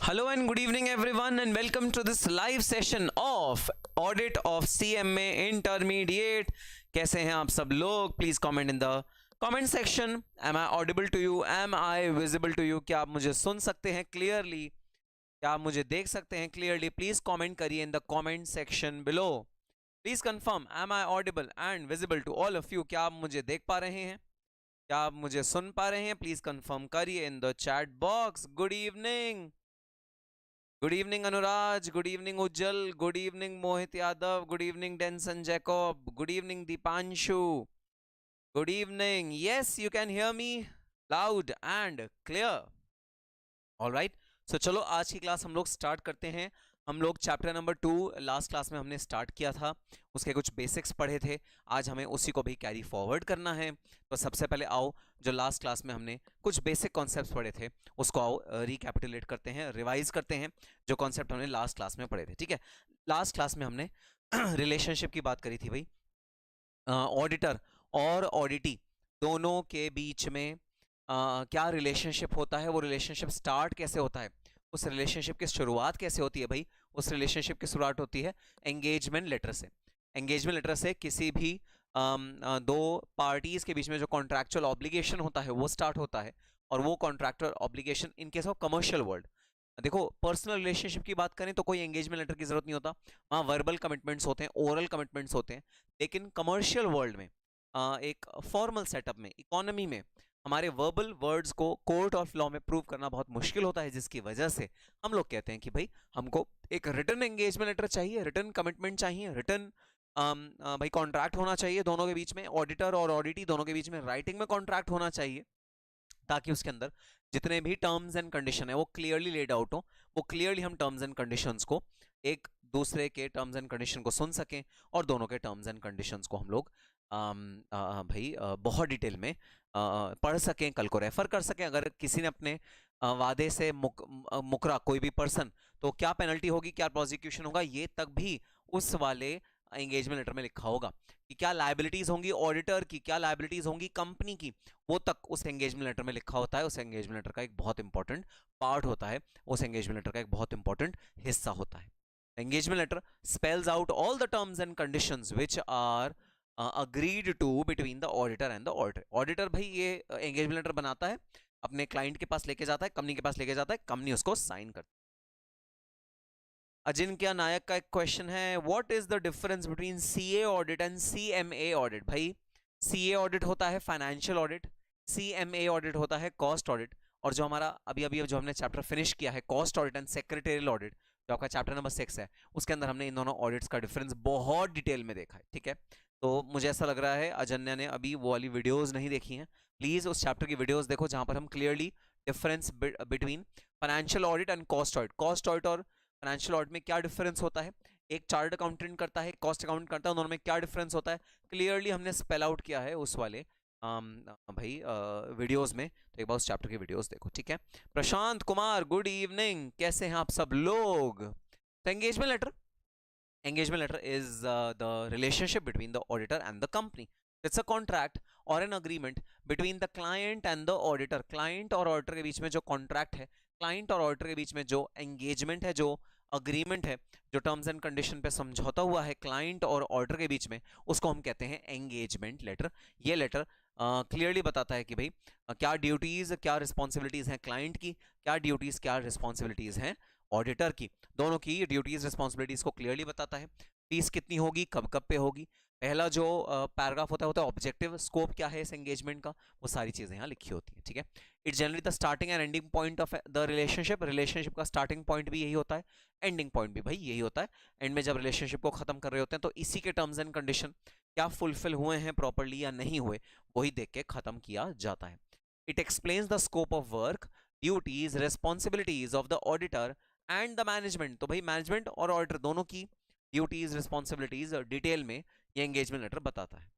Hello and good evening everyone and welcome to this live session of audit of CMA intermediate. कैसे हैं आप सब लोग? Please comment in the comment section. Am I audible to you? Am I visible to you? क्या आप मुझे सुन सकते हैं clearly? क्या आप मुझे देख सकते हैं clearly? Please comment करिए in the comment section below. Please confirm. Am I audible and visible to all of you? क्या आप मुझे देख पा रहे हैं? क्या आप मुझे सुन पा रहे हैं? Please confirm करिए in the chat box. Good evening. Good evening Anuraj, good evening Ujjal, good evening Mohit Yadav, good evening Denson Jacob, good evening Deepanshu, good evening. Yes, you can hear me loud and clear. All right. So चलो आज की class हम लोग start करते हैं. हम लोग chapter number 2 last class में हमने स्टार्ट किया था, उसके कुछ बेसिक्स पढ़े थे. आज हमें उसी को भी कैरी फॉरवर्ड करना है. तो सबसे पहले आओ, जो लास्ट क्लास में हमने कुछ बेसिक कॉन्सेप्ट्स पढ़े थे उसको आओ रिकैपिटुलेट करते हैं, रिवाइज करते हैं जो कॉन्सेप्ट हमने लास्ट क्लास में पढ़े थे. ठीक है, लास्ट क्लास में हमने रिलेशनशिप की बात करी थी भाई. ऑडिटर और ऑडिटी दोनों के बीच में क्या रिलेशनशिप होता है, वो रिलेशनशिप स्टार्ट कैसे होता है, उस रिलेशनशिप की शुरुआत कैसे होती है भाई. उस रिलेशनशिप की शुरुआत होती है एंगेजमेंट लेटर से. एंगेजमेंट लेटर से किसी भी दो पार्टीज के बीच में जो कॉन्ट्रैक्चुअल ऑब्लिगेशन होता है वो स्टार्ट होता है. और वो contractual obligation in case of commercial world, देखो पर्सनल रिलेशनशिप की बात करें तो कोई एंगेजमेंट लेटर की जरूरत नहीं होता, वहाँ वर्बल कमिटमेंट्स होते हैं, ओरल कमिटमेंट्स होते हैं. लेकिन कमर्शियल वर्ल्ड में एक फॉर्मल सेटअप में, इकोनॉमी में हमारे वर्बल वर्ड्स को कोर्ट ऑफ लॉ में प्रूव करना बहुत मुश्किल होता है, जिसकी वजह से हम लोग कहते हैं कि भाई हमको एक रिटन एंगेजमेंट लेटर चाहिए, रिटन कमिटमेंट चाहिए, रिटन भाई कॉन्ट्रैक्ट होना चाहिए दोनों के बीच में. ऑडिटर और ऑडिटी दोनों के बीच में राइटिंग में कॉन्ट्रैक्ट होना चाहिए, ताकि उसके अंदर जितने भी टर्म्स एंड कंडीशन है वो क्लियरली लेड आउट हो. वो क्लियरली हम टर्म्स एंड कंडीशंस को, एक दूसरे के टर्म्स एंड कंडीशन को सुन सकें और दोनों के टर्म्स एंड कंडीशंस को हम लोग भाई बहुत डिटेल में पढ़ सकें, कल को रेफर कर सकें. अगर किसी ने अपने वादे से मुकरा कोई भी पर्सन, तो क्या पेनल्टी होगी, क्या प्रोसिक्यूशन होगा, ये तक भी उस वाले एंगेजमेंट लेटर में लिखा होगा. कि क्या लायबिलिटीज होंगी ऑडिटर की, क्या लायबिलिटीज होंगी कंपनी की, वो तक उस एंगेजमेंट लेटर में लिखा होता है. उस एंगेजमेंट लेटर का एक बहुत इंपॉर्टेंट पार्ट होता है, उस एंगेजमेंट लेटर का एक बहुत इंपॉर्टेंट हिस्सा होता है. Engagement letter spells out all the terms and conditions which are agreed to between the auditor and the auditor. Auditor भाई ये एंगेजमेंट लेटर बनाता है, अपने क्लाइंट के पास लेके जाता है, कंपनी के पास लेके जाता है, कंपनी उसको साइन करती है. अजिंक्य नायक का एक क्वेश्चन है, what is the difference between CA audit and CMA audit. भाई सीए ऑडिट होता है फाइनेंशियल ऑडिट, सीएमए ऑडिट होता है कॉस्ट ऑडिट. और जो हमारा अभी अभी जो हमने चैप्टर फिनिश किया है cost audit and secretarial audit, जो आपका चैप्टर नंबर 6 है, उसके अंदर हमने इन दोनों ऑडिट्स का डिफरेंस बहुत डिटेल में देखा है. ठीक है, तो मुझे ऐसा लग रहा है अजन्या ने अभी वो वाली वीडियोस नहीं देखी हैं. प्लीज उस चैप्टर की वीडियोस देखो जहां पर हम clearly difference between financial audit and cost audit, cost audit और फाइनेंशियल ऑडिट में क्या डिफरेंस होता है, एक चार्ट अकाउंटेंट करता है, कॉस्ट अकाउंटेंट करता है, दोनों में क्या डिफरेंस होता है, क्लियरली हमने स्पेल आउट किया है उस वाले भाई वीडियोस में. तो एक बार उस चैप्टर की वीडियोस देखो. ठीक है, प्रशांत कुमार गुड इवनिंग, कैसे हैं आप सब लोग. तो engagement letter is the relationship between the auditor and the company. It's a contract or an agreement between the client and the auditor. client और auditor के बीच में जो contract है, client और auditor के बीच में जो engagement है, जो agreement है, जो terms and condition पे समझौता हुआ है client और auditor के बीच में, उसको हम कहते हैं engagement letter. ये letter क्लियरली बताता है कि भाई क्या ड्यूटीज क्या रिस्पॉन्सिबिलिटीज हैं क्लाइंट की, क्या ड्यूटीज क्या रिस्पॉन्सिबिलिटीज हैं ऑडिटर की. दोनों की ड्यूटीज रिस्पॉन्सिबिलिटीज को क्लियरली बताता है. फीस कितनी होगी, कब कब पे होगी. पहला जो पैराग्राफ होता है ऑब्जेक्टिव, स्कोप क्या है इस एंगेजमेंट का, वो सारी चीजें यहाँ लिखी होती हैं. ठीक है, it's generally the starting and ending point of the relationship. Relationship का स्टार्टिंग पॉइंट भी यही होता है, एंडिंग पॉइंट भी भाई यही होता है. एंड में जब रिलेशनशिप को खत्म कर रहे होते हैं तो इसी के टर्म्स एंड कंडीशन क्या फुलफिल हुए हैं प्रॉपरली या नहीं हुए, वही देख के खत्म किया जाता है. It explains the scope of work, duties, responsibilities of the auditor and the management. तो भाई मैनेजमेंट और ऑडिटर दोनों की ड्यूटीज रिस्पॉन्सिबिलिटीज डिटेल में ये एंगेजमेंट लेटर बताता है.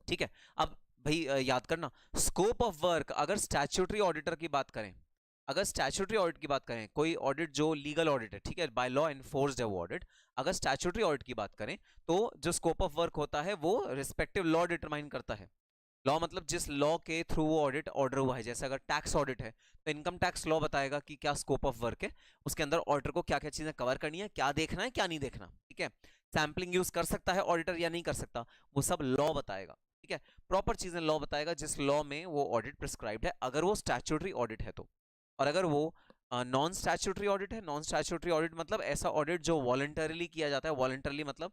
ठीक है, अब भाई याद करना स्कोप ऑफ वर्क. अगर स्टैट्यूटरी ऑडिटर की बात करें, अगर स्टैट्यूटरी ऑडिट की बात करें, कोई ऑडिट जो लीगल ऑडिट है, ठीक है, बाय लॉ एनफोर्स्ड है वो ऑडिट, अगर स्टैट्यूटरी ऑडिट की बात करें तो जो स्कोप ऑफ वर्क होता है वो रिस्पेक्टिव लॉ डिटरमाइन करता है. लॉ मतलब जिस लॉ के थ्रू वो ऑडिट ऑर्डर हुआ है। जैसे अगर टैक्स ऑडिट है तो इनकम टैक्स लॉ बताएगा कि क्या स्कोप ऑफ वर्क है, उसके अंदर ऑडिटर को क्या क्या चीजें कवर करनी है, क्या देखना है क्या नहीं देखना, ठीक है। सैम्पलिंग यूज कर सकता है ऑडिटर या नहीं कर सकता, वो सब लॉ बताएगा, ठीक है। प्रॉपर चीजें लॉ बताएगा जिस लॉ में वो ऑडिट प्रिस्क्राइब्ड है, अगर वो स्टैट्यूटरी ऑडिट है तो। और अगर वो नॉन स्टैट्यूटरी ऑडिट है, नॉन स्टैट्यूटरी ऑडिट मतलब ऐसा ऑडिट जो वॉलंटरीली किया जाता है, वॉलंटरीली मतलब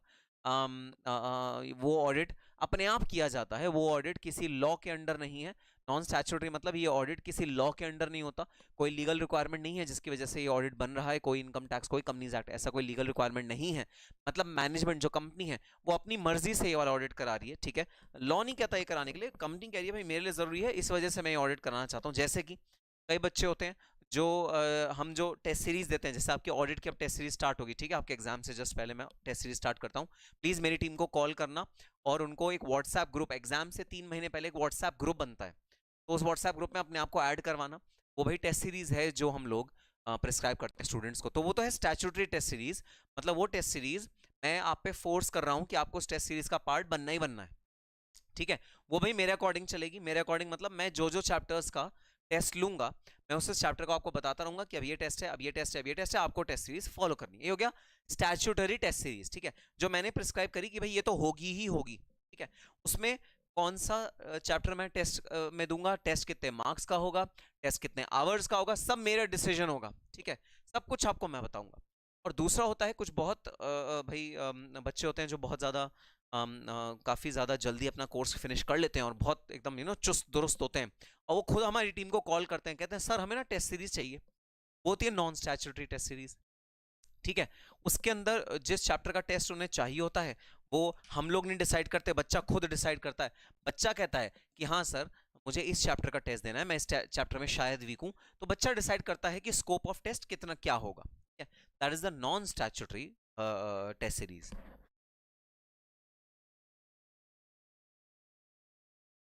वो ऑडिट अपने आप किया जाता है, वो ऑडिट किसी लॉ के अंडर नहीं है। नॉन स्टैट्यूटरी मतलब ये ऑडिट किसी लॉ के अंडर नहीं होता, कोई लीगल रिक्वायरमेंट नहीं है जिसकी वजह से ये ऑडिट बन रहा है, कोई इनकम टैक्स कोई कंपनीज एक्ट ऐसा कोई लीगल रिक्वायरमेंट नहीं है। मतलब मैनेजमेंट जो कंपनी है वो अपनी मर्जी से ये वाला ऑडिट करा रही है, ठीक है। लॉ नहीं कहता ये कराने के लिए, कंपनी कह रही है भाई मेरे लिए जरूरी है इस वजह से मैं ये ऑडिट कराना चाहता हूँ। जैसे कि कई बच्चे होते हैं जो हम जो टेस्ट सीरीज देते हैं, जैसे आपकी ऑडिट की अब टेस्ट सीरीज स्टार्ट होगी, ठीक है, आपके एग्जाम से जस्ट पहले मैं टेस्ट सीरीज स्टार्ट करता हूँ। प्लीज मेरी टीम को कॉल करना और उनको एक व्हाट्सएप ग्रुप, एग्जाम से 3 महीने पहले एक व्हाट्सएप ग्रुप बनता है, तो उस व्हाट्सएप ग्रुप में अपने आप को ऐड करवाना। वो भाई टेस्ट सीरीज है जो हम लोग प्रिस्क्राइब करते हैं स्टूडेंट्स को, तो वो तो है स्टैट्यूटरी टेस्ट सीरीज। मतलब वो टेस्ट सीरीज मैं आप पे फोर्स कर रहा हूँ कि आपको उस टेस्ट सीरीज का पार्ट बनना ही बनना है, ठीक है। वो भाई मेरे अकॉर्डिंग चलेगी, मेरे अकॉर्डिंग मतलब मैं जो जो चैप्टर्स का टेस्ट लूंगा मैं उस चैप्टर को आपको बताता रहूंगा कि अब ये टेस्ट है, अब ये टेस्ट है, अब ये टेस्ट है, आपको टेस्ट सीरीज फॉलो करनी है। ये हो गया स्टैट्यूटरी टेस्ट सीरीज, ठीक है, जो मैंने प्रिस्क्राइब करी कि भाई ये तो होगी ही होगी, ठीक है। उसमें कौन सा चैप्टर मैं टेस्ट में दूंगा, टेस्ट कितने मार्क्स का होगा, टेस्ट कितने आवर्स का होगा, सब मेरा डिसीजन होगा, ठीक है। सब कुछ आपको मैं बताऊंगा। और दूसरा होता है कुछ बहुत भाई बच्चे होते हैं जो बहुत ज्यादा काफ़ी ज़्यादा जल्दी अपना कोर्स फिनिश कर लेते हैं और बहुत एकदम चुस्त दुरुस्त होते हैं, और वो खुद हमारी टीम को कॉल करते हैं, कहते हैं सर हमें ना टेस्ट सीरीज चाहिए। वो होती है नॉन स्टैट्यूटरी टेस्ट सीरीज, ठीक है। उसके अंदर जिस चैप्टर का टेस्ट उन्हें चाहिए होता है वो हम लोग नहीं डिसाइड करते, बच्चा खुद डिसाइड करता है। बच्चा कहता है कि हाँ सर मुझे इस चैप्टर का टेस्ट देना है, मैं इस चैप्टर में शायद वीक हूँ, तो बच्चा डिसाइड करता है कि स्कोप ऑफ टेस्ट कितना क्या होगा, that is the non statutory test series.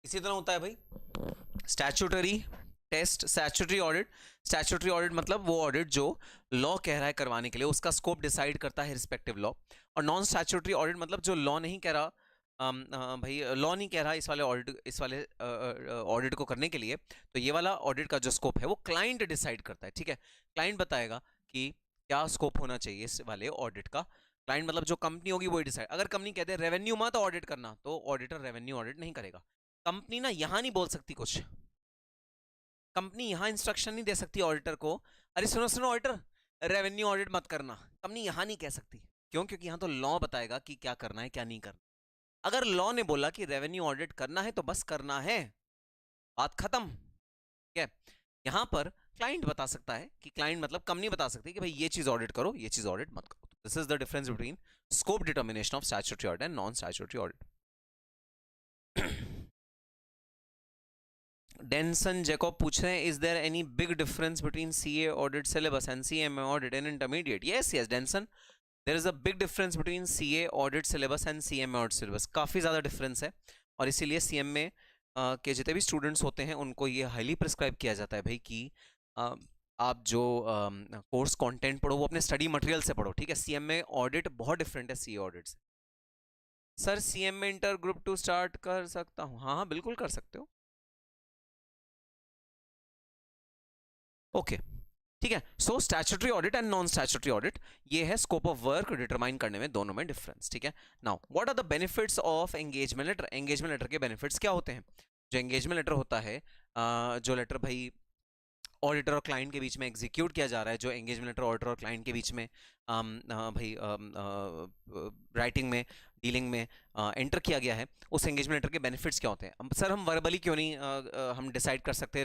इसी तरह होता है भाई statutory test, statutory audit. Statutory audit मतलब वो ऑडिट जो लॉ कह रहा है करवाने के लिए, उसका स्कोप डिसाइड करता है रिस्पेक्टिव लॉ। और नॉन स्टैट्यूटरी ऑडिट मतलब जो लॉ नहीं कह रहा, भाई लॉ नहीं कह रहा इस वाले ऑडिट को करने के लिए, तो ये वाला ऑडिट का जो स्कोप है वो क्लाइंट डिसाइड करता है, ठीक है। क्लाइंट बताएगा कि क्या स्कोप होना चाहिए इस वाले ऑडिट का। क्लाइंट मतलब जो कंपनी होगी वही डिसाइड। अगर कंपनी कहते हैं रेवेन्यू मत ऑडिट करना, तो ऑडिटर रेवेन्यू ऑडिट नहीं करेगा। कंपनी ना यहां नहीं बोल सकती कुछ, कंपनी यहां इंस्ट्रक्शन नहीं दे सकती ऑडिटर को, अरे सुनो सुनो ऑडिटर रेवेन्यू ऑडिट मत करना। कंपनी यहां नहीं कह सकती, क्यों? क्योंकि यहां तो लॉ बताएगा कि क्या करना है क्या नहीं करना। अगर लॉ ने बोला कि रेवेन्यू ऑडिट करना है तो बस करना है, बात खत्म, ठीक है। यहां पर क्लाइंट बता सकता है कि क्लाइंट मतलब कंपनी बता सकती है कि भाई ये चीज ऑडिट करो, ये चीज ऑडिट मत करो। This is the difference between scope determination of statutory audit and non statutory audit. Denson Jacob पूछ रहे हैं is there any big difference between CA audit syllabus and CMA audit in intermediate? Yes yes Denson, there is a big difference between CA audit syllabus and CMA audit syllabus. काफ़ी ज़्यादा difference है, और इसीलिए CMA के जितने भी students होते हैं उनको ये हाईली प्रिस्क्राइब किया जाता है भाई कि आप जो कोर्स कंटेंट पढ़ो वो अपने स्टडी मटेरियल से पढ़ो, ठीक है। सीएमए ऑडिट बहुत डिफरेंट है सीए ऑडिट से। Sir CMA inter group 2 start कर सकता हूँ? हाँ हाँ बिल्कुल कर सकते हो, ओके ठीक है। So statutory audit and non statutory audit, ये है स्कोप ऑफ वर्क डिटरमाइन करने में दोनों में डिफरेंस, ठीक है। Now what are the benefits of engagement letter? Engagement letter के बेनिफिट्स क्या होते हैं? जो एंगेजमेंट लेटर होता है, जो लेटर भाई ऑडिटर और क्लाइंट के बीच में एग्जीक्यूट किया जा रहा है, जो एंगेजमेंट लेटर ऑडिटर और क्लाइंट के बीच में भाई राइटिंग में डीलिंग में एंटर किया गया है, उस एंगेजमेंट लेटर के बेनिफिट्स क्या होते हैं? सर हम वर्बली क्यों नहीं हम डिसाइड कर सकते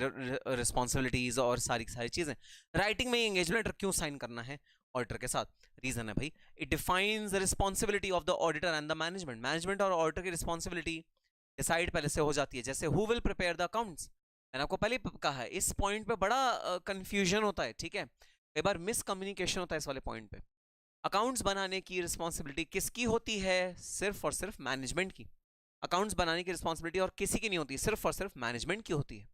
रिस्पॉन्सिबिलिटीज और सारी सारी चीज़ें? राइटिंग में एंगेजमेंट लेटर क्यों साइन करना है ऑडिटर के साथ? रीजन है भाई it defines the responsibility of the auditor and the management. Management और ऑडिटर की रिस्पॉन्सिबिलिटी डिसाइड पहले से हो जाती है। जैसे who will prepare the accounts, मैंने आपको पहले कहा है इस पॉइंट पे बड़ा कंफ्यूजन होता है, ठीक है। कई बार मिसकम्युनिकेशन होता है इस वाले पॉइंट पे। अकाउंट्स बनाने की रिस्पॉन्सिबिलिटी किसकी होती है? सिर्फ और सिर्फ मैनेजमेंट की। अकाउंट्स बनाने की रिस्पॉन्सिबिलिटी और किसी की नहीं होती, सिर्फ और सिर्फ मैनेजमेंट की होती है,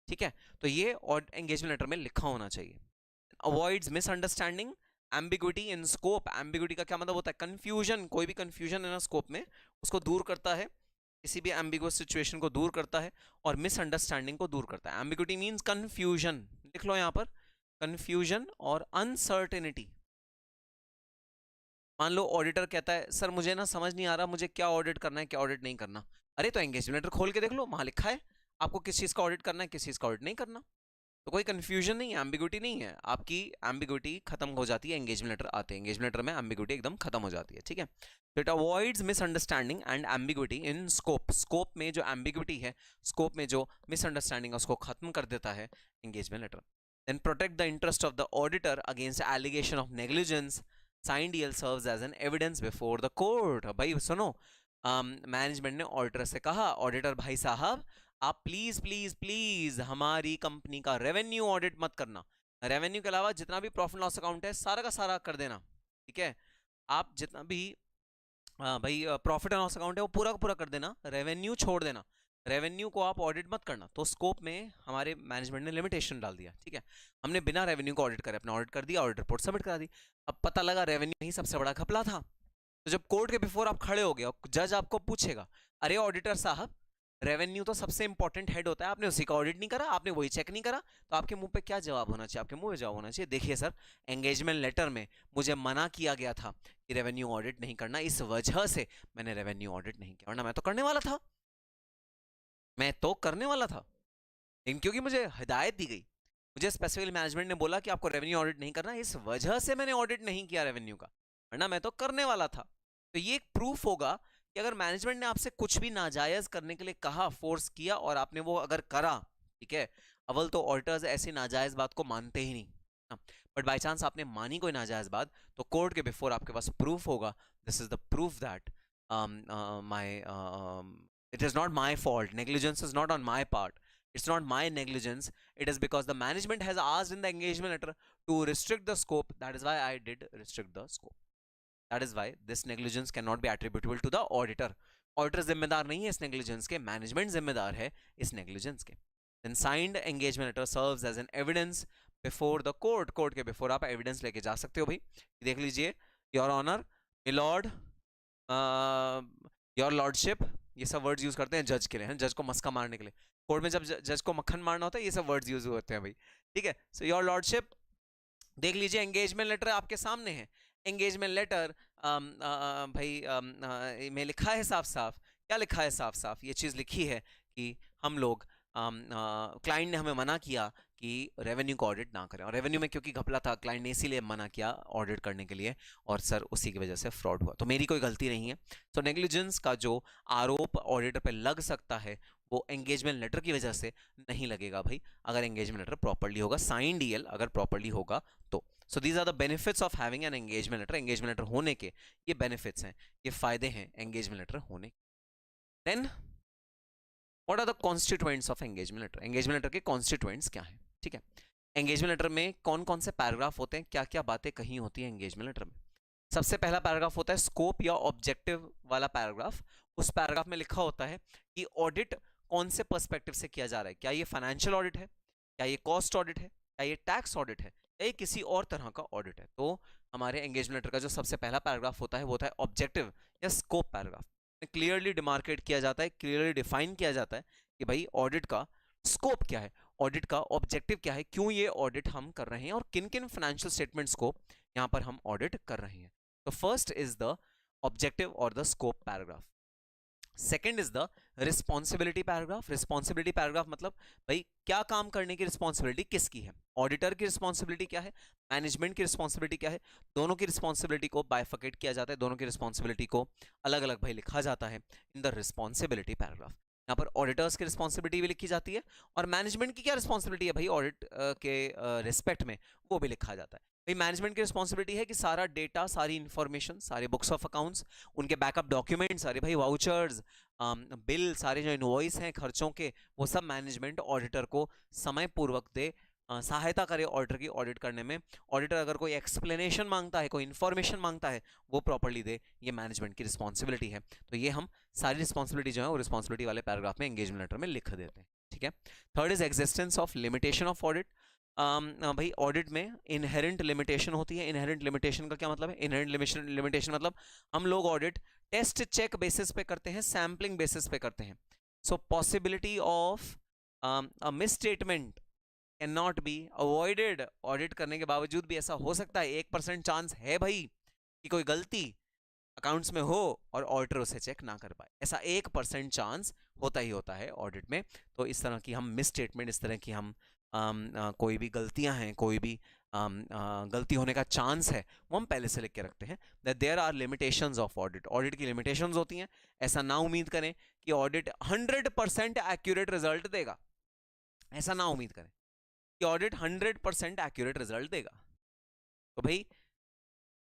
ठीक है। तो ये और एंगेजमेंट लेटर में लिखा होना चाहिए। Avoids misunderstanding, ambiguity in scope. Ambiguity का क्या मतलब होता है? कंफ्यूजन, कोई भी कंफ्यूजन है ना स्कोप में उसको दूर करता है, किसी भी एम्बिगुअस सिचुएशन को दूर करता है और मिसअंडरस्टैंडिंग को दूर करता है। एम्बिग्युइटी मींस कंफ्यूजन, लिख लो यहाँ पर, कंफ्यूजन और अनसर्टेनिटी। मान लो ऑडिटर कहता है सर मुझे ना समझ नहीं आ रहा मुझे क्या ऑडिट करना है क्या ऑडिट नहीं करना। अरे तो एंगेजमेंट लेटर खोल के देख लो, वहां लिखा है आपको किस चीज का ऑडिट करना है किस चीज का ऑडिट नहीं करना। तो कोई कंफ्यूजन नहीं है, एम्बिग्युइटी नहीं है, आपकी एम्बिग्युइटी खत्म हो जाती है एंगेजमेंट लेटर आते हैं। एंगेजमेंट लेटर में एम्बिग्युइटी एकदम खत्म हो जाती है, ठीक है। तो it avoids misunderstanding and ambiguity in scope. Scope में जो एम्बिग्युइटी है, स्कोप में जो मिसअंडरस्टैंडिंग है उसको खत्म कर देता है engagement letter. Then protect the interest of the auditor against allegation of negligence. Sign DL serves as an evidence before the court. भाई सुनो, मैनेजमेंट ने ऑडिटर से कहा ऑडिटर भाई साहब आप प्लीज प्लीज प्लीज हमारी कंपनी का रेवेन्यू ऑडिट मत करना। रेवेन्यू के अलावा जितना भी प्रॉफिट लॉस अकाउंट है सारा का सारा कर देना, ठीक है। आप जितना भी भाई प्रॉफिट एंड लॉस अकाउंट है वो पूरा का पूरा कर देना, रेवेन्यू छोड़ देना, रेवेन्यू को आप ऑडिट मत करना। तो स्कोप में हमारे मैनेजमेंट ने लिमिटेशन डाल दिया, ठीक है। हमने बिना रेवेन्यू को ऑडिट करे अपना ऑडिट कर दिया, ऑडिट रिपोर्ट सबमिट करा दी। अब पता लगा रेवेन्यू ही सबसे बड़ा घपला था। तो जब कोर्ट के बिफोर आप खड़े हो गए और जज आपको पूछेगा अरे ऑडिटर साहब रेवेन्यू तो सबसे इंपॉर्टेंट हेड होता है, आपने उसी का ऑडिट नहीं करा, आपने वही चेक नहीं करा, तो आपके मुंह पे क्या जवाब होना चाहिए? आपके मुंह पे जवाब होना चाहिए देखिए सर एंगेजमेंट लेटर में मुझे मना किया गया था कि रेवेन्यू ऑडिट नहीं करना, इस वजह से मैंने रेवेन्यू ऑडिट नहीं किया, वरना मैं तो करने वाला था, मैं तो करने वाला था। लेकिन क्योंकि मुझे हिदायत दी गई, मुझे स्पेसिफिकली मैनेजमेंट ने बोला कि आपको रेवेन्यू ऑडिट नहीं करना, इस वजह से मैंने ऑडिट नहीं किया रेवेन्यू का, वरना मैं तो करने वाला था। तो ये एक प्रूफ होगा कि अगर मैनेजमेंट ने आपसे कुछ भी नाजायज करने के लिए कहा, फोर्स किया और आपने वो अगर करा, ठीक है, अव्वल तो ऑडिटर्स ऐसी नाजायज बात को मानते ही नहीं, बट बाय चांस आपने मानी कोई नाजायज बात तो कोर्ट के बिफोर आपके पास प्रूफ होगा, this is the proof that my it is not my fault, negligence is not on my part, it's not my negligence, it is because the management has asked in the engagement letter to restrict the scope, that is why I did restrict the scope, that is why this negligence cannot be attributable to the auditor. Auditor जिम्मेदार नहीं है इस negligence के, management जिम्मेदार है इस negligence के। then signed engagement letter serves as an evidence before the court, court के बिफोर आप एविडेंस लेके जा सकते हो भाई। देख लीजिए your honour, milord, your lordship, ये सब वर्ड्स यूज करते हैं जज के लिए, जज को मस्का मारने के लिए। कोर्ट में जब जज को मक्खन मारना होता है ये सब वर्ड्स यूज होते हैं भाई, ठीक है। सो योर लॉर्डशिप, देख लीजिए एंगेजमेंट लेटर आपके सामने है। एंगेजमेंट लेटर भाई में लिखा है साफ साफ, क्या लिखा है साफ साफ, ये चीज़ लिखी है कि हम लोग क्लाइंट ने हमें मना किया कि रेवेन्यू को ऑडिट ना करें, और रेवेन्यू में क्योंकि घपला था क्लाइंट ने इसीलिए मना किया ऑडिट करने के लिए, और सर उसी की वजह से फ्रॉड हुआ, तो मेरी कोई गलती नहीं है। तो नेग्लिजेंस का जो आरोप ऑडिटर पे लग सकता है वो एंगेजमेंट लेटर की वजह से नहीं लगेगा भाई, अगर एंगेजमेंट लेटर प्रॉपर्ली होगा, साइन डीएल अगर प्रॉपर्ली होगा तो। So these are the benefits of having an engagement letter. Engagement letter होने के ये बेनिफिट्स हैं, ये फायदे हैं एंगेजमेंट लेटर होने के। Then what are the constituents of engagement letter? Engagement letter के कॉन्स्टिट्यूएंट्स क्या है, ठीक है। एंगेजमेंट लेटर में कौन कौन से पैराग्राफ होते हैं, क्या क्या बातें कही होती है एंगेजमेंट लेटर में? सबसे पहला पैराग्राफ होता है स्कोप या ऑब्जेक्टिव वाला पैराग्राफ। उस पैराग्राफ में लिखा होता है कि ऑडिट कौन से पर्सपेक्टिव से किया जा रहा है, क्या ये फाइनेंशियल ऑडिट है, क्या ये कॉस्ट ऑडिट है, क्या ये टैक्स ऑडिट है, या ये किसी और तरह का ऑडिट है। तो हमारे एंगेजमेंट लेटर का जो सबसे पहला पैराग्राफ होता है वो होता है ऑब्जेक्टिव या स्कोप पैराग्राफ। क्लियरली डिमार्केट किया जाता है, क्लियरली डिफाइन किया जाता है कि भाई ऑडिट का स्कोप क्या है, ऑडिट का ऑब्जेक्टिव क्या है, क्यों ये ऑडिट हम कर रहे हैं और किन किन फाइनेंशियल स्टेटमेंट्स को यहाँ पर हम ऑडिट कर रहे हैं। तो फर्स्ट इज द ऑब्जेक्टिव और the scope paragraph. Second is the responsibility paragraph. Responsibility paragraph मतलब भाई क्या काम करने की रिस्पॉन्सिबिलिटी किसकी है, ऑडिटर की रिस्पॉन्सिबिलिटी क्या है, मैनेजमेंट की रिस्पॉन्सिबिलिटी क्या है, दोनों की रिस्पॉन्सिबिलिटी को बाइफर्केट किया जाता है, दोनों की रिस्पॉन्सिबिलिटी को अलग अलग भाई लिखा जाता है इन द रिस्पॉन्सिबिलिटी पैराग्राफ। यहाँ पर ऑडिटर्स की रिस्पॉन्सिबिलिटी भी लिखी जाती है और मैनेजमेंट की क्या रिस्पॉन्सिबिलिटी है भाई ऑडिट के रिस्पेक्ट में, वो भी लिखा जाता है। भाई मैनेजमेंट की रिस्पॉन्सिबिलिटी है कि सारा डेटा, सारी इंफॉर्मेशन, सारे बुक्स ऑफ अकाउंट्स, उनके बैकअप डॉक्यूमेंट, सारे भाई वाउचर्स, बिल, सारे जो इनवॉइस हैं खर्चों के, वो सब मैनेजमेंट ऑडिटर को समय पूर्वक दे, सहायता करे ऑडिटर की ऑडिट करने में। ऑडिटर अगर कोई एक्सप्लेनेशन मांगता है, कोई इन्फॉर्मेशन मांगता है, वो प्रॉपर्ली दे, ये मैनेजमेंट की रिस्पॉन्सिबिलिटी है। तो ये हम सारी रिस्पॉन्सिबिलिटी जो है वो रिस्पॉन्सिबिलिटी वाले पैराग्राफ में एंगेजमेंट लेटर में लिख देते हैं, ठीक है। Third is existence of limitation of audit. भाई ऑडिट में इनहेरेंट लिमिटेशन होती है। इनहेरेंट लिमिटेशन का क्या मतलब है? इनहेरेंट लिमिटेशन मतलब हम लोग ऑडिट टेस्ट चेक बेसिस पे करते हैं, सैम्पलिंग बेसिस पे करते हैं. So possibility of a misstatement can not be avoided. Audit करने के बावजूद भी ऐसा हो सकता है, 1% चांस है भाई कि कोई गलती अकाउंट्स में हो और ऑडिटर उसे चेक ना कर पाए. ऐसा 1% चांस होता ही होता है ऑडिट में. तो इस तरह की हम मिस स्टेटमेंट, इस तरह की हम कोई भी गलतियां हैं, कोई भी गलती होने का चांस है, वो हम पहले से लिख के रखते हैं. That there are limitations of audit. Audit की लिमिटेशंस होती हैं. ऐसा ना उम्मीद करें कि ऑडिट 100% एक्यूरेट रिजल्ट देगा. ऐसा ना उम्मीद करें कि ऑडिट 100% एक्यूरेट रिजल्ट देगा. तो भाई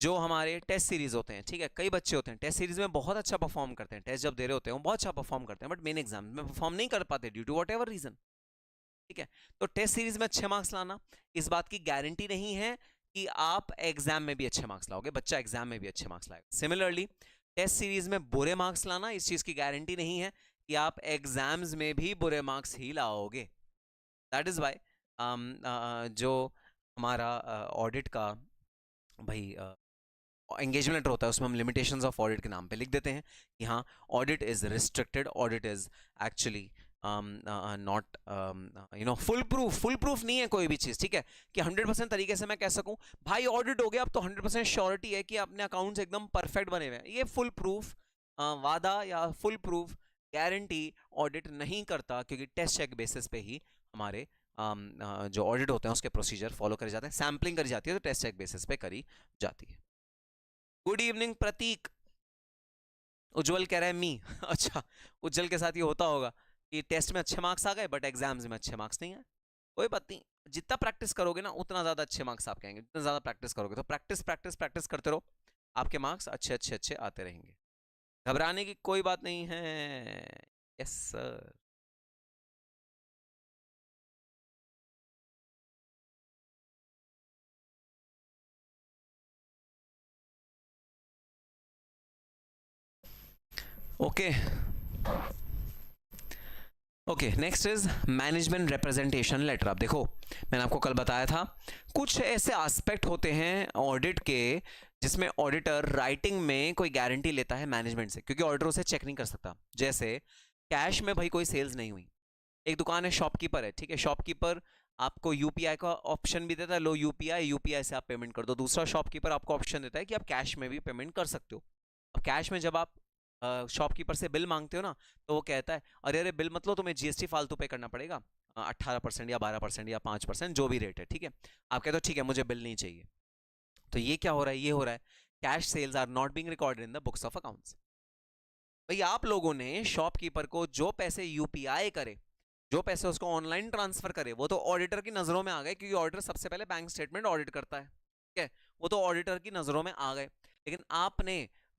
जो हमारे टेस्ट सीरीज होते हैं, ठीक है, कई बच्चे होते हैं टेस्ट सीरीज में बहुत अच्छा परफॉर्म करते हैं, टेस्ट जब दे रहे होते हैं वो बहुत अच्छा परफॉर्म करते हैं, बट मेन एग्जाम में परफॉर्म नहीं कर पाते due to whatever reason. ठीक है, तो टेस्ट सीरीज में अच्छे मार्क्स लाना इस बात की गारंटी नहीं है कि आप एग्जाम में भी अच्छे मार्क्स लाओगे. बच्चा एग्जाम में भी अच्छे मार्क्स लाएगा. सिमिलरली टेस्ट सीरीज में बुरे मार्क्स लाना इस चीज की गारंटी नहीं है कि आप एग्जाम्स में भी बुरे मार्क्स ही लाओगे. दैट इज वाई जो हमारा ऑडिट का भाई एंगेजमेंट लेटर होता है उसमें हम लिमिटेशंस ऑफ ऑडिट के नाम पे लिख देते हैं कि हाँ, audit is restricted, audit is actually not full proof. Full proof नहीं है कोई भी चीज़, ठीक है, कि 100% तरीके से मैं कह सकूं भाई ऑडिट हो गया अब तो 100% श्योरिटी है कि अपने अकाउंट्स एकदम परफेक्ट बने हुए हैं. ये फुल प्रूफ वादा या फुल प्रूफ गारंटी ऑडिट नहीं करता, क्योंकि टेस्ट चेक बेसिस पे ही हमारे जो ऑडिट होते हैं उसके प्रोसीजर फॉलो करे जाते हैं. सैम्पलिंग करी जाती है तो टेस्ट चेक बेसिस पे करी जाती है. गुड इवनिंग प्रतीक. उज्जवल कह रहा है मी. अच्छा, उज्जवल के साथ ये होता होगा कि टेस्ट में अच्छे मार्क्स आ गए बट एग्जाम्स में अच्छे मार्क्स नहीं आए. कोई बात नहीं, जितना प्रैक्टिस करोगे ना उतना ज्यादा अच्छे मार्क्स आपके आएंगे. जितना ज्यादा प्रैक्टिस करोगे तो प्रैक्टिस प्रैक्टिस प्रैक्टिस करते रहो, आपके मार्क्स अच्छे अच्छे अच्छे आते रहेंगे. घबराने की कोई बात नहीं है. Yes sir. Okay okay, next is management representation letter. आप देखो, मैंने आपको कल बताया था कुछ ऐसे एस्पेक्ट होते हैं ऑडिट के जिसमें ऑडिटर राइटिंग में कोई गारंटी लेता है मैनेजमेंट से, क्योंकि ऑडिटर उसे चेक नहीं कर सकता. जैसे कैश में भाई कोई सेल्स नहीं हुई, एक दुकान है, शॉपकीपर है, ठीक है, शॉपकीपर आपको यूपीआई का ऑप्शन भी देता है, लो यूपीआई, यूपीआई से आप पेमेंट कर दो. दूसरा शॉपकीपर आपको ऑप्शन देता है कि आप कैश में भी पेमेंट कर सकते हो. अब कैश में जब आप शॉपकीपर से बिल मांगते हो ना, तो वो कहता है अरे अरे बिल मत लो, तुम्हें जीएसटी फालतू पे करना पड़ेगा, 18% या 12% या 5% जो भी रेट है, ठीक है. आप कहते हो ठीक है मुझे बिल नहीं चाहिए. तो ये क्या हो रहा है, ये हो रहा है cash sales are not being recorded in the books of accounts. भाई आप लोगों ने शॉपकीपर को जो पैसे यूपीआई करे, जो पैसे उसको ऑनलाइन ट्रांसफर करे, वो तो ऑडिटर की नजरों में आ गए, क्योंकि ऑडिटर सबसे पहले बैंक स्टेटमेंट ऑडिट करता है, ठीक है, वो तो ऑडिटर की नजरों में आ गए. लेकिन आपने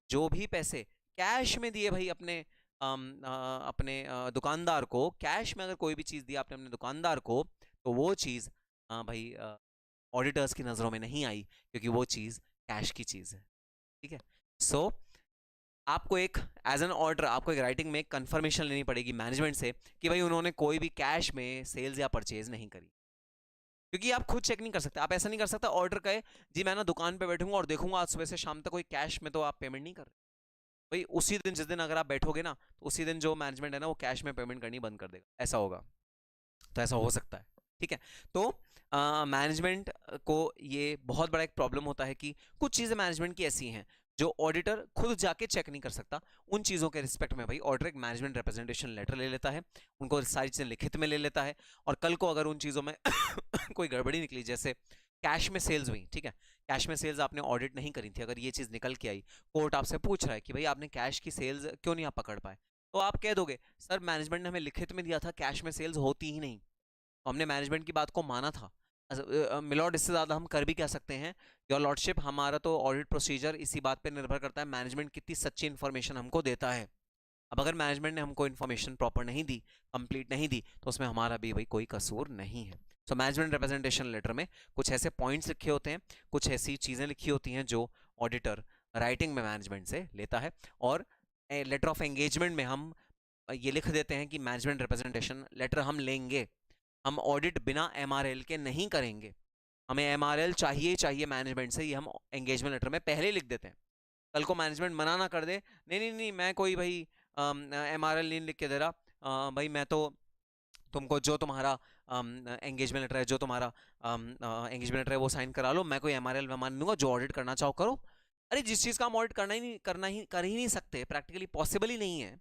जो भी पैसे कैश में दिए भाई अपने दुकानदार को, कैश में अगर कोई भी चीज दी आपने अपने दुकानदार को, तो वो चीज भाई ऑडिटर्स की नजरों में नहीं आई, क्योंकि वो चीज कैश की चीज है. ठीक है, सो आपको एक एज एन ऑर्डर, आपको एक राइटिंग में कंफर्मेशन लेनी पड़ेगी मैनेजमेंट से कि भाई उन्होंने कोई भी कैश में सेल्स या परचेज नहीं करी, क्योंकि आप खुद चेक नहीं कर सकते. आप ऐसा नहीं कर सकता ऑर्डर कहे जी मैं ना दुकान पे बैठूंगा और देखूंगा आज सुबह से शाम तक कोई कैश में, तो आप पेमेंट नहीं कर रहे भाई. उसी दिन जिस दिन अगर आप बैठोगे ना, तो उसी दिन जो मैनेजमेंट है ना वो कैश में पेमेंट करनी बंद कर देगा. ऐसा होगा, तो ऐसा हो सकता है. ठीक है, तो मैनेजमेंट को ये बहुत बड़ा एक प्रॉब्लम होता है कि कुछ चीज़ें मैनेजमेंट की ऐसी हैं जो ऑडिटर खुद जाके चेक नहीं कर सकता. उन चीज़ों के रिस्पेक्ट में भाई ऑडिटर एक मैनेजमेंट रिप्रेजेंटेशन लेटर ले लेता है, उनको सारी चीज़ें लिखित में ले लेता है, और कल को अगर उन चीज़ों में कोई गड़बड़ी निकली, जैसे कैश में सेल्स हुई, ठीक है, कैश में सेल्स आपने ऑडिट नहीं करी थी, अगर ये चीज़ निकल के आई, कोर्ट आपसे पूछ रहा है कि भाई आपने कैश की सेल्स क्यों नहीं आप पकड़ पाए, तो आप कह दोगे सर मैनेजमेंट ने हमें लिखित में दिया था कैश में सेल्स होती ही नहीं, तो हमने मैनेजमेंट की बात को माना था. मिलॉर्ड इससे ज़्यादा हम कर भी क्या सकते हैं, योर लॉर्डशिप, हमारा तो ऑडिट प्रोसीजर इसी बात पे निर्भर करता है मैनेजमेंट कितनी सच्ची इन्फॉर्मेशन हमको देता है. अब अगर मैनेजमेंट ने हमको इन्फॉर्मेशन प्रॉपर नहीं दी, कंप्लीट नहीं दी, तो उसमें हमारा भी भाई कोई कसूर नहीं है. सो मैनेजमेंट रिप्रेजेंटेशन लेटर में कुछ ऐसे पॉइंट्स लिखे होते हैं, कुछ ऐसी चीज़ें लिखी होती हैं जो ऑडिटर राइटिंग में मैनेजमेंट से लेता है, और लेटर ऑफ एंगेजमेंट में हम ये लिख देते हैं कि मैनेजमेंट रिप्रेजेंटेशन लेटर हम लेंगे, हम ऑडिट बिना एमआरएल के नहीं करेंगे, हमें एमआरएल चाहिए चाहिए मैनेजमेंट से, ये हम एंगेजमेंट लेटर में पहले लिख देते हैं. कल को मैनेजमेंट मना ना कर दे, नहीं नहीं नहीं मैं कोई भाई MRL नहीं लिख के दे रहा, भाई मैं तो तुमको जो तुम्हारा एंगेजमेंट लेटर है, जो तुम्हारा एंगेजमेंट लेटर है वो साइन करा लो, मैं कोई MRL मान लूंगा, जो ऑडिट करना चाहो करो। अरे जिस चीज का हम ऑडिट कर ही नहीं सकते, प्रैक्टिकली पॉसिबल ही नहीं है,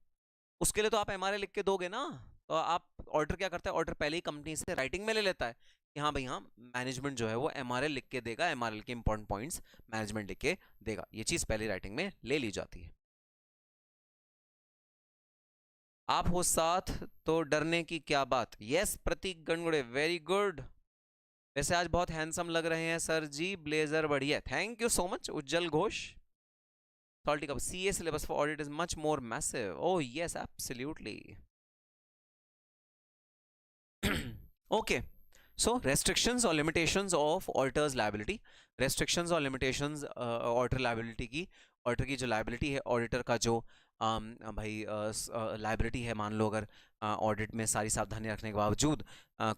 उसके लिए तो आप MRL लिख के दोगे ना। तो आप ऑर्डर क्या करता है, ऑर्डर पहले ही कंपनी से राइटिंग में ले लेता है कि हाँ भाई हाँ मैनेजमेंट जो है वो MRL लिख के देगा, MRL के इंपॉर्टेंट पॉइंट्स मैनेजमेंट लिख के देगा, ये चीज पहले राइटिंग में ले ली जाती है। आप हो साथ तो डरने की क्या बात, यस प्रतीक गणगुड़े, वेरी गुड। वैसे आज बहुत हैंडसम लग रहे हैं सर जी, ब्लेजर बढ़िया, thank you so much Ujjwal Ghosh. Salty cup, CA syllabus for audit is much more massive, oh yes absolutely. Okay, so restrictions or limitations of auditor's liability, restrictions और limitations auditor liability की, auditor की जो liability है, auditor का जो भाई liability है, मान लो अगर ऑडिट में सारी सावधानी रखने के बावजूद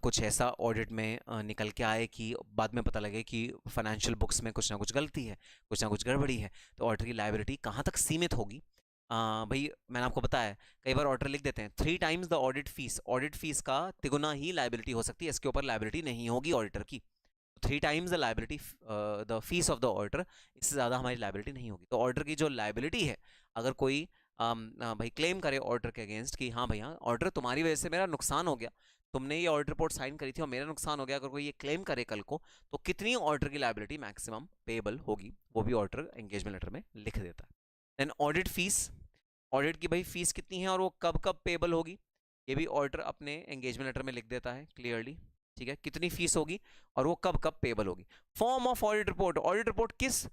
कुछ ऐसा ऑडिट में निकल के आए कि बाद में पता लगे कि फाइनेंशियल बुक्स में कुछ ना कुछ गलती है, कुछ ना कुछ गड़बड़ी है, तो ऑडिटर की लाइबिलिटी कहाँ तक सीमित होगी। भाई मैंने आपको बताया, कई बार ऑर्डर लिख देते हैं 3 times द ऑडिट फीस का तिगुना ही लाइबिलिटी हो सकती है, इसके ऊपर लाइबिलिटी नहीं होगी ऑडिटर की। 3 times the liability the fees of the order, इससे ज़्यादा हमारी लाइबिलिटी नहीं होगी। तो ऑर्डर की जो लाइबिलिटी है, अगर कोई भाई क्लेम करे ऑर्डर के अगेंस्ट कि हाँ भैया ऑर्डर तुम्हारी वजह से मेरा नुकसान हो गया, तुमने ये ऑर्डर रिपोर्ट साइन करी थी और मेरा नुकसान हो गया, अगर कोई ये क्लेम करे कल को, तो कितनी ऑर्डर की लाइबिलिटी मैक्सिमम पेबल होगी, वो भी ऑर्डर एंगेजमेंट लेटर में लिख देता है। देन ऑडिट फीस, ऑडिट की भाई फीस कितनी है और वो कब कब पेबल होगी, ये भी ऑडिटर अपने एंगेजमेंट लेटर में लिख देता है क्लियरली, ठीक है, कितनी फीस होगी और वो कब कब पेबल होगी। फॉर्म ऑफ ऑडिट रिपोर्ट किस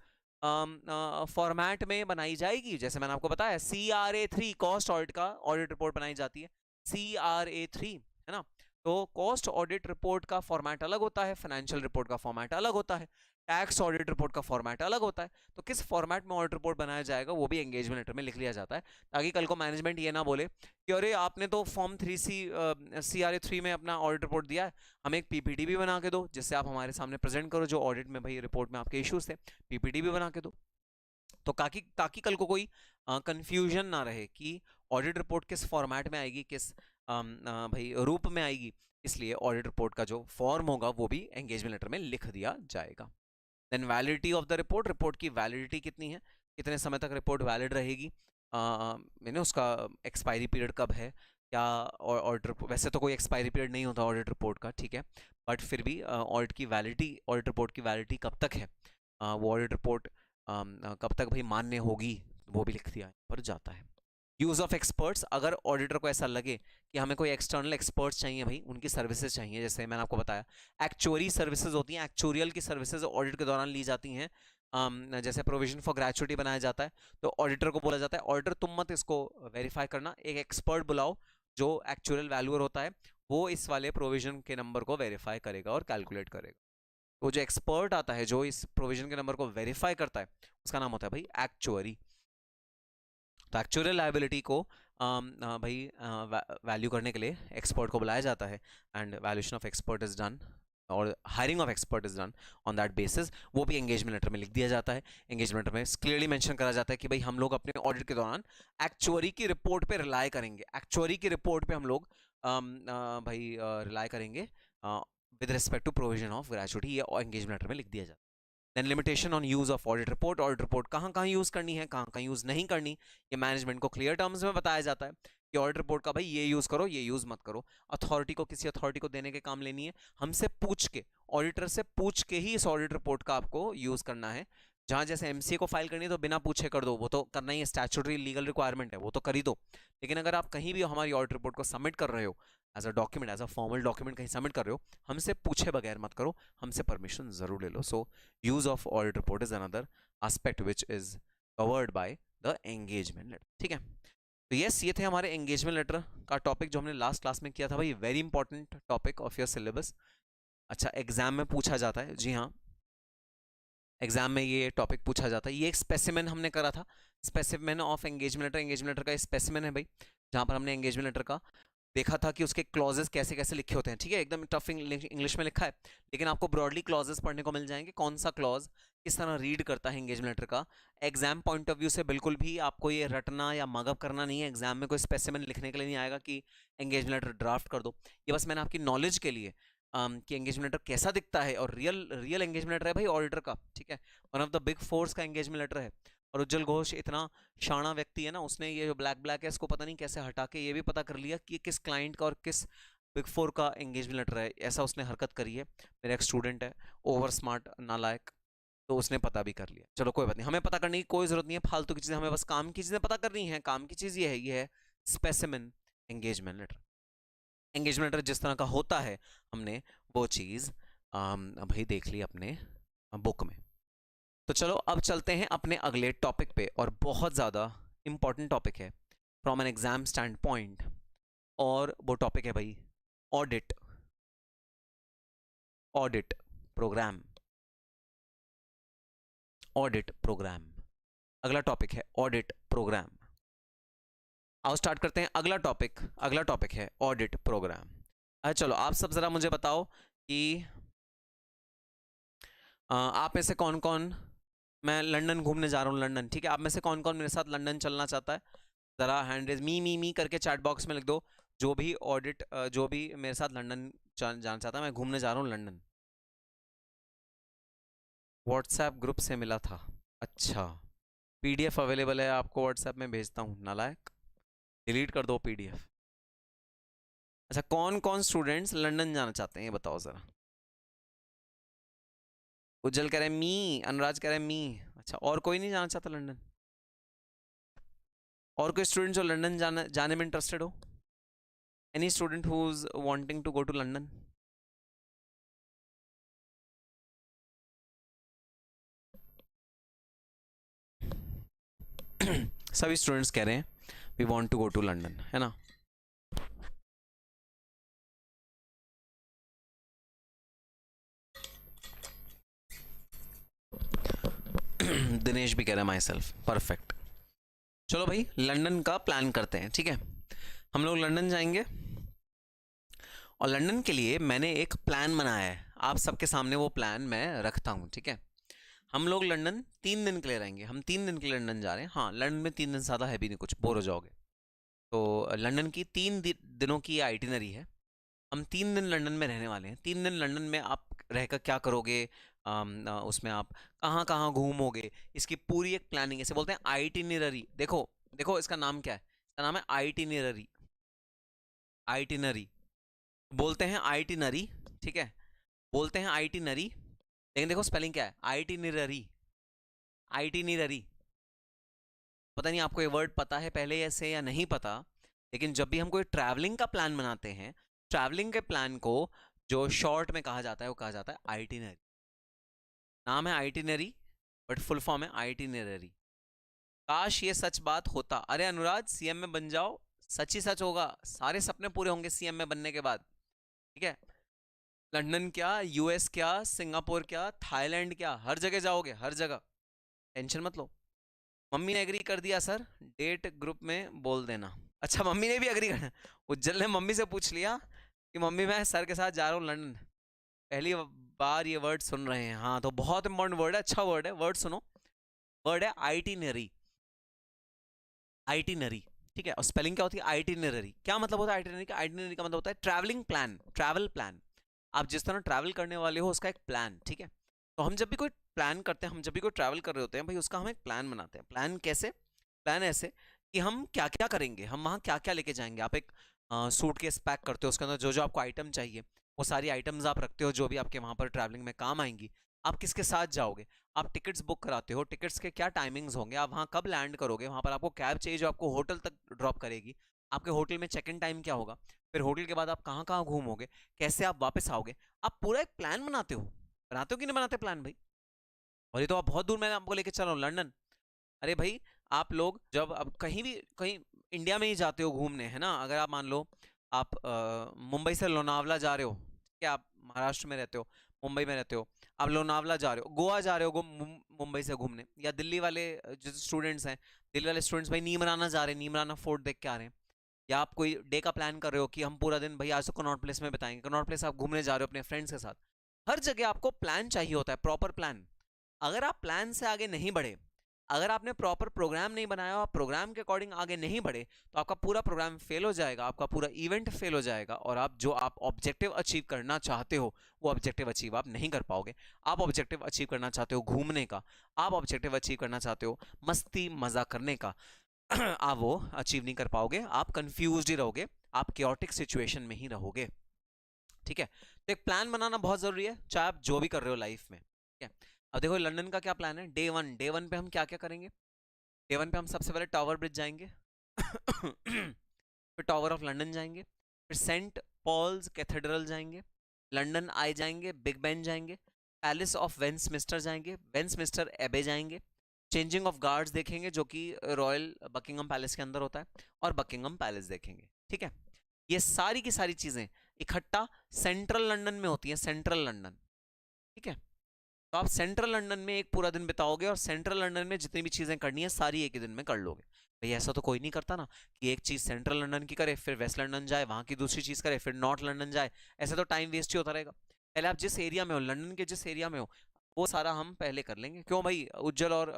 फॉर्मेट में बनाई जाएगी, जैसे मैंने आपको बताया CRA3 कॉस्ट ऑडिट का ऑडिट रिपोर्ट बनाई जाती है, CRA3 है ना। तो कॉस्ट ऑडिट रिपोर्ट का फॉर्मेट अलग होता है, फाइनेंशियल रिपोर्ट का फॉर्मेट अलग होता है, टैक्स ऑडिट रिपोर्ट का फॉर्मेट अलग होता है। तो किस फॉर्मेट में ऑडिट रिपोर्ट बनाया जाएगा वो भी एंगेजमेंट लेटर में लिख लिया जाता है, ताकि कल को मैनेजमेंट ये ना बोले कि अरे आपने तो फॉर्म 3C CRA3 में अपना ऑडिट रिपोर्ट दिया है, हमें एक PPT भी बना के दो जिससे आप हमारे सामने प्रेजेंट करो, जो ऑडिट में भाई रिपोर्ट में आपके इश्यूज थे, PPT भी बना के दो, तो ताकि कल को कोई कंफ्यूजन ना रहे कि ऑडिट रिपोर्ट किस फॉर्मेट में आएगी, किस भाई रूप में आएगी, इसलिए ऑडिट रिपोर्ट का जो फॉर्म होगा वो भी एंगेजमेंट लेटर में लिख दिया जाएगा। Then validity of the report, report की वैलिडिटी कितनी है, कितने समय तक रिपोर्ट वैलिड रहेगी, मैंने उसका एक्सपायरी पीरियड कब है, क्या ऑडिट, वैसे तो कोई एक्सपायरी पीरियड नहीं होता ऑडिट रिपोर्ट का, ठीक है, बट फिर भी ऑडिट की वैलिडिटी, ऑडिट रिपोर्ट की वैलिडिटी कब तक है, वो ऑडिट रिपोर्ट कब तक भाई मान्य होगी, वो भी लिख दिया पर जाता है। यूज़ ऑफ एक्सपर्ट्स, अगर ऑडिटर को ऐसा लगे कि हमें कोई एक्सटर्नल एक्सपर्ट्स चाहिए भाई, उनकी सर्विसेज चाहिए, जैसे मैंने आपको बताया एक्चुअरी सर्विसेज होती हैं, एक्चुरियल की सर्विसेज ऑडिट के दौरान ली जाती हैं, जैसे प्रोविजन फॉर ग्रेचुइटी बनाया जाता है, तो ऑडिटर को बोला जाता है ऑडिटर तुम मत इसको वेरीफाई करना, एक एक्सपर्ट बुलाओ जो एक्चुअल वैल्यूअर होता है, वो इस वाले प्रोविजन के नंबर को वेरीफाई करेगा और कैलकुलेट करेगा। तो जो एक्सपर्ट आता है जो इस प्रोविजन के नंबर को वेरीफाई करता है, उसका नाम होता है भाई एक्चुअरी। तो एक्चुअल लायबिलिटी को भाई वैल्यू करने के लिए एक्सपर्ट को बुलाया जाता है, and valuation of expert is done और hiring of expert is done on that basis, वो भी एंगेजमेंट लेटर में लिख दिया जाता है। एंगेजमेंट लेटर में क्लियरली मेंशन करा जाता है कि भाई हम लोग अपने ऑडिट के दौरान एक्चुअरी की रिपोर्ट पे रिलाई करेंगे, एक्चुअरी की रिपोर्ट पे हम लोग भाई रिलाई करेंगे with respect to provision of gratuity, ये एंगेजमेंट लेटर में लिख दिया जाता है। Then limitation on use of audit report कहाँ कहाँ यूज करनी है, कहाँ कहाँ यूज नहीं करनी, ये मैनेजमेंट को क्लियर टर्म्स में बताया जाता है कि ऑडिट रिपोर्ट का भाई ये यूज करो, ये यूज मत करो। अथॉरिटी को, किसी अथॉरिटी को देने के काम लेनी है, हमसे पूछ के, ऑडिटर से पूछ के ही इस ऑडिट रिपोर्ट का आपको यूज करना है। जहां जैसे एमसीए को फाइल करनी है तो बिना पूछे कर दो, वो तो करना ही है, स्टैट्यूटरी लीगल रिक्वायरमेंट है, वो तो कर ही दो। लेकिन अगर आप कहीं भी हमारी ऑडिट रिपोर्ट को सबमिट कर रहे हो as a document, as a formal document कहीं सबमिट कर रहे हो, हमसे पूछे बगैर मत करो, हमसे परमिशन जरूर ले लो। So use of audit report is another aspect which is covered by the engagement letter, ठीक है। तो यस, ये थे हमारे एंगेजमेंट लेटर का टॉपिक जो हमने लास्ट क्लास में किया था भाई, very important topic of your syllabus. अच्छा, एग्जाम में पूछा जाता है, जी हाँ, एग्जाम में ये टॉपिक पूछा जाता है। ये एक स्पेसिमेन हमने करा था, specimen of engagement letter, engagement letter का स्पेसिमेन है भाई, जहाँ पर हमने एंगेजमेंट लेटर का देखा था कि उसके क्लॉजेस कैसे कैसे लिखे होते हैं, ठीक है, एकदम टफ इंग्लिश में लिखा है, लेकिन आपको ब्रॉडली क्लॉजेस पढ़ने को मिल जाएंगे, कौन सा क्लॉज किस तरह रीड करता है एंगेजमेंट लेटर का। एग्जाम पॉइंट ऑफ व्यू से बिल्कुल भी आपको ये रटना या मगअप करना नहीं है, एग्जाम में कोई स्पेसिमेन लिखने के लिए नहीं आएगा कि एंगेजमेंट लेटर ड्राफ्ट कर दो। ये बस मैंने आपकी नॉलेज के लिए कि एंगेजमेंट लेटर कैसा दिखता है, और रियल रियल एंगेजमेंट लेटर है भाई ऑडिटर का, ठीक है, one of the big force का एंगेजमेंट लेटर है। और उज्जवल घोष इतना शाना व्यक्ति है ना, उसने ये जो ब्लैक ब्लैक है इसको पता नहीं कैसे हटा के ये भी पता कर लिया कि किस क्लाइंट का और किस बिग फोर का एंगेजमेंट लेटर है, ऐसा उसने हरकत करी है। मेरा एक स्टूडेंट है, ओवर स्मार्ट नालायक, तो उसने पता भी कर लिया। चलो कोई बात नहीं, हमें पता करने की कोई जरूरत नहीं है फालतू की चीजें, हमें बस काम की चीजें पता करनी है। काम की चीज ये है specimen engagement letter. Engagement letter जिस तरह का होता है हमने वो चीज भाई देख ली अपने बुक में। तो चलो अब चलते हैं अपने अगले टॉपिक पे, और बहुत ज़्यादा इंपॉर्टेंट टॉपिक है from an exam standpoint, और वो टॉपिक है भाई audit. Audit program, audit program अगला टॉपिक है ऑडिट प्रोग्राम। आओ स्टार्ट करते हैं अगला टॉपिक। अगला टॉपिक है ऑडिट प्रोग्राम। अच्छा चलो आप सब जरा मुझे बताओ कि आप में से कौन कौन, मैं लंदन घूमने जा रहा हूँ लंदन, ठीक है, आप में से कौन कौन मेरे साथ लंदन चलना चाहता है, ज़रा हैंड रेज मी करके चैट बॉक्स में लिख दो। जो भी ऑडिट जो भी मेरे साथ लंदन जाना चाहता है, मैं घूमने जा रहा हूँ लंदन। व्हाट्सएप ग्रुप से मिला था, अच्छा, पीडीएफ अवेलेबल है, आपको व्हाट्सएप में भेजता हूँ, नालायक, डिलीट कर दो पीडीएफ। अच्छा कौन कौन स्टूडेंट्स लंदन जाना चाहते हैं ये बताओ ज़रा। उज्जवल कह रहे हैं मी, अनुराज कह रहे हैं मी, अच्छा और कोई नहीं जाना चाहता लंदन? और कोई स्टूडेंट जो लंदन जाने में इंटरेस्टेड हो? Any student who is wanting to go to London? सभी स्टूडेंट्स कह रहे हैं we want to go to London, है ना। दिनेश भी कह रहा है माई सेल्फ, परफेक्ट। चलो भाई लंदन का प्लान करते हैं, ठीक है, हम लोग लंदन जाएंगे, और लंदन के लिए मैंने एक प्लान बनाया है, आप सबके सामने वो प्लान मैं रखता हूँ, ठीक है। हम लोग लंदन 3 दिन के लिए रहेंगे, हम 3 दिन के लिए लंदन जा रहे हैं। हाँ लंदन में 3 दिन ज़्यादा है भी नहीं, कुछ बोर हो जाओगे। तो लंदन की 3 दिनों की आइटिनरी है, हम 3 दिन लंदन में रहने वाले हैं। 3 दिन लंदन में आप रहकर क्या करोगे, उसमें आप कहाँ कहाँ घूमोगे, इसकी पूरी एक प्लानिंग, इसे बोलते हैं आइटिनरी। देखो देखो इसका नाम क्या है, इसका नाम है आइटिनरी। आइटिनरी बोलते हैं आइटिनरी, ठीक है, बोलते हैं आइटिनरी, लेकिन देखो स्पेलिंग क्या है, आइटिनरी। आइटिनरी, पता नहीं आपको ये वर्ड पता है पहले ऐसे या नहीं पता, लेकिन जब भी हम कोई ट्रैवलिंग का प्लान बनाते हैं, ट्रैवलिंग के प्लान को जो शॉर्ट में कहा जाता है वो कहा जाता है आइटिनरी। नाम है आइटिनरी बट फुल फॉर्म है आइटिनरी। काश ये सच बात होता, अरे अनुराग सीएम में बन जाओ, सच ही सच होगा, सारे सपने पूरे होंगे सीएम में बनने के बाद, ठीक है। लंदन क्या, यूएस क्या, सिंगापुर क्या, थाईलैंड क्या, हर जगह जाओगे, हर जगह, टेंशन मत लो। मम्मी ने एग्री कर दिया सर, डेट ग्रुप में बोल देना। अच्छा मम्मी ने भी एग्री करना, उज्जवल ने मम्मी से पूछ लिया कि मम्मी मैं सर के साथ जा रहा हूँ लंदन, पहली बार ये वर्ड सुन रहे हैं। हाँ तो बहुत इंपॉर्टेंट वर्ड है, अच्छा वर्ड है, वर्ड सुनो, वर्ड है आइटिनरी। आइटिनरी, ठीक है, और स्पेलिंग क्या होती है आइटिनरी, क्या मतलब होता है आइटिनरी का? आइटिनरी का मतलब होता है ट्रैवलिंग प्लान, ट्रैवल प्लान, आप जिस तरह ट्रैवल करने वाले हो उसका एक प्लान, ठीक है। तो हम जब भी कोई प्लान करते हैं, हम जब भी कोई ट्रैवल कर रहे होते हैं भाई, उसका हम एक प्लान बनाते हैं। प्लान कैसे? प्लान ऐसे कि हम क्या क्या करेंगे, हम वहाँ क्या क्या लेके जाएंगे। आप एक सूटकेस पैक करते हो, उसके अंदर जो जो आपको आइटम चाहिए वो सारी आइटम्स आप रखते हो, जो भी आपके वहाँ पर ट्रैवलिंग में काम आएंगी। आप किसके साथ जाओगे, आप टिकट्स बुक कराते हो, टिकट्स के क्या टाइमिंग्स होंगे, आप वहाँ कब लैंड करोगे, वहाँ पर आपको कैब चाहिए जो आपको होटल तक ड्रॉप करेगी, आपके होटल में चेक इन टाइम क्या होगा, फिर होटल के बाद आप कहाँ कहाँ घूमोगे, कैसे आप वापस आओगे। आप पूरा एक प्लान बनाते हो कि नहीं बनाते प्लान भाई? और ये तो आप बहुत दूर, मैं आपको लेके चल रहा हूँ लंदन। अरे भाई आप लोग जब अब कहीं भी, कहीं इंडिया में ही जाते हो घूमने, है ना, अगर आप मान लो आप मुंबई से लोनावला जा रहे हो, ठीक है, आप महाराष्ट्र में रहते हो, मुंबई में रहते हो, आप लोनावला जा रहे हो, गोवा जा रहे हो मुंबई से घूमने, या दिल्ली वाले जो स्टूडेंट्स हैं, दिल्ली वाले स्टूडेंट्स भाई नीमराना जा रहे हैं, नीमराना फोर्ट देख के आ रहे हैं, या आप कोई डे का प्लान कर रहे हो कि हम पूरा दिन भाई आज तो कनॉट प्लेस में बिताएंगे, कनॉट प्लेस आप घूमने जा रहे हो अपने फ्रेंड्स के साथ, हर जगह आपको प्लान चाहिए होता है, प्रॉपर प्लान। अगर आप प्लान से आगे नहीं बढ़े, अगर आपने प्रॉपर प्रोग्राम नहीं बनाया, आप प्रोग्राम के अकॉर्डिंग आगे नहीं बढ़े, तो आपका पूरा प्रोग्राम फेल हो जाएगा, आपका पूरा इवेंट फेल हो जाएगा, और आप जो आप ऑब्जेक्टिव अचीव करना चाहते हो वो ऑब्जेक्टिव अचीव आप नहीं कर पाओगे। आप ऑब्जेक्टिव अचीव करना चाहते हो घूमने का, आप ऑब्जेक्टिव अचीव करना चाहते हो मस्ती मजा करने का, आप वो अचीव नहीं कर पाओगे, आप कंफ्यूज्ड ही रहोगे, आप क्योटिक सिचुएशन में ही रहोगे। ठीक है, तो एक प्लान बनाना बहुत जरूरी है, चाहे आप जो भी कर रहे हो लाइफ में। ठीक है, अब देखो लंदन का क्या प्लान है। डे वन पे हम क्या क्या करेंगे। डे वन पे हम सबसे पहले टावर ब्रिज जाएंगे, फिर टावर ऑफ लंदन जाएंगे, फिर सेंट पॉल्स कैथेड्रल जाएंगे, लंदन आई जाएंगे, बिग बेन जाएंगे, पैलेस ऑफ वेंसमिस्टर जाएंगे, वेंसमिस्टर एबे जाएंगे, चेंजिंग ऑफ गार्ड्स देखेंगे जो कि रॉयल बकिंगम पैलेस के अंदर होता है, और बकिंगम पैलेस देखेंगे। ठीक है, ये सारी की सारी चीजें इकट्ठा सेंट्रल लंदन में होती हैं, सेंट्रल लंदन। ठीक है, तो आप सेंट्रल लंदन में एक पूरा दिन बिताओगे, और सेंट्रल लंदन में जितनी भी चीजें करनी है सारी एक ही दिन में कर लोगे। भाई ऐसा तो कोई नहीं करता ना कि एक चीज सेंट्रल लंदन की करे, फिर वेस्ट लंदन जाए, वहां की दूसरी चीज करे, फिर नॉर्थ लंदन जाए। ऐसा तो टाइम वेस्ट ही होता रहेगा। पहले आप जिस एरिया में हो, लंदन के जिस एरिया में हो, वो सारा हम पहले कर लेंगे। क्यों भाई, उज्जवल और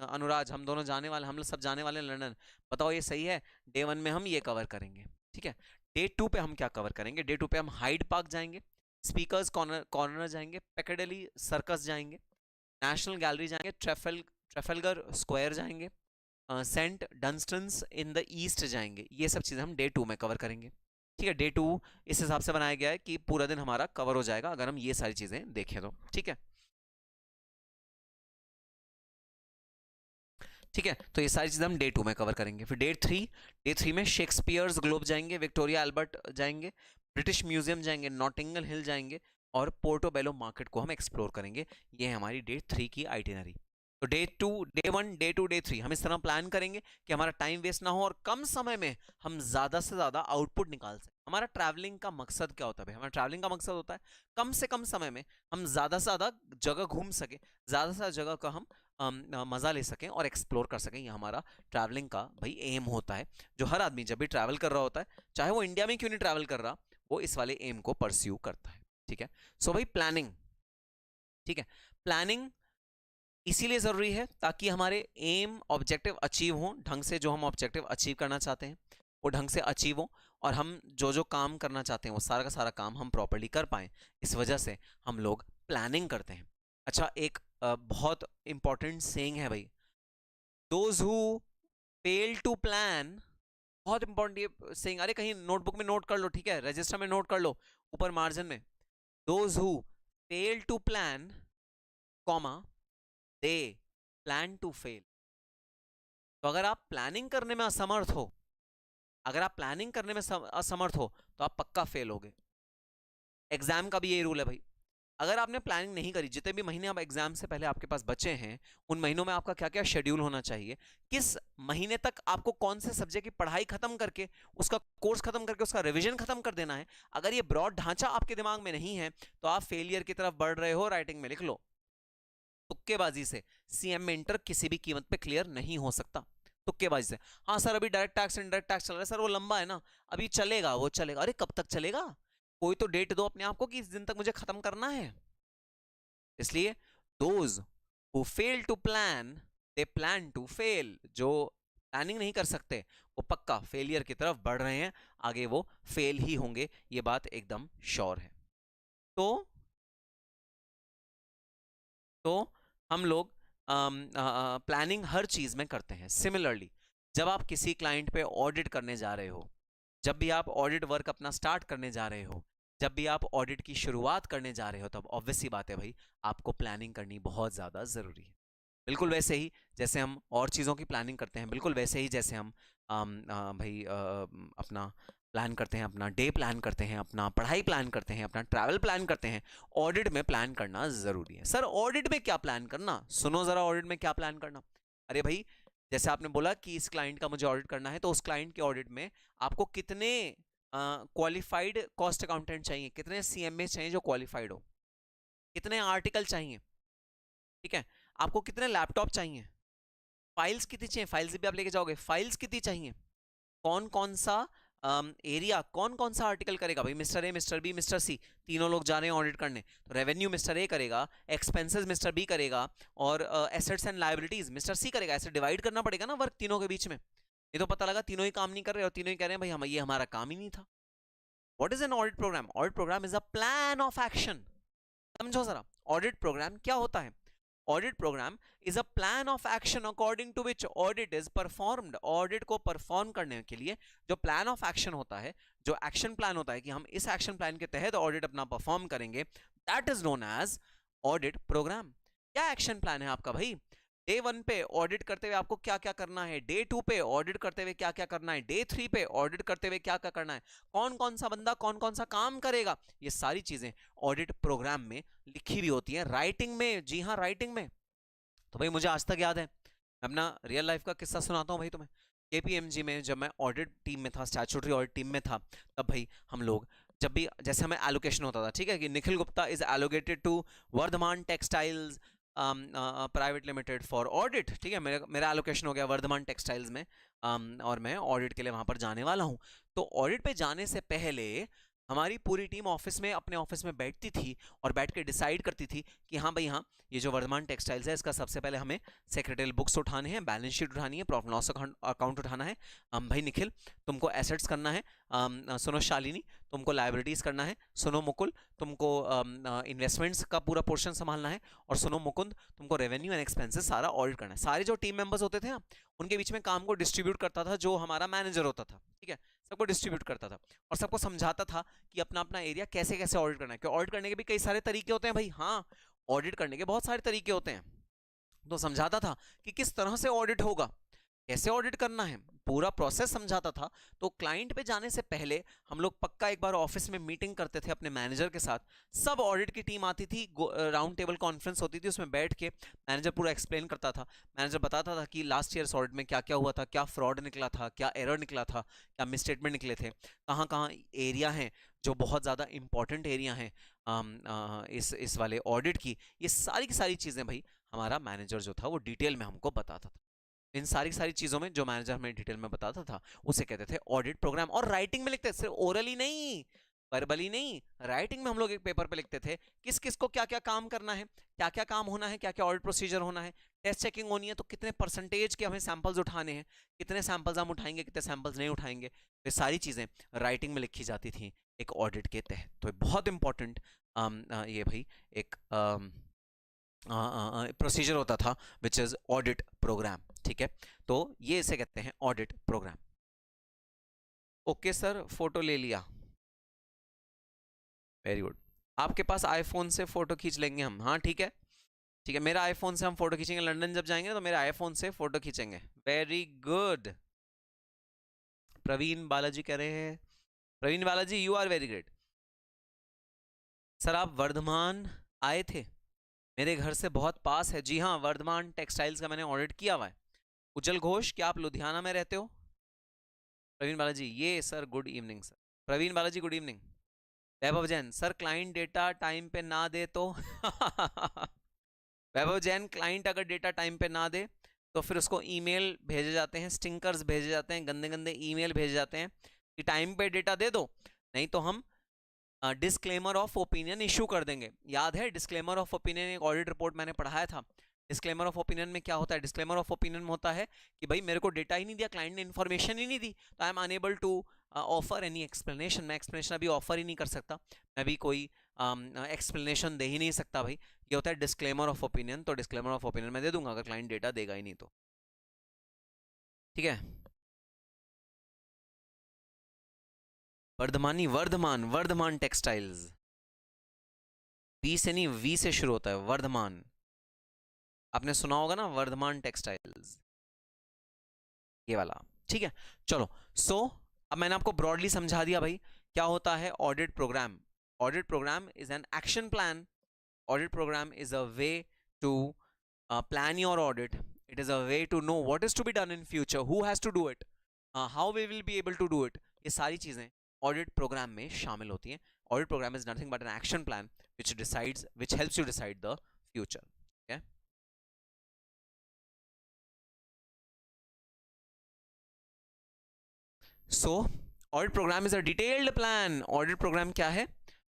अनुराज हम दोनों जाने वाले, हम लोग सब जाने वाले हैं लंदन, बताओ ये सही है। डे वन में हम ये कवर करेंगे। ठीक है, डे टू पे हम क्या कवर करेंगे। डे टू पे हम हाइड पार्क जाएंगे, स्पीकर्स कॉर्नर जाएंगे, पैकेडली सर्कस जाएंगे, नेशनल गैलरी जाएंगे, ट्रेफलगर स्क्वायर जाएंगे, सेंट डंस्टन्स इन द ईस्ट जाएंगे। ये सब चीज़ें हम डे टू में कवर करेंगे। ठीक है, डे टू इस हिसाब से बनाया गया है कि पूरा दिन हमारा कवर हो जाएगा अगर हम ये सारी चीज़ें देखें तो। ठीक है, ठीक है, तो ये सारी चीज़ें हम डे टू में कवर करेंगे। फिर डे थ्री में शेक्सपियर्स ग्लोब जाएंगे, विक्टोरिया अल्बर्ट जाएंगे, ब्रिटिश म्यूजियम जाएंगे, नॉटिंगल हिल जाएंगे, और पोर्टोबेलो मार्केट को हम एक्सप्लोर करेंगे। ये है हमारी डे थ्री की आइटिनरी। तो day one, day two, day three हम इस तरह प्लान करेंगे कि हमारा टाइम वेस्ट ना हो और कम समय में हम ज़्यादा से ज़्यादा आउटपुट निकाल सकें। हमारा ट्रैवलिंग का मकसद क्या होता है भाई? हमारा ट्रैवलिंग का मकसद होता है कम से कम समय में हम ज़्यादा से ज़्यादा जगह घूम सके, ज़्यादा से ज़्यादा जगह का हम मज़ा ले सकें और एक्सप्लोर कर सकें। ये हमारा ट्रैवलिंग का भाई एम होता है, जो हर आदमी जब भी ट्रैवल कर रहा होता है, चाहे वो इंडिया में क्यों नहीं ट्रैवल कर रहा, वो इस वाले एम को परस्यू करता है। ठीक है, सो भाई प्लानिंग। ठीक है, प्लानिंग इसीलिए ज़रूरी है ताकि हमारे एम ऑब्जेक्टिव अचीव हों ढंग से, जो हम ऑब्जेक्टिव अचीव करना चाहते हैं वो ढंग से अचीव हो, और हम जो जो काम करना चाहते हैं वो सारा का सारा काम हम प्रॉपर्ली कर पाएँ। इस वजह से हम लोग प्लानिंग करते हैं। अच्छा, एक बहुत इंपॉर्टेंट सेइंग है भाई, those who fail to plan, बहुत इंपॉर्टेंट ये सेइंग, अरे कहीं नोटबुक में नोट कर लो, ठीक है, रजिस्टर में नोट कर लो, ऊपर मार्जिन में, those who fail to plan, comma, they plan to fail. तो अगर आप प्लानिंग करने में असमर्थ हो, अगर आप प्लानिंग करने में असमर्थ हो, तो आप पक्का फेल होगे। एग्जाम का भी यही रूल है भाई, अगर आपने प्लानिंग नहीं करी, जितने भी महीने अब एग्जाम से पहले आपके पास बचे हैं, उन महीनों में आपका क्या क्या शेड्यूल होना चाहिए, किस महीने तक आपको कौन से सब्जेक्ट की पढ़ाई खत्म करके, उसका कोर्स खत्म करके उसका रिवीजन खत्म कर देना है, अगर ये ब्रॉड ढांचा आपके दिमाग में नहीं है, तो आप फेलियर की तरफ बढ़ रहे हो। राइटिंग में लिख लो, तुक्केबाजी से सीएम में इंटर किसी भी कीमत पे क्लियर नहीं हो सकता, तुक्केबाजी से। हाँ सर, अभी डायरेक्ट टैक्स इनडायरेक्ट टैक्स चल रहा है सर, वो लंबा है ना, अभी चलेगा, वो चलेगा। अरे कब तक चलेगा? कोई तो डेट दो अपने आप को कि इस दिन तक मुझे खत्म करना है। इसलिए those who fail to plan, they plan to fail. जो प्लानिंग नहीं कर सकते वो पक्का फेलियर की तरफ बढ़ रहे हैं, आगे वो फेल ही होंगे, ये बात एकदम श्योर है। तो तो हम लोग प्लानिंग हर चीज में करते हैं। सिमिलरली जब आप किसी क्लाइंट पे ऑडिट करने जा रहे हो, जब भी आप ऑडिट वर्क अपना स्टार्ट करने जा रहे हो, जब भी आप ऑडिट की शुरुआत करने जा रहे हो, तब ऑब्वियस सी बात है भाई, आपको प्लानिंग करनी बहुत ज़्यादा ज़रूरी है। बिल्कुल वैसे ही जैसे हम और चीज़ों की प्लानिंग करते हैं, बिल्कुल वैसे ही जैसे हम भाई अपना प्लान करते हैं, अपना डे प्लान करते हैं, अपना पढ़ाई प्लान करते हैं, अपना ट्रैवल प्लान करते हैं, ऑडिट में प्लान करना ज़रूरी है। सर ऑडिट में क्या प्लान करना? सुनो ज़रा, ऑडिट में क्या प्लान करना। अरे भाई, जैसे आपने बोला कि इस क्लाइंट का मुझे ऑडिट करना है, तो उस क्लाइंट के ऑडिट में आपको कितने क्वालिफाइड कॉस्ट अकाउंटेंट चाहिए, कितने सीएमए चाहिए जो क्वालिफाइड हो, कितने आर्टिकल चाहिए, ठीक है, आपको कितने लैपटॉप चाहिए, फाइल्स कितनी चाहिए, फाइल्स भी आप लेके जाओगे, फाइल्स कितनी चाहिए, कौन कौन सा एरिया कौन कौन सा आर्टिकल करेगा भाई, mister A, mister B, mister C, तीनों लोग जा रहे हैं ऑडिट करने, तो रेवेन्यू मिस्टर ए करेगा, एक्सपेंसेस मिस्टर बी करेगा, और एसेट्स एंड लायबिलिटीज मिस्टर सी करेगा। ऐसे डिवाइड करना पड़ेगा ना वर्क तीनों के बीच में, ये तो पता लगा तीनों ही काम नहीं कर रहे और तीनों ही कह रहे हैं भाई हम ये हमारा काम ही नहीं था। What is an audit program? Audit program is a plan of action. समझो जरा, ऑडिट प्रोग्राम क्या होता है? Audit program is a plan of action according to which audit is performed. Audit को परफॉर्म करने के लिए जो प्लान ऑफ एक्शन होता है, जो एक्शन प्लान होता है कि हम इस एक्शन प्लान के तहत ऑडिट अपना परफॉर्म करेंगे, that is known as audit program. क्या एक्शन प्लान है आपका भाई? डे 1 पे ऑडिट करते हुए आपको क्या क्या करना है, डे 2 पे ऑडिट करते हुए क्या क्या करना है, डे 3 पे ऑडिट करते हुए क्या क्या करना है, कौन कौन सा बंदा कौन कौन सा काम करेगा, ये सारी चीजें ऑडिट प्रोग्राम में लिखी हुई होती हैं, राइटिंग में। जी हाँ, राइटिंग में। तो भाई मुझे आज तक याद है, मैं अपना रियल लाइफ का किस्सा सुनाता हूँ भाई तुम्हें। केपीएमजी में जब मैं ऑडिट टीम में था, स्टैट्यूटरी ऑडिट टीम में था, तब भाई हम लोग जब भी, जैसे हमें एलोकेशन होता था, ठीक है, कि Nikhil Gupta is allocated to Vardhaman textiles private limited for audit, ठीक है, मेरा एलोकेशन हो गया वर्धमान टेक्सटाइल्स में, और मैं ऑडिट के लिए वहां पर जाने वाला हूं। तो ऑडिट पे जाने से पहले हमारी पूरी टीम ऑफिस में, अपने ऑफिस में बैठती थी और बैठ के डिसाइड करती थी कि हाँ भाई हाँ, ये जो वर्धमान टेक्सटाइल्स है इसका सबसे पहले हमें सेक्रेटरियल बुक्स उठाने हैं, बैलेंस शीट उठानी है, प्रॉफिट लॉस अकाउंट उठाना है, भाई निखिल तुमको एसेट्स करना है, सुनो शालिनी तुमको लायबिलिटीज करना है, सुनो मुकुल तुमको इन्वेस्टमेंट्स का पूरा पोर्शन संभालना है, और सुनो मुकुंद तुमको रेवेन्यू एंड एक्सपेंसेस सारा ऑडिट करना है। सारे जो टीम मेंबर्स होते थे ना, उनके बीच में काम को डिस्ट्रीब्यूट करता था जो हमारा मैनेजर होता था, ठीक है, सबको डिस्ट्रीब्यूट करता था और सबको समझाता था कि अपना अपना एरिया कैसे कैसे ऑडिट करना है। क्योंकि ऑडिट करने के भी कई सारे तरीके होते हैं भाई, हाँ, ऑडिट करने के बहुत सारे तरीके होते हैं। तो समझाता था कि किस तरह से ऑडिट होगा, कैसे ऑडिट करना है, पूरा प्रोसेस समझाता था। तो क्लाइंट पे जाने से पहले हम लोग पक्का एक बार ऑफिस में मीटिंग करते थे अपने मैनेजर के साथ, सब ऑडिट की टीम आती थी, राउंड टेबल कॉन्फ्रेंस होती थी, उसमें बैठ के मैनेजर पूरा एक्सप्लेन करता था। मैनेजर बताता था कि लास्ट ईयर ऑडिट में क्या क्या हुआ था, क्या फ्रॉड निकला था, क्या एरर निकला था, क्या मिसस्टेटमेंट निकले थे, कहाँ कहाँ एरिया हैं जो बहुत ज़्यादा इंपॉर्टेंट एरिया हैं इस वाले ऑडिट की। ये सारी की सारी चीज़ें भाई हमारा मैनेजर जो था वो डिटेल में हमको बताता था। इन सारी सारी चीजों में जो मैनेजर हमें डिटेल में बताता था उसे कहते थे ऑडिट प्रोग्राम। और राइटिंग में लिखते थे, सिर्फ ओरली नहीं, वर्बली नहीं, राइटिंग में हम लोग एक पेपर पे लिखते थे किस किस को क्या क्या काम करना है, क्या क्या काम होना है, क्या क्या ऑडिट प्रोसीजर होना है, टेस्ट चेकिंग होनी है तो कितने परसेंटेज के हमें सैंपल्स उठाने हैं, कितने सैंपल्स हम उठाएंगे, कितने सैंपल्स नहीं उठाएंगे। तो ये सारी चीजें राइटिंग में लिखी जाती थी एक ऑडिट के तहत। तो बहुत इंपॉर्टेंट ये भाई एक प्रोसीजर होता था विच इज ऑडिट प्रोग्राम, ठीक है। तो ये इसे कहते हैं audit program. Okay sir, photo ले लिया, वेरी गुड। आपके पास आईफोन से फोटो खींच लेंगे हम, हाँ ठीक है, ठीक है, मेरा आईफोन से हम फोटो खींचेंगे, लंदन जब जाएंगे तो मेरे आईफोन से फोटो खींचेंगे। Very good. प्रवीण बालाजी कह रहे हैं, Praveen Balaji you are very great. Sir आप वर्धमान आए थे, मेरे घर से बहुत पास है। जी हाँ, वर्धमान टेक्सटाइल्स का मैंने ऑडिट किया हुआ है। उज्जवल घोष, क्या आप लुधियाना में रहते हो? प्रवीण बालाजी, ये sir good evening sir. Praveen Balaji good evening. Vaibhav Jain, sir client data time पे ना दे तो वैभव जैन, क्लाइंट अगर डेटा टाइम पे ना दे तो फिर उसको ईमेल भेजे जाते हैं, स्टिंकर्स भेजे जाते हैं, गंदे गंदे ईमेल भेजे जाते हैं कि टाइम पे डेटा दे दो, नहीं तो हम डिस्क्लेमर ऑफ ओपिनियन इशू कर देंगे। याद है डिस्क्लेमर ऑफ ओपिनियन, एक ऑडिट रिपोर्ट मैंने पढ़ाया था। डिस्क्लेमर ऑफ ओपिनियन में क्या होता है? डिस्क्लेमर ऑफ ओपिनियन में होता है कि भाई मेरे को डेटा ही नहीं दिया, क्लाइंट ने इन्फॉर्मेशन ही नहीं दी, तो I am unable to offer any explanation. मैं एक्सप्लेनेशन अभी ऑफर ही नहीं कर सकता, मैं भी कोई एक्सप्लेनेशन दे ही नहीं सकता भाई। ये होता है डिस्क्लेमर ऑफ ओपिनियन। तो डिस्क्लेमर ऑफ ओपिनियन मैं दे दूंगा अगर क्लाइंट डेटा देगा ही नहीं तो, ठीक है। वर्धमानी, वर्धमान, वर्धमान टेक्सटाइल्स, बी से नहीं वी से शुरू होता है, वर्धमान। आपने सुना होगा ना वर्धमान टेक्सटाइल्स, ये वाला, ठीक है। चलो, सो अब मैंने आपको ब्रॉडली समझा दिया भाई क्या होता है audit program. Audit program is an action plan. Audit program is a way to plan your audit. It is a way to know what is to be done in future, who has to do it, how we will be able to do it. ये सारी चीजें audit program में शामिल होती हैं। Audit program is nothing but an action plan which helps you decide the future. Okay? So audit program is a detailed plan. Audit program क्या है?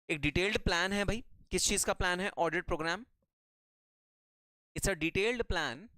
एक डिटेल्ड प्लान है भाई। किस चीज का प्लान है audit program? It's a detailed plan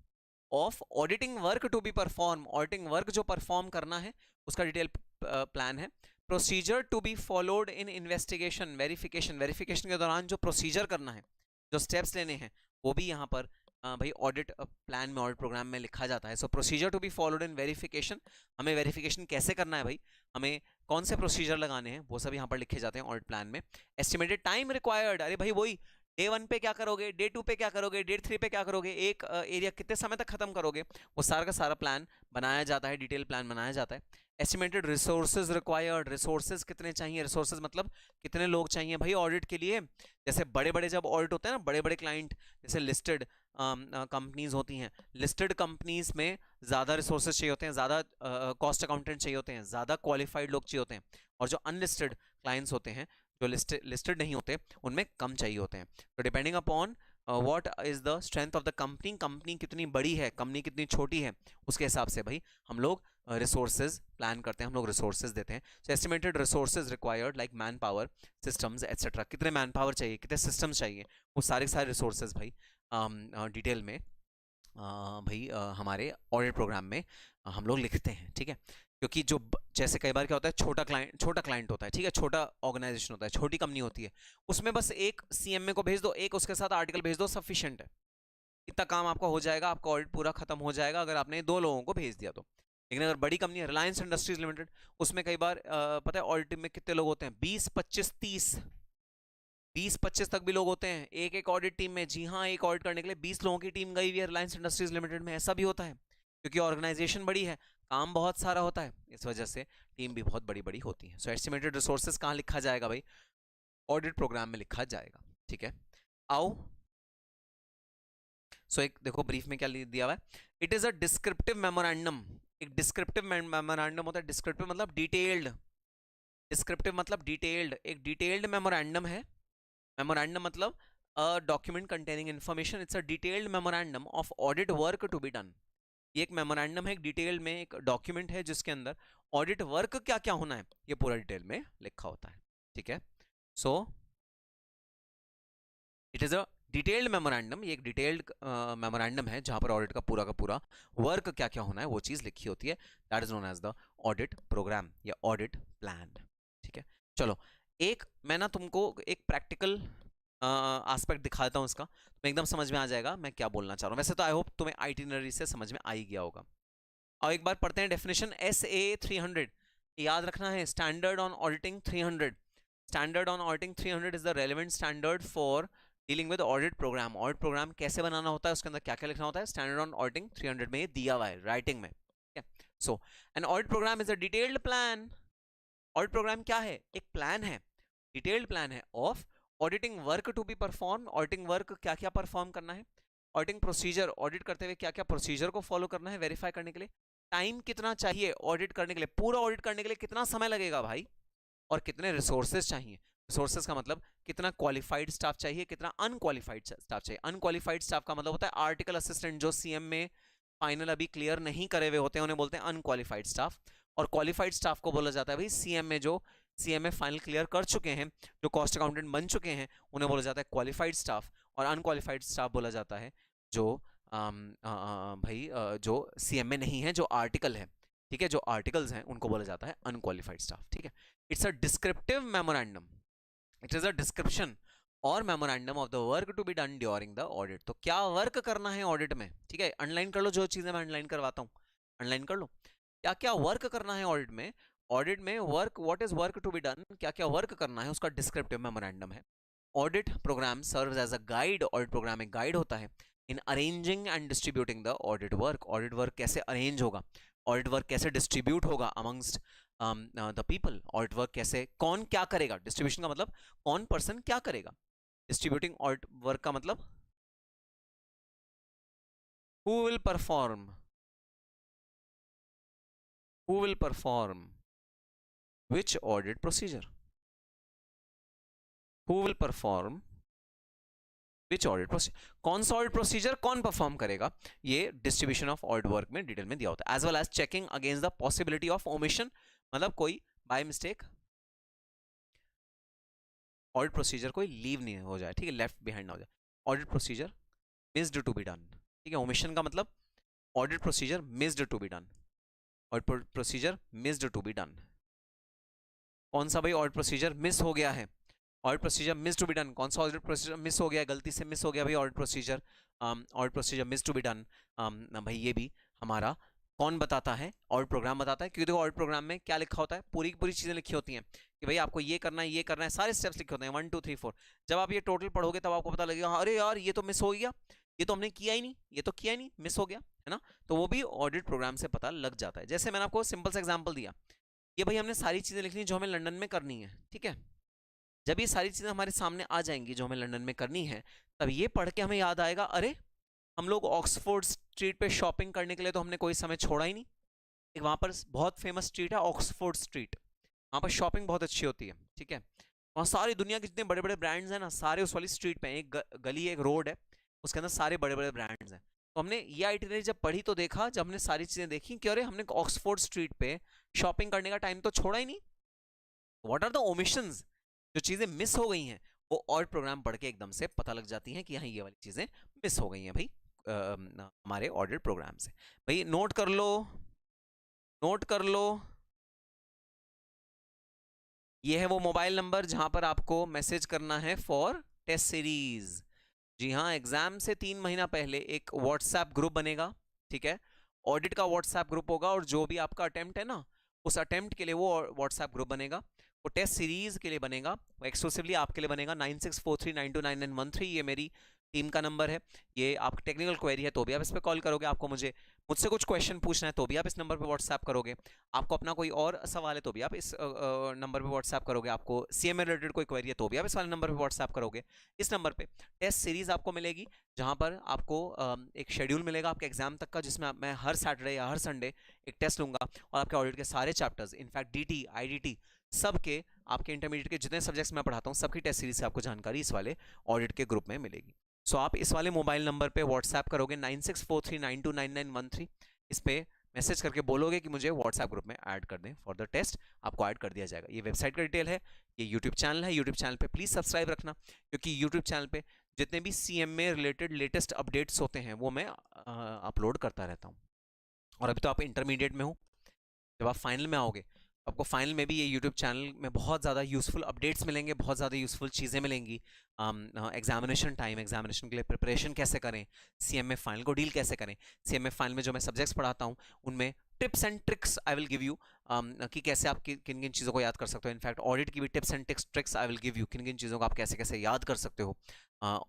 of auditing work to be perform. Auditing work जो परफॉर्म करना है उसका डिटेल प्लान है। Procedure to be followed in investigation, verification. Verification के दौरान जो प्रोसीजर करना है, जो स्टेप्स लेने हैं, वो भी यहाँ पर भाई ऑडिट प्लान में, ऑडिट प्रोग्राम में लिखा जाता है। So procedure to be followed in verification, हमें वेरिफिकेशन कैसे करना है भाई, हमें कौन से प्रोसीजर लगाने हैं, वो सब यहाँ पर लिखे जाते हैं ऑडिट प्लान में। एस्टिमेटेड टाइम रिक्वायर्ड, अरे भाई वही डे 1 पे क्या करोगे, डे 2 पे क्या करोगे, डे 3 पे क्या करोगे, एक एरिया कितने समय तक खत्म करोगे, वो सारा का सारा प्लान बनाया जाता है, डिटेल प्लान बनाया जाता है। एस्टिमेटेड रिसोर्सेज रिक्वायर्ड, रिसोर्सेज कितने चाहिए, रिसोर्सेज मतलब कितने लोग चाहिए भाई ऑडिट के लिए। जैसे बड़े बड़े जब ऑडिट होते हैं ना, बड़े बड़े क्लाइंट, जैसे लिस्टेड कंपनीज होती हैं, लिस्टेड कंपनीज में ज़्यादा रिसोर्सेज चाहिए होते हैं, ज़्यादा कॉस्ट अकाउंटेंट चाहिए होते हैं, ज़्यादा क्वालिफाइड लोग चाहिए होते हैं। और जो अनलिस्टेड क्लाइंट्स होते हैं, जो लिस्टेड नहीं होते, उनमें कम चाहिए होते हैं। तो depending upon what is the strength of the company, company कितनी बड़ी है, कंपनी कितनी छोटी है, उसके हिसाब से भाई हम लोग रिसोर्सेज प्लान करते हैं, हम लोग रिसोर्सेज देते हैं। So estimated resources required like man power, systems etcetera, कितने मैन पावर चाहिए, कितने सिस्टम्स चाहिए, वो सारे सारे रिसोर्सेज भाई डिटेल में भाई हमारे ऑडिट प्रोग्राम में हम लोग लिखते हैं, ठीक है। क्योंकि जो जैसे कई बार क्या होता है, छोटा क्लाइंट होता है, ठीक है, छोटा ऑर्गेनाइजेशन होता है, छोटी कंपनी होती है, उसमें बस एक सीएमए को भेज दो, एक उसके साथ आर्टिकल भेज दो, सफिशिएंट है, इतना काम आपका हो जाएगा, आपका ऑडिट पूरा खत्म हो जाएगा अगर आपने 2 लोगों को भेज दिया तो। लेकिन अगर बड़ी कंपनी है, रिलायंस इंडस्ट्रीज लिमिटेड, उसमें कई बार पता है ऑडिट में कितने लोग होते हैं, 20 25 30 20-25 तक भी लोग होते हैं एक एक ऑडिट टीम में। जी हाँ, एक ऑडिट करने के लिए 20 लोगों की टीम गई हुई है रिलायंस इंडस्ट्रीज लिमिटेड में। ऐसा भी होता है क्योंकि ऑर्गेनाइजेशन बड़ी है, काम बहुत सारा होता है, इस वजह से टीम भी बहुत बड़ी बड़ी होती है। सो एस्टिमेटेड रिसोर्सेज कहाँ लिखा जाएगा भाई, ऑडिट प्रोग्राम में लिखा जाएगा, ठीक है। आओ सो एक देखो ब्रीफ में क्या दिया हुआ है, it is a descriptive memorandum. एक डिस्क्रिप्टिव मेमोरेंडम होता है, डिस्क्रिप्टिव मतलब डिटेल्ड, डिस्क्रिप्टिव मतलब डिटेल्ड, एक डिटेल्ड मेमोरेंडम है। मेमोरेंडम मतलब a document containing information, it's a detailed memorandum of audit work to be done। ये एक मेमोरेंडम है, एक डिटेल में एक डॉक्यूमेंट है जिसके अंदर ऑडिट वर्क क्या क्या होना है ये पूरा डिटेल में लिखा होता है, ठीक है। So it is a detailed memorandum, ये एक डिटेल्ड मेमोरेंडम है जहां पर ऑडिट का पूरा वर्क क्या क्या होना है वो चीज लिखी होती है। That is known as the audit program या ऑडिट प्लान, ठीक है। चलो एक मैं ना तुमको एक प्रैक्टिकल एस्पेक्ट दिखा देता हूँ इसका, तो एकदम समझ में आ जाएगा मैं क्या बोलना चाह रहा हूँ। वैसे तो आई होप तुम्हें आइटिनरी से समझ में आ ही गया होगा। और एक बार पढ़ते हैं डेफिनेशन। SA 300 याद रखना है, standard on auditing 300। Standard on auditing 300 is the relevant standard for dealing with audit program. Audit program कैसे बनाना होता है, उसके अंदर क्या क्या लिखना होता है, स्टैंडर्ड ऑन ऑडिटिंग 300 में ये दिया हुआ है राइटिंग में, ठीक है। So an audit program is a detailed plan. Audit program क्या है, एक प्लान है, डिटेल्ड प्लान है of auditing work to be perform. Auditing work क्या क्या परफॉर्म करना है, ऑडिटिंग प्रोसीजर, ऑडिट करते हुए क्या क्या प्रोसीजर को फॉलो करना है वेरीफाई करने के लिए, टाइम कितना चाहिए ऑडिट करने के लिए, पूरा ऑडिट करने के लिए कितना समय लगेगा भाई, और कितने रिसोर्सेज चाहिए। रिसोर्सेज का मतलब कितना क्वालिफाइड स्टाफ चाहिए, कितना अनक्वालिफाइड स्टाफ चाहिए। अनक्वालिफाइड स्टाफ का मतलब होता है आर्टिकल असिस्टेंट, जो सीएम में फाइनल अभी क्लियर नहीं करे हुए होते हैं, उन्हें बोलते हैं अनक्वालिफाइड स्टाफ। और क्वालिफाइड स्टाफ को बोला जाता है भाई सीएम में जो सीएम में फाइनल क्लियर कर चुके हैं, जो कॉस्ट अकाउंटेंट बन चुके हैं, उन्हें बोला जाता है क्वालिफाइड स्टाफ। और अनक्वालिफाइड स्टाफ बोला जाता है जो भाई जो सीएम में नहीं है, जो आर्टिकल है, ठीक है, जो आर्टिकल्स हैं उनको बोला जाता है अनक्वालिफाइड स्टाफ, ठीक है। It's a descriptive memorandum, it is a description और memorandum of the work to be done during the audit. तो क्या वर्क करना है ऑडिट में, ठीक है, अंडरलाइन कर लो, जो चीजें मैं अंडरलाइन करवाता हूँ अंडरलाइन कर लो। क्या क्या वर्क करना है ऑडिट में, ऑडिट में work, what is work to be done, क्या क्या वर्क करना है, उसका डिस्क्रिप्टिव मेमोरेंडम है। Audit program serves as a guide, audit program एक गाइड होता है in arranging and distributing the audit work. Audit work कैसे अरेंज होगा, ऑडिट वर्क कैसे डिस्ट्रीब्यूट होगा amongst the people, audit work कैसे, कौन क्या करेगा, डिस्ट्रीब्यूशन का मतलब कौन पर्सन क्या करेगा, डिस्ट्रीब्यूटिंग ऑडिट वर्क का मतलब who will perform, who will perform which audit procedure, who will perform which audit procedure, कौन सा ऑडिट प्रोसीजर कौन परफॉर्म करेगा, ये डिस्ट्रीब्यूशन ऑफ ऑडिट वर्क में डिटेल में दिया होता है। As well as checking against the possibility of omission, मतलब कोई बाय मिस्टेक ऑडिट प्रोसीजर कोई लीव नहीं हो जाए, ठीक है, लेफ्ट बिहाइंड ना हो जाए। Audit procedure missed to be done, ठीक है, ओमिशन का मतलब audit procedure missed to be done, audit procedure missed to be done. कौन सा भाई ऑडिट प्रोसीजर मिस हो गया है? Audit procedure miss to be done, कौन सा ऑडिट प्रोसीजर मिस हो गया है? गलती से मिस हो गया भाई audit procedure, audit procedure miss to be done. भाई ये भी हमारा कौन बताता है? ऑडिट प्रोग्राम बताता है, क्योंकि देखो ऑडिट प्रोग्राम में क्या लिखा होता है, पूरी की पूरी चीजें लिखी होती हैं कि भाई आपको ये करना है, ये करना है, सारे स्टेप्स लिखे होते हैं 1 2 3 4। जब आप ये टोटल पढ़ोगे तब आपको पता लगेगा अरे यार ये तो मिस हो गया, ये तो हमने किया ही नहीं, ये तो किया ही नहीं, मिस हो गया, है ना? तो वो भी ऑडिट प्रोग्राम से पता लग जाता है। जैसे मैंने आपको सिंपल सा एग्जांपल दिया, ये भाई हमने सारी चीजें लिखनी जो हमें लंदन में करनी है, ठीक है। जब ये सारी चीजें हमारे सामने आ जाएंगी जो हमें लंदन में करनी है, तब ये पढ़ के हमें याद आएगा अरे हम लोग ऑक्सफोर्ड स्ट्रीट पे शॉपिंग करने के लिए तो हमने कोई समय छोड़ा ही नहीं। एक वहां पर बहुत फेमस स्ट्रीट है ऑक्सफोर्ड स्ट्रीट, वहां पर शॉपिंग बहुत अच्छी होती है, ठीक है। वहाँ सारी दुनिया के जितने बड़े बड़े ब्रांड्स हैं ना, सारे उस वाली स्ट्रीट पे हैं। एक गली एक रोड है, उसके अंदर सारे बड़े बड़े ब्रांड्स हैं। तो हमने ये आइटिनरी जब पढ़ी तो देखा, जब हमने सारी चीजें देखी कि अरे हमने ऑक्सफोर्ड स्ट्रीट पे शॉपिंग करने का टाइम तो छोड़ा ही नहीं। व्हाट आर द ओमिशंस, जो चीजें मिस हो गई हैं वो और प्रोग्राम पढ़ के एकदम से पता लग जाती हैं कि हाँ ये वाली चीजें मिस हो गई हैं भाई हमारे ऑडिट प्रोग्राम से। भाई नोट कर लो, नोट कर लो, ये है वो मोबाइल नंबर जहां पर आपको मैसेज करना है फॉर टेस्ट सीरीज। जी हाँ, एग्जाम से 3 महीना पहले एक व्हाट्सएप ग्रुप बनेगा, ठीक है, ऑडिट का व्हाट्सएप ग्रुप होगा, और जो भी आपका अटेम्प्ट है ना उस अटेम्प्ट के लिए वो व्हाट्सएप ग्रुप बनेगा, वो टेस्ट सीरीज के लिए बनेगा, वो एक्सक्लूसिवली आपके लिए बनेगा। 9643929913 ये मेरी टीम का नंबर है। ये आप टेक्निकल क्वेरी है तो भी आप इस पर कॉल करोगे, आपको मुझसे कुछ क्वेश्चन पूछना है तो भी आप इस नंबर पे व्हाट्सएप करोगे, आपको अपना कोई और सवाल है तो भी आप इस नंबर पे व्हाट्सएप करोगे, आपको सीएमए रिलेटेड कोई क्वेरी है तो भी आप इस वाले नंबर पे व्हाट्सएप करोगे। इस नंबर पे टेस्ट सीरीज आपको मिलेगी, जहां पर आपको एक शेड्यूल मिलेगा आपके एग्जाम तक का, जिसमें मैं हर सैटरडे या हर संडे एक टेस्ट लूंगा, और आपके ऑडिट के सारे चैप्टर्स, इनफैक्ट डीटी आईडीटी सबके, आपके इंटरमीडिएट के जितने सब्जेक्ट्स मैं पढ़ाता हूँ सबकी टेस्ट सीरीज से आपको जानकारी इस वाले ऑडिट के ग्रुप में मिलेगी। सो आप इस वाले मोबाइल नंबर पे व्हाट्सएप करोगे 9643929913, इस पे मैसेज करके बोलोगे कि मुझे व्हाट्सएप ग्रुप में ऐड कर दें फॉर द टेस्ट, आपको ऐड कर दिया जाएगा। ये वेबसाइट का डिटेल है, ये यूट्यूब चैनल है, यूट्यूब चैनल पे प्लीज सब्सक्राइब रखना, क्योंकि यूट्यूब चैनल पे जितने भी सीएमए रिलेटेड लेटेस्ट अपडेट्स होते हैं वो मैं अपलोड करता रहता हूँ। और अभी तो आप इंटरमीडिएट में हो, जब आप फाइनल में आओगे आपको फाइनल में भी ये यूट्यूब चैनल में बहुत ज़्यादा यूज़फुल अपडेट्स मिलेंगे, बहुत ज़्यादा यूज़फुल चीज़ें मिलेंगी। एग्जामिनेशन टाइम, एग्जामिनेशन के लिए प्रिपरेशन कैसे करें, सीएमए फाइनल को डील कैसे करें, सीएमए फाइनल में जो मैं सब्जेक्ट्स पढ़ाता हूँ उनमें tips and tricks I will give you, कि कैसे आप किन किन चीज़ों को याद कर सकते हो। इनफैक्ट ऑडिट की भी tips and tricks I will give you, किन किन चीज़ों को आप कैसे कैसे याद कर सकते हो।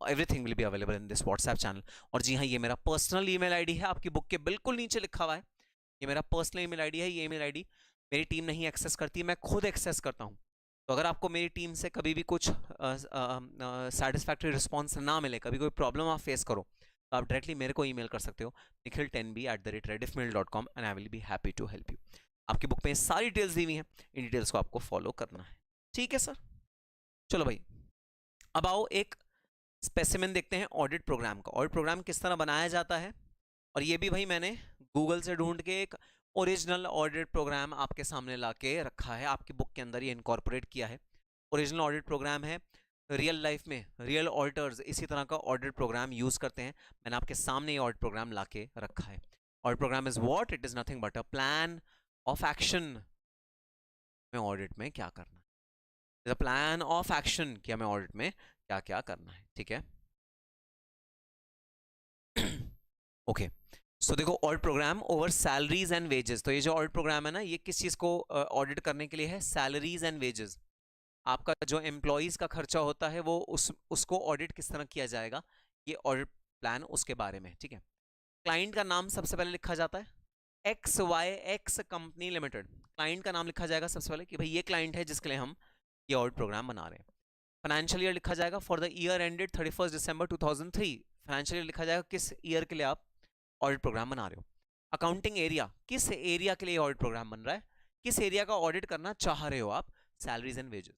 Everything will be available in this WhatsApp channel. और जी हाँ, ये मेरा पर्सनल ईमेल आईडी है, आपकी बुक के बिल्कुल नीचे लिखा हुआ है, ये मेरा पर्सनल ईमेल आईडी है। ये ईमेल आईडी मेरी टीम नहीं एक्सेस करती, मैं खुद एक्सेस करता हूँ। तो अगर आपको मेरी टीम से कभी भी कुछ सेटिस्फैक्टरी रिस्पॉन्स ना मिले, कभी कोई प्रॉब्लम आप फेस करो, तो आप डायरेक्टली मेरे को ईमेल कर सकते हो nikhil10b@rediffmail.com and I will be happy to help you. आपकी बुक में सारी डिटेल्स दी हुई हैं, इन डिटेल्स को आपको फॉलो करना है, ठीक है सर। चलो भाई, अब आओ एक स्पेसिमेन देखते हैं ऑडिट प्रोग्राम का, ऑडिट प्रोग्राम किस तरह बनाया जाता है। और ये भी भाई मैंने गूगल से ढूंढ के एक ओरिजिनल ऑडिट प्रोग्राम आपके सामने लाके रखा है, आपकी बुक के अंदर ये इनकॉर्पोरेट किया है। ओरिजिनल ऑडिट प्रोग्राम है, रियल लाइफ में रियल ऑडिटर्स इसी तरह का ऑडिट प्रोग्राम यूज करते हैं। मैंने आपके सामने ये ऑडिट प्रोग्राम लाके रखा है। Audit program is what, it is nothing but a plan of action में ऑडिट में क्या करना है, प्लान ऑफ एक्शन कि हमें ऑडिट में क्या क्या करना है, ठीक है। ओके सो देखो, audit program over salaries and wages, तो ये जो ऑडिट प्रोग्राम है ना, ये किस चीज को ऑडिट करने के लिए है, सैलरीज एंड वेजेस। आपका जो एम्प्लॉयज का खर्चा होता है वो उसको ऑडिट किस तरह किया जाएगा, ये ऑडिट प्लान उसके बारे में, ठीक है। क्लाइंट का नाम सबसे पहले लिखा जाता है, XYX कंपनी लिमिटेड, क्लाइंट का नाम लिखा जाएगा सबसे पहले कि भाई ये क्लाइंट है जिसके लिए हम ये ऑडिट प्रोग्राम बना रहे हैं। फाइनेंशियल ईयर लिखा जाएगा for the year ended 31 December 2003, financial year लिखा जाएगा किस ईयर के लिए आप ऑडिट प्रोग्राम बना रहे हो। अकाउंटिंग एरिया, किस एरिया के लिए ऑडिट प्रोग्राम बन रहा है, किस एरिया का ऑडिट करना चाह रहे हो आप, सैलरीज एंड वेजेस।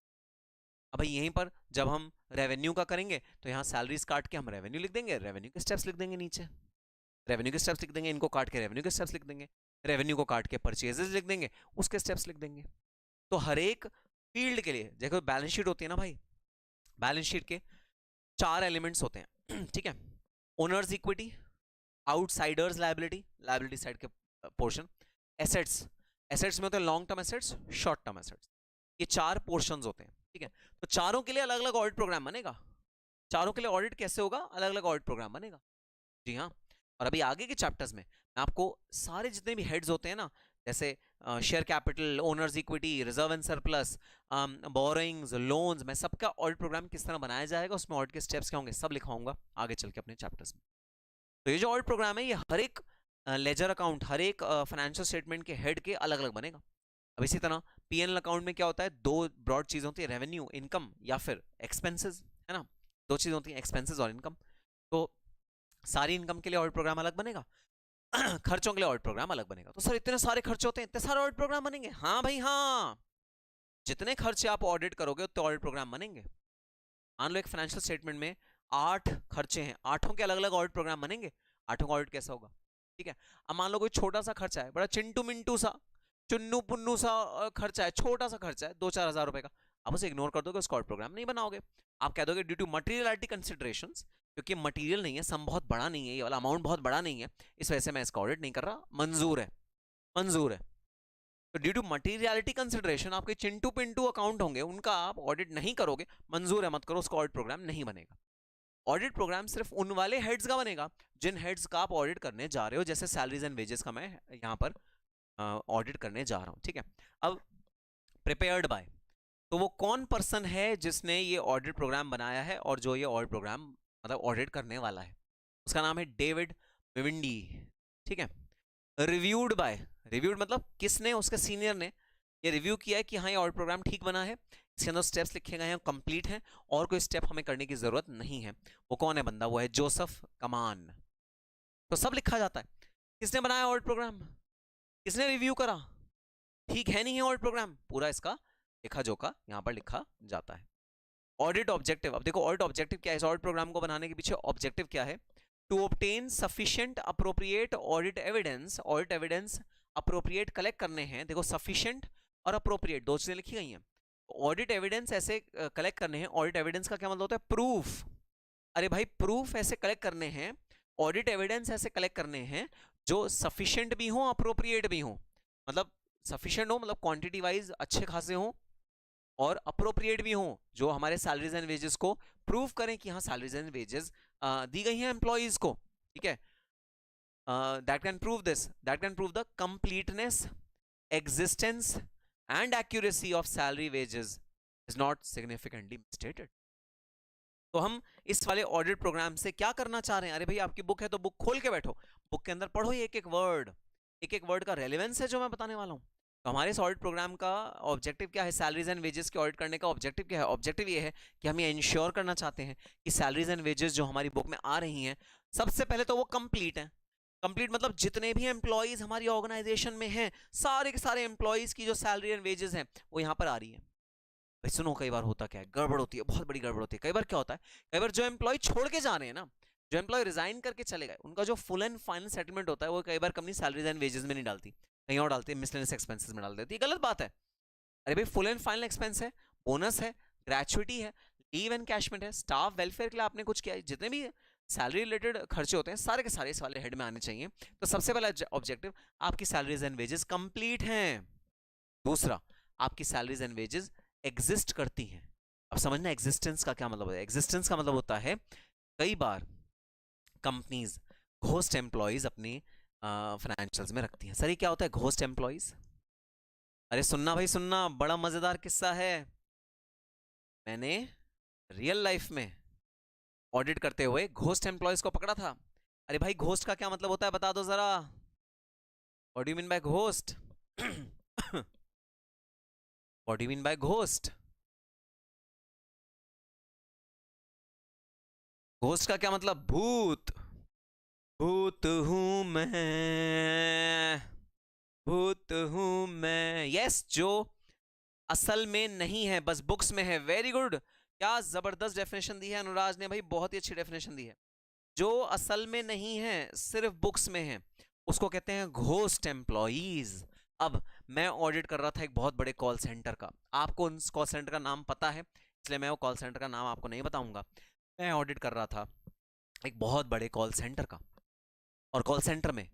अब भाई यहीं पर जब हम रेवेन्यू का करेंगे तो यहाँ सैलरीज काट के हम रेवेन्यू लिख देंगे, रेवेन्यू के स्टेप्स लिख देंगे, नीचे रेवेन्यू के स्टेप्स लिख देंगे, इनको काट के रेवेन्यू के स्टेप्स लिख देंगे, रेवेन्यू को काट के परचेजेस लिख देंगे, उसके स्टेप्स लिख देंगे। तो हर एक फील्ड के लिए, देखो बैलेंस शीट होती है ना भाई, बैलेंस शीट के 4 एलिमेंट्स होते हैं ठीक है। Owners equity, outsiders liability, liability side के पोर्शन, एसेट्स, एसेट्स में होते हैं long term assets, short term assets, ये 4 पोर्शंस होते हैं ठीक है। तो चारों के लिए अलग अलग ऑडिट प्रोग्राम बनेगा। चारों के लिए ऑडिट कैसे होगा, अलग अलग ऑडिट प्रोग्राम बनेगा। जी हाँ, और अभी आगे के चैप्टर्स में मैं आपको सारे जितने भी हेड्स होते हैं ना, जैसे share capital, owners equity, reserve and surplus, borrowings, loans, मैं सबका ऑडिट प्रोग्राम किस तरह बनाया जाएगा, उसमें ऑडिट के स्टेप्स क्या होंगे, सब लिखाऊंगा आगे चल के अपने चैप्टर्स में। तो ये जो ऑडिट प्रोग्राम है, ये हर एक लेजर अकाउंट, हर एक फाइनेंशियल स्टेटमेंट के हेड के अलग अलग बनेगा। अब इसी तरह पीएनएल अकाउंट में क्या होता है, 2 ब्रॉड चीज होती है, रेवेन्यू इनकम या फिर एक्सपेंसेस, है ना, 2 चीज होती हैं, एक्सपेंसेस और इनकम। तो सारी इनकम के लिए ऑडिट प्रोग्राम अलग बनेगा, खर्चों के लिए ऑडिट प्रोग्राम अलग बनेगा। तो सर इतने सारे खर्चे होते हैं, इतने सारे ऑडिट प्रोग्राम बनेंगे? हाँ भाई हाँ, जितने खर्चे आप ऑडिट करोगे उतने ऑडिट प्रोग्राम बनेंगे। मान लो एक फाइनेंशियल स्टेटमेंट में 8 खर्चे हैं, 8 के अलग अलग ऑडिट प्रोग्राम बनेंगे। 8 का ऑडिट कैसा होगा, ठीक है। अब मान लो कोई छोटा सा खर्चा है, बड़ा चिंटू मिंटू सा, चुन्नू पुन्नू सा खर्चा है, छोटा सा खर्चा है 2-4 हजार रुपए का, आप उसे इग्नोर कर दोगे, उसका ऑडिट प्रोग्राम नहीं बनाओगे। आप कह दोगे ड्यू टू मटेरियलिटी कंसिडरेशंस, क्योंकि मटेरियल नहीं है, सम बहुत बड़ा नहीं है, ये वाला अमाउंट बहुत बड़ा नहीं है, इस वजह से मैं इसका ऑडिट नहीं कर रहा, मंजूर है, मंजूर है। तो ड्यू टू मटेरियलिटी कंसिडरेशन आपके चिंटू पिंटू अकाउंट होंगे, उनका आप ऑडिट नहीं करोगे, मंजूर है, मत करो, उसका ऑडिट प्रोग्राम नहीं बनेगा। ऑडिट प्रोग्राम सिर्फ उन वाले हेड्स का बनेगा जिन हेड्स का आप ऑडिट करने जा रहे हो, जैसे सैलरीज एंड वेजेस का मैं यहाँ पर ऑडिट करने जा रहा हूँ, ठीक है। अब प्रिपेयर्ड बाय, तो वो कौन पर्सन है जिसने ये ऑडिट प्रोग्राम बनाया है और जो ये ऑडिट प्रोग्राम मतलब ऑडिट करने वाला है, उसका नाम है डेविड विविंडी, ठीक है। रिव्यूड बाय, रिव्यूड मतलब किसने, उसके सीनियर ने ये रिव्यू किया है कि हाँ ये ऑडिट प्रोग्राम ठीक बना है, इसके अंदर स्टेप्स लिखे गए हैं, कंप्लीट हैं, और कोई स्टेप हमें करने की जरूरत नहीं है। वो कौन है बंदा, वो है जोसेफ कमान। तो सब लिखा जाता है, किसने बनाया ऑडिट प्रोग्राम, किसने रिव्यू करा, ठीक है नहीं है ऑडिट प्रोग्राम, पूरा इसका लिखा जोखा यहाँ पर लिखा जाता है। ऑडिट ऑब्जेक्टिव, अब देखो ऑडिट ऑब्जेक्टिव क्या है, इस ऑडिट प्रोग्राम को बनाने के पीछे ऑब्जेक्टिव क्या है, to obtain sufficient appropriate audit evidence, audit evidence appropriate collect करने हैं। देखो सफिशिएंट और अप्रोप्रिएट 2 चीजें लिखी गई हैं। ऑडिट एविडेंस ऐसे कलेक्ट करने हैं, ऑडिट एविडेंस का क्या मतलब होता है, प्रूफ। अरे भाई प्रूफ ऐसे कलेक्ट करने हैं, ऑडिट एविडेंस ऐसे कलेक्ट करने हैं जो सफिशिएंट भी हो, अप्रोप्रिएट भी हो, मतलब सफिशिएंट हो मतलब क्वांटिटी वाइज अच्छे खासे हो, और अप्रोप्रिएट भी हो, जो हमारे सैलरीज एंड वेजेस को प्रूव करें कि हाँ सैलरीज एंड वेजेस दी गई हैं एम्प्लॉइज को, ठीक है। That can prove this, that can prove the completeness, existence and accuracy of salary wages is not significantly मिसस्टेटेड। तो हम इस वाले ऑडिट प्रोग्राम से क्या करना चाह रहे हैं, अरे भाई आपकी बुक है तो बुक खोल के बैठो, बुक के अंदर पढ़ो एक एक वर्ड का रेलेवेंस है जो मैं बताने वाला हूँ। तो हमारे इस ऑडिट प्रोग्राम का ऑब्जेक्टिव क्या है, सैलरीज एंड वेजेस के ऑडिट करने का ऑब्जेक्टिव क्या है, ऑब्जेक्टिव ये है कि हम ये इंश्योर करना चाहते हैं कि सैलरीज एंड वेजेस जो हमारी बुक में आ रही हैं, सबसे पहले तो वो कंप्लीट है। कंप्लीट मतलब जितने भी एम्प्लॉइज हमारी ऑर्गेनाइजेशन में हैं, सारे के सारे एम्प्लॉइज की जो सैलरी एंड वेजेस हैं वो यहाँ पर आ रही है। भाई सुनो, कई बार होता क्या है, गड़बड़ होती है, बहुत बड़ी गड़बड़ होती है। कई बार क्या होता है, कई बार जो एम्प्लॉय छोड़ के जा रहे हैं ना, जो एम्प्लॉय रिजाइन करके चले गए, उनका जो फुल एंड फाइनल सेटलमेंट होता है वो कई बार कंपनी सैलरीज एंड वेजेस में नहीं डालती, कहीं और डालती है, मिसलेनियस एक्सपेंसेस में डाल देती है। गलत बात है। अरे भाई फुल एंड फाइनल एक्सपेंस है, बोनस है, ग्रेचुइटी है, लीव एंड कैशमेंट है, स्टाफ वेलफेयर के लिए आपने कुछ किया है, जितने भी सैलरी रिलेटेड खर्चे होते हैं सारे के सारे इस वाले हेड में आने चाहिए। तो सबसे पहला ऑब्जेक्टिव, आपकी सैलरीज एंड वेजेस कंप्लीट हैं। दूसरा, आपकी सैलरीज एंड वेजेस एग्जिस्ट करती हैं। अब समझना एग्जिस्टेंस का क्या मतलब है। एग्जिस्टेंस का मतलब होता है कई बार कंपनीज घोस्ट एम्प्लॉइज अपनी फाइनेंशियल्स में रखती हैं। सर ये क्या होता है घोस्ट एम्प्लॉइज? अरे सुनना भाई सुनना, बड़ा मजेदार किस्सा है। मैंने रियल लाइफ में ऑडिट करते हुए घोस्ट एम्प्लॉइज को पकड़ा था। अरे भाई घोस्ट का क्या मतलब होता है बता दो जरा, what do you mean bye ghost? What do you mean bye ghost? Ghost का क्या मतलब? भूत। भूत हूं मैं, भूत हूं मैं। यस, जो असल में नहीं है, बस बुक्स में है। वेरी गुड, क्या जबरदस्त डेफिनेशन दी है अनुराज ने भाई, बहुत ही अच्छी डेफिनेशन दी है। जो असल में नहीं है, सिर्फ बुक्स में है, उसको कहते हैं घोस्ट एम्प्लॉइज। अब मैं ऑडिट कर रहा था एक बहुत बड़े कॉल सेंटर का, आपको उस कॉल सेंटर का नाम पता है इसलिए मैं वो कॉल सेंटर का नाम आपको नहीं बताऊंगा। मैं ऑडिट कर रहा था एक बहुत बड़े कॉल सेंटर का, और कॉल सेंटर में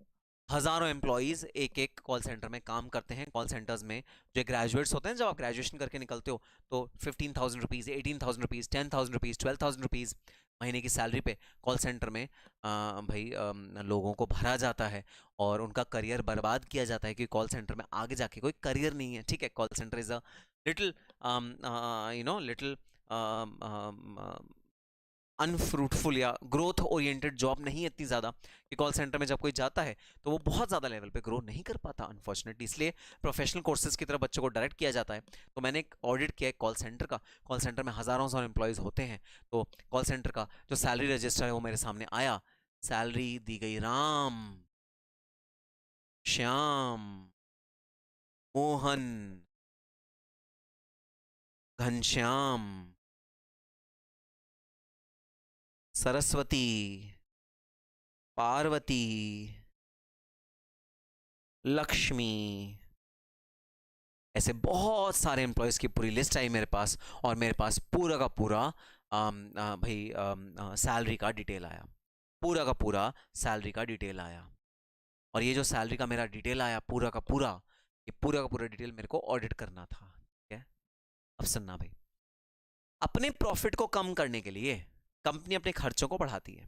हजारों एम्प्लॉयज एक एक कॉल सेंटर में काम करते हैं। कॉल सेंटर्स में जो ग्रेजुएट्स होते हैं, जब आप ग्रेजुएशन करके निकलते हो तो 15,000 रुपीज़, 18,000 रुपीज़, 10,000 रुपीज़, 12,000 रुपीज़ महीने की सैलरी पे कॉल सेंटर में लोगों को भरा जाता है और उनका करियर बर्बाद किया जाता है क्योंकि कॉल सेंटर में आगे जाके कोई करियर नहीं है। ठीक है, call centre is a little little unfruitful या ग्रोथ ओरिएंटेड जॉब नहीं है इतनी ज़्यादा कि कॉल सेंटर में जब कोई जाता है तो वो बहुत ज़्यादा लेवल पे ग्रो नहीं कर पाता अनफॉर्चुनेटली, इसलिए प्रोफेशनल कोर्सेज की तरफ बच्चों को डायरेक्ट किया जाता है। तो मैंने एक ऑडिट किया कॉल सेंटर का, कॉल सेंटर में हज़ारों एम्प्लॉयज़ होते हैं, तो कॉल सेंटर का जो सैलरी रजिस्टर है वो मेरे सामने आया। सैलरी दी गई राम, श्याम, मोहन, घनश्याम, सरस्वती, पार्वती, लक्ष्मी, ऐसे बहुत सारे एम्प्लॉयज़ की पूरी लिस्ट आई मेरे पास, और मेरे पास पूरा का पूरा भाई सैलरी का डिटेल आया, पूरा का पूरा सैलरी का डिटेल आया। और ये जो सैलरी का मेरा डिटेल आया पूरा का पूरा, ये पूरा का पूरा डिटेल मेरे को ऑडिट करना था। ठीक है, अब सुनना भाई, अपने प्रॉफिट को कम करने के लिए कंपनी अपने खर्चों को बढ़ाती है,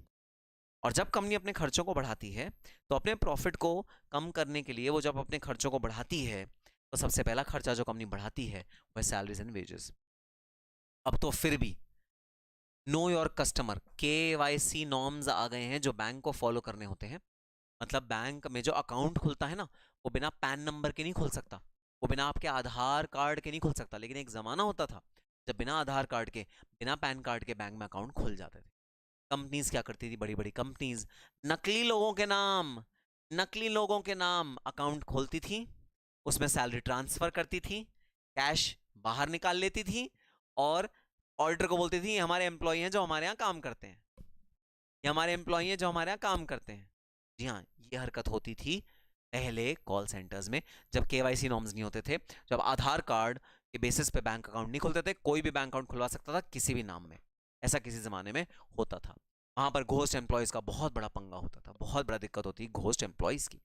और जब कंपनी अपने खर्चों को बढ़ाती है तो अपने प्रॉफिट को कम करने के लिए वो जब अपने खर्चों को बढ़ाती है तो सबसे पहला खर्चा जो कंपनी बढ़ाती है वह सैलरीज एंड वेजेस। अब तो फिर भी know your customer KYC norms आ गए हैं जो बैंक को फॉलो करने होते हैं। मतलब बैंक में जो अकाउंट खुलता है ना, वो बिना पैन नंबर के नहीं खुल सकता, वो बिना आपके आधार कार्ड के नहीं खुल सकता। लेकिन एक ज़माना होता था जब बिना आधार कार्ड के, बिना पैन कार्ड के बैंक में अकाउंट खुल जाते थे। कंपनीज क्या करती थी, बड़ी बड़ी कंपनीज नकली लोगों के नाम अकाउंट खोलती थी, उसमें सैलरी ट्रांसफर करती थी, कैश बाहर निकाल लेती थी, और ऑडिटर को बोलती थी ये हमारे एम्प्लॉय हैं जो हमारे यहाँ काम करते हैं, ये हमारे एम्प्लॉय हैं जो हमारे यहाँ काम करते हैं। जी हाँ, ये हरकत होती थी पहले कॉल सेंटर्स में जब KYC नॉर्म्स नहीं होते थे, जब आधार कार्ड के बेसिस पे बैंक अकाउंट नहीं खुलते थे। कोई भी बैंक अकाउंट खुलवा सकता था किसी भी नाम में, ऐसा किसी ज़माने में होता था। वहाँ पर घोस्ट एम्प्लॉयज़ का बहुत बड़ा पंगा होता था, बहुत बड़ा दिक्कत होती है घोस्ट एम्प्लॉयज़ की।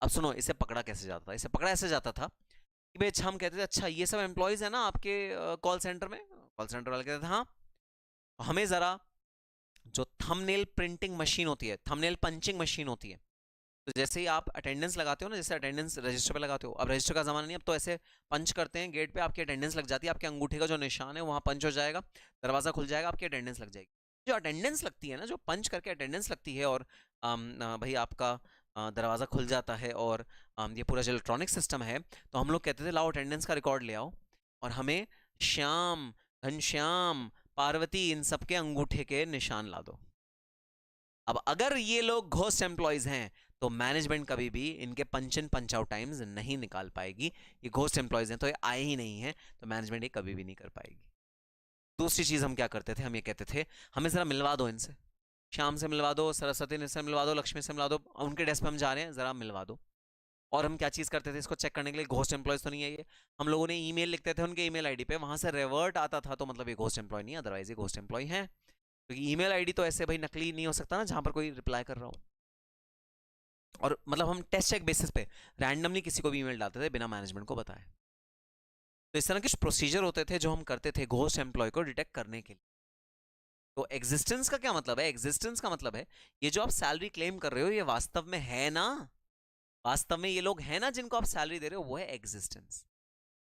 अब सुनो, इसे पकड़ा कैसे जाता था। इसे पकड़ा ऐसे जाता था कि भाई हम कहते थे अच्छा ये सब एम्प्लॉयज़ है ना आपके कॉल सेंटर में। कॉल सेंटर वाले कहते थे हाँ, हमें ज़रा जो थंबनेल प्रिंटिंग मशीन होती है, थंबनेल पंचिंग मशीन होती है, तो जैसे ही आप अटेंडेंस लगाते हो ना, जैसे अटेंडेंस रजिस्टर पे लगाते हो, अब रजिस्टर का ज़माना नहीं, अब तो ऐसे पंच करते हैं गेट पे, आपकी अटेंडेंस लग जाती है, आपके अंगूठे का जो निशान है वहाँ पंच हो जाएगा, दरवाज़ा खुल जाएगा, आपकी अटेंडेंस लग जाएगी। जो अटेंडेंस लगती है ना, जो पंच करके अटेंडेंस लगती है और भाई आपका दरवाज़ा खुल जाता है, और ये पूरा जो इलेक्ट्रॉनिक सिस्टम है, तो हम लोग कहते थे लाओ अटेंडेंस का रिकॉर्ड ले आओ और हमें श्याम, घनश्याम, पार्वती इन सबके अंगूठे के निशान ला दो। अब अगर ये लोग घोस्ट एम्प्लॉयज हैं तो मैनेजमेंट कभी भी इनके पंच इन पंच आउट टाइम्स नहीं निकाल पाएगी। ये घोस्ट एम्प्लॉयज हैं तो ये आए ही नहीं हैं, तो मैनेजमेंट ये कभी भी नहीं कर पाएगी। दूसरी चीज़ हम क्या करते थे, हम ये कहते थे हमें ज़रा मिलवा दो इनसे, श्याम से मिलवा दो, सरस्वती से मिलवा दो, लक्ष्मी से मिलवा दो, उनके डेस्क पे हम जा रहे हैं, ज़रा मिलवा दो। और हम क्या चीज़ करते थे इसको चेक करने के लिए, घोस्ट एम्प्लॉयज तो नहीं है ये, हम लोगों ने ईमेल लिखते थे उनके ईमेल आईडी पे, वहाँ से रिवर्ट आता था तो मतलब ये घोस्ट एम्प्लॉय नहीं, अदरवाइज ये घोस्ट एम्प्लॉय है, क्योंकि ईमेल आईडी तो ऐसे भाई नकली नहीं हो सकता ना जहाँ पर कोई रिप्लाई कर रहा हो। और मतलब हम टेस्ट चेक बेसिस पे रैंडमली किसी को भी ईमेल डालते थे बिना मैनेजमेंट को बताए। तो इस तरह के प्रोसीजर होते थे जो हम करते थे घोस्ट एम्प्लॉय को डिटेक्ट करने के लिए। तो एग्जिस्टेंस का क्या मतलब है, एग्जिस्टेंस का मतलब है ये जो आप सैलरी क्लेम कर रहे हो ये वास्तव में है ना, वास्तव में ये लोग हैं ना जिनको आप सैलरी दे रहे हो, वो है एग्जिस्टेंस।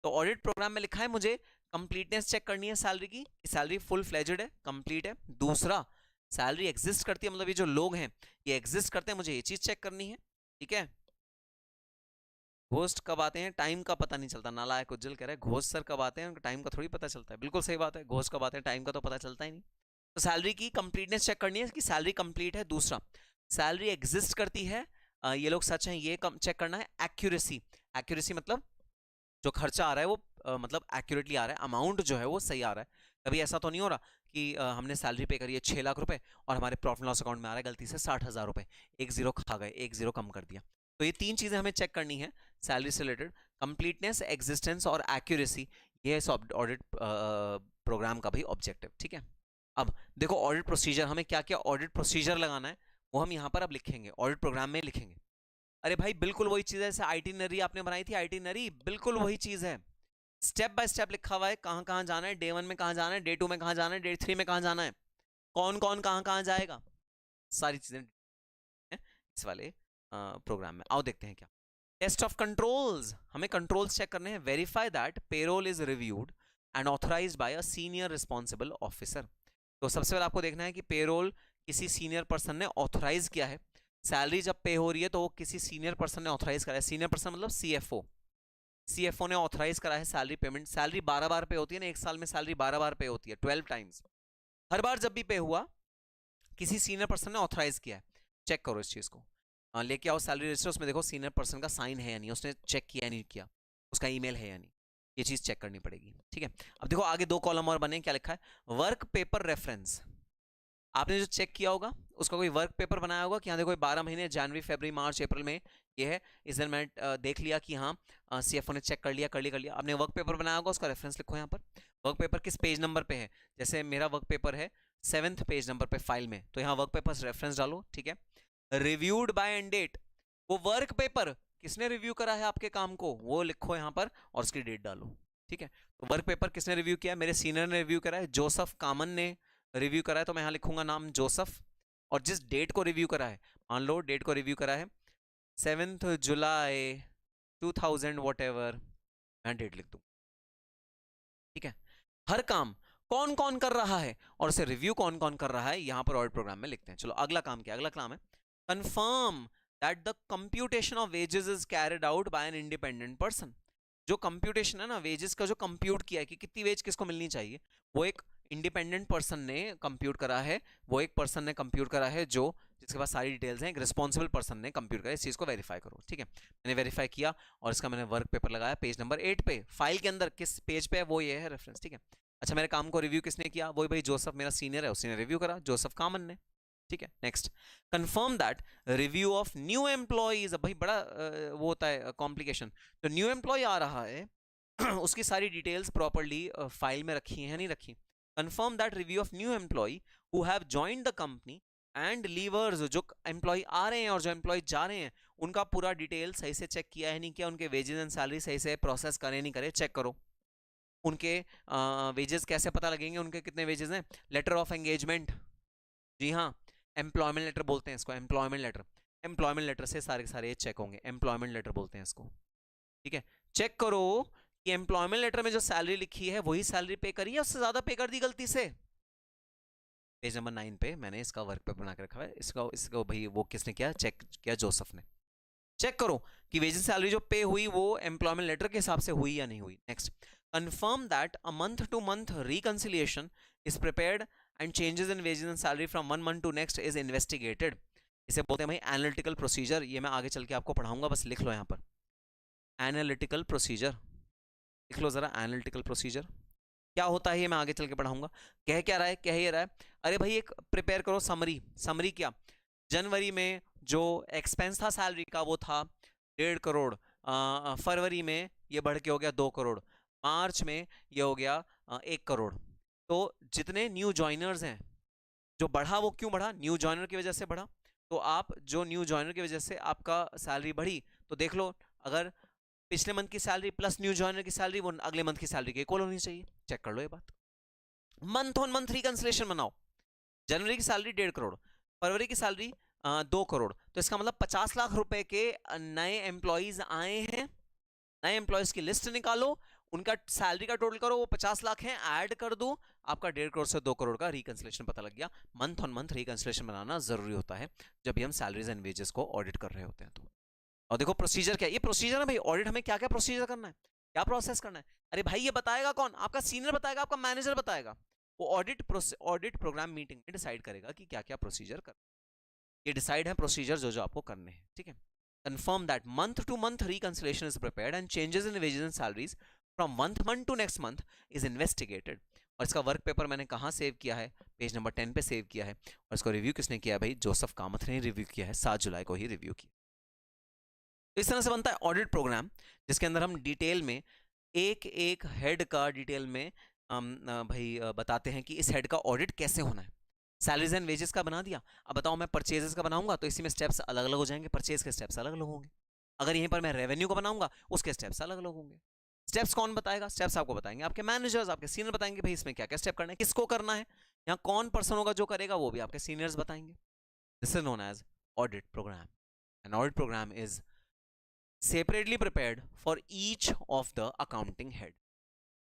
तो ऑडिट प्रोग्राम में लिखा है मुझे कंप्लीटनेस चेक करनी है सैलरी की, सैलरी फुल फ्लेजेड है, कंप्लीट है। दूसरा, सैलरी एग्जिस्ट करती है, मतलब ये जो लोग हैं ये एग्जिस्ट करते हैं, मुझे ये चीज चेक करनी है। ठीक है, घोस्ट कब आते हैं टाइम का पता नहीं चलता, नालायक उज्जवल कह रहे हैं घोस्ट सर कब आते हैं उनको टाइम का थोड़ी पता चलता है। बिल्कुल सही बात है, घोस्ट कब आते हैं टाइम का तो पता चलता ही नहीं। तो सैलरी की कंप्लीटनेस चेक करनी है कि सैलरी कंप्लीट है। दूसरा, सैलरी एग्जिस्ट करती है, ये लोग सच हैं ये चेक करना है। एक्यूरेसी, एक्यूरेसी मतलब जो खर्चा आ रहा है वो मतलब एक्यूरेटली आ रहा है, अमाउंट जो है वो सही आ रहा है। कभी ऐसा तो नहीं हो रहा कि हमने सैलरी पे करी है 6 लाख रुपए और हमारे प्रॉफिट लॉस अकाउंट में आ रहा है गलती से 60,000 रुपए, एक जीरो खा गए, एक जीरो कम कर दिया। तो ये तीन चीज़ें हमें चेक करनी है सैलरी से रिलेटेड। कंप्लीटनेस, एग्जिस्टेंस और एक्यूरेसी, ये है ऑडिट प्रोग्राम का भी ऑब्जेक्टिव। ठीक है, अब देखो ऑडिट प्रोसीजर, हमें क्या क्या ऑडिट प्रोसीजर लगाना है वो हम यहाँ पर अब लिखेंगे, ऑडिट प्रोग्राम में लिखेंगे। अरे भाई बिल्कुल वही चीज है, जैसे आइटिनरी आपने बनाई थी, आइटिनरी बिल्कुल वही चीज है, स्टेप बाय स्टेप लिखा हुआ है, कहाँ कहाँ जाना है, डे 1 में कहाँ जाना है, डे 2 में कहाँ जाना है, डे 3 में कहाँ जाना है, कौन कौन कहाँ कहाँ जाएगा, सारी चीजें इस वाले प्रोग्राम में। आओ देखते हैं क्या। टेस्ट ऑफ कंट्रोल्स, हमें कंट्रोल्स चेक करने हैं। Verify that payroll is reviewed and authorised bye a senior responsible officer. तो सबसे पहले आपको देखना है कि पेरोल किसी सीनियर पर्सन ने ऑथराइज किया है। सैलरी जब पे हो रही है तो वो किसी सीनियर पर्सन ने ऑथराइज करा है। सीनियर पर्सन मतलब सीएफओ, सीएफओ ने ऑथराइज करा है सैलरी पेमेंट। सैलरी 12 बार पे होती है ना, एक साल में सैलरी 12 बार पे होती है, 12 टाइम्स। हर बार जब भी पे हुआ किसी सीनियर पर्सन ने ऑथराइज किया है। चेक करो इस चीज को, लेके आओ सैलरी रजिस्टर, उसमें देखो सीनियर पर्सन का साइन है या नहीं, उसने चेक किया या नहीं किया, उसका ईमेल है या नहीं, ये चीज चेक करनी पड़ेगी। ठीक है, अब देखो आगे 2 कॉलम और बने, क्या लिखा है, वर्क पेपर रेफरेंस। आपने जो चेक किया होगा उसका कोई वर्क पेपर बनाया होगा कि हाँ देखो 12 महीने जनवरी फरवरी मार्च अप्रैल में ये है, इस दिन मैंने देख लिया कि हाँ सीएफओ ने चेक कर लिया कर लिया कर लिया। आपने वर्क पेपर बनाया होगा, उसका रेफरेंस लिखो यहाँ पर। वर्क पेपर किस पेज नंबर पे है, जैसे मेरा वर्क पेपर है 7th पेज नंबर पे फाइल में, तो यहाँ वर्क पेपर रेफरेंस डालो। ठीक है, रिव्यूड बाय एंड डेट, वो वर्क पेपर किसने रिव्यू करा है आपके काम को वो लिखो यहाँ पर और उसकी डेट डालो। ठीक है, तो वर्क पेपर किसने रिव्यू किया, मेरे सीनियर ने रिव्यू करा है, जोसेफ कामन ने रिव्यू करा है, तो मैं यहाँ लिखूंगा नाम जोसेफ, और जिस डेट को रिव्यू करा है, मान लो डेट को रिव्यू करा है 7th जुलाई 2000 वॉट एवर, मैं डेट लिख दूँ। ठीक है, हर काम कौन कौन कर रहा है और उसे रिव्यू कौन कौन कर रहा है यहाँ पर ऑडिट प्रोग्राम में लिखते हैं। चलो अगला काम क्या, अगला काम है confirm that the computation of wages is carried out by an independent person. जो कंप्यूटेशन है ना वेजेस का, जो कंप्यूट किया है कि कितनी वेज किसको मिलनी चाहिए, वो एक इंडिपेंडेंट पर्सन ने कंप्यूट करा है, वो एक पर्सन ने कंप्यूट करा है जो जिसके पास सारी डिटेल्स हैं, एक रिस्पॉन्सिबल पर्सन ने कंप्यूट करा। इस चीज को वेरीफाई करो। ठीक है, मैंने वेरीफाई किया और इसका मैंने वर्क पेपर लगाया पेज नंबर 8 पे, फाइल के अंदर किस पेज पे है वो ये है रेफरेंस। ठीक है, अच्छा मेरे काम को रिव्यू किसने किया, वही भाई जोसेफ मेरा सीनियर है, उसने रिव्यू करा, जोसेफ कामन ने। ठीक है, next confirm that review of new employees. अब भाई बड़ा वो होता है कॉम्प्लिकेशन, तो न्यू एम्प्लॉय आ रहा है उसकी सारी डिटेल्स प्रॉपर्ली फाइल में रखी है नहीं रखी। Confirm that review of new employ who have joined the company and levers, जो एम्प्लॉय आ रहे हैं और जो एम्प्लॉय जा रहे हैं उनका पूरा डिटेल सही से चेक किया है नहीं किया, उनके वेजेस एंड सैलरी सही से प्रोसेस करे नहीं करे, चेक करो। उनके वेजेस कैसे पता लगेंगे, उनके कितने वेजेस हैं, लेटर ऑफ एंगेजमेंट, जी हाँ एम्प्लॉयमेंट लेटर बोलते हैं इसको, एम्प्लॉयमेंट लेटर, एम्प्लॉयमेंट लेटर से सारे के सारे चेक होंगे, एम्प्लॉयमेंट लेटर बोलते हैं इसको। ठीक है, चेक करो कि एम्प्लॉयमेंट लेटर में जो सैलरी लिखी है वही सैलरी पे करी है, उससे ज्यादा पे कर दी गलती से। पेज नंबर 9 पे मैंने इसका वर्क पेपर बना के रखा है, इसको भाई वो किसने किया, चेक किया जोसेफ ने। चेक करो कि वेजेस सैलरी जो पे हुई वो एम्प्लॉयमेंट लेटर के हिसाब से हुई या नहीं हुई। Next confirm that a month to month reconciliation is prepared and changes in wages and salary from one month to next is investigated. इसे बोलते हैं भाई एनालिटिकल प्रोसीजर, ये मैं आगे चल के आपको पढ़ाऊंगा, बस लिख लो यहाँ पर एनालिटिकल प्रोसीजर, लिख लो जरा एनालिटिकल प्रोसीजर क्या होता है, ये मैं आगे चल के पढ़ाऊंगा। कह क्या रहा है, कह ये रहा है अरे भाई एक प्रिपेयर करो समरी। समरी क्या, जनवरी में जो एक्सपेंस था सैलरी का वो था 1.5 करोड़, फरवरी में ये बढ़ के हो गया 2 करोड़, मार्च में ये हो गया 1 करोड़। तो जितने न्यू ज्वाइनर्स हैं, जो बढ़ा वो क्यों बढ़ा, न्यू ज्वाइनर की वजह से बढ़ा। तो आप जो न्यू ज्वाइनर की वजह से आपका सैलरी बढ़ी, तो देख लो अगर पिछले मंथ की सैलरी प्लस न्यू ज्वाइनर की सैलरी वो अगले मंथ की सैलरी के इक्वल होनी चाहिए, चेक कर लो ये बात। मंथ ऑन मंथ रिकंसिलिएशन बनाओ, जनवरी की सैलरी 1.5 करोड़, फरवरी की सैलरी 2 करोड़, तो इसका मतलब 50 लाख रुपए के नए एम्प्लॉइज आए हैं, नए एम्प्लॉइज की लिस्ट निकालो, उनका सैलरी का टोटल करो, वो 50 लाख है, ऐड कर दो, आपका 1.5 करोड़ से 2 करोड़ का रिकंसिलिएशन पता लग गया। मंथ ऑन मंथ रिकंसिलिएशन बनाना जरूरी होता है जब भी हम सैलरीज एंड वेजेस को ऑडिट कर रहे होते हैं। तो और देखो प्रोसीजर क्या, ये प्रोसीजर है भाई, ऑडिट हमें क्या क्या प्रोसीजर करना है, क्या प्रोसेस करना है। अरे भाई ये बताएगा कौन, आपका सीनियर बताएगा, आपका मैनेजर बताएगा, वो ऑडिट प्रोग्राम मीटिंग में डिसाइड करेगा कि क्या क्या प्रोसीजर कर, ये डिसाइड है प्रोसीजर जो जो आपको करने हैं। ठीक है, confirm that month to month reconciliation is prepared and changes in wages and salaries from month to next month is investigated. और इसका वर्क पेपर मैंने कहाँ सेव किया है, पेज नंबर 10 पे सेव किया है, और इसको रिव्यू किसने किया है भाई, जोसेफ कामत ने रिव्यू किया है, 7 जुलाई को ही रिव्यू किया। तो इस तरह से बनता है ऑडिट प्रोग्राम, जिसके अंदर हम डिटेल में एक एक हेड का डिटेल में बताते हैं कि इस हेड का ऑडिट कैसे होना है। सैलरीज एंड वेजेस का बना दिया, अब बताओ मैं परचेजेस का बनाऊंगा तो इसी में स्टेप्स अलग अलग हो जाएंगे, परचेज के स्टेप्स अलग अलग होंगे। अगर यहीं पर मैं रेवेन्यू का बनाऊंगा उसके स्टेप्स अलग अलग होंगे। स्टेप्स कौन बताएगा? स्टेप्स आपको बताएंगे आपके मैनेजर्स, आपके सीनियर बताएंगे भाई इसमें क्या क्या स्टेप करना है, किसको करना है, यहाँ कौन पर्सन होगा जो करेगा, वो भी आपके सीनियर्स बताएंगे। This is known as audit program. An audit program is separately prepared for each of the accounting head.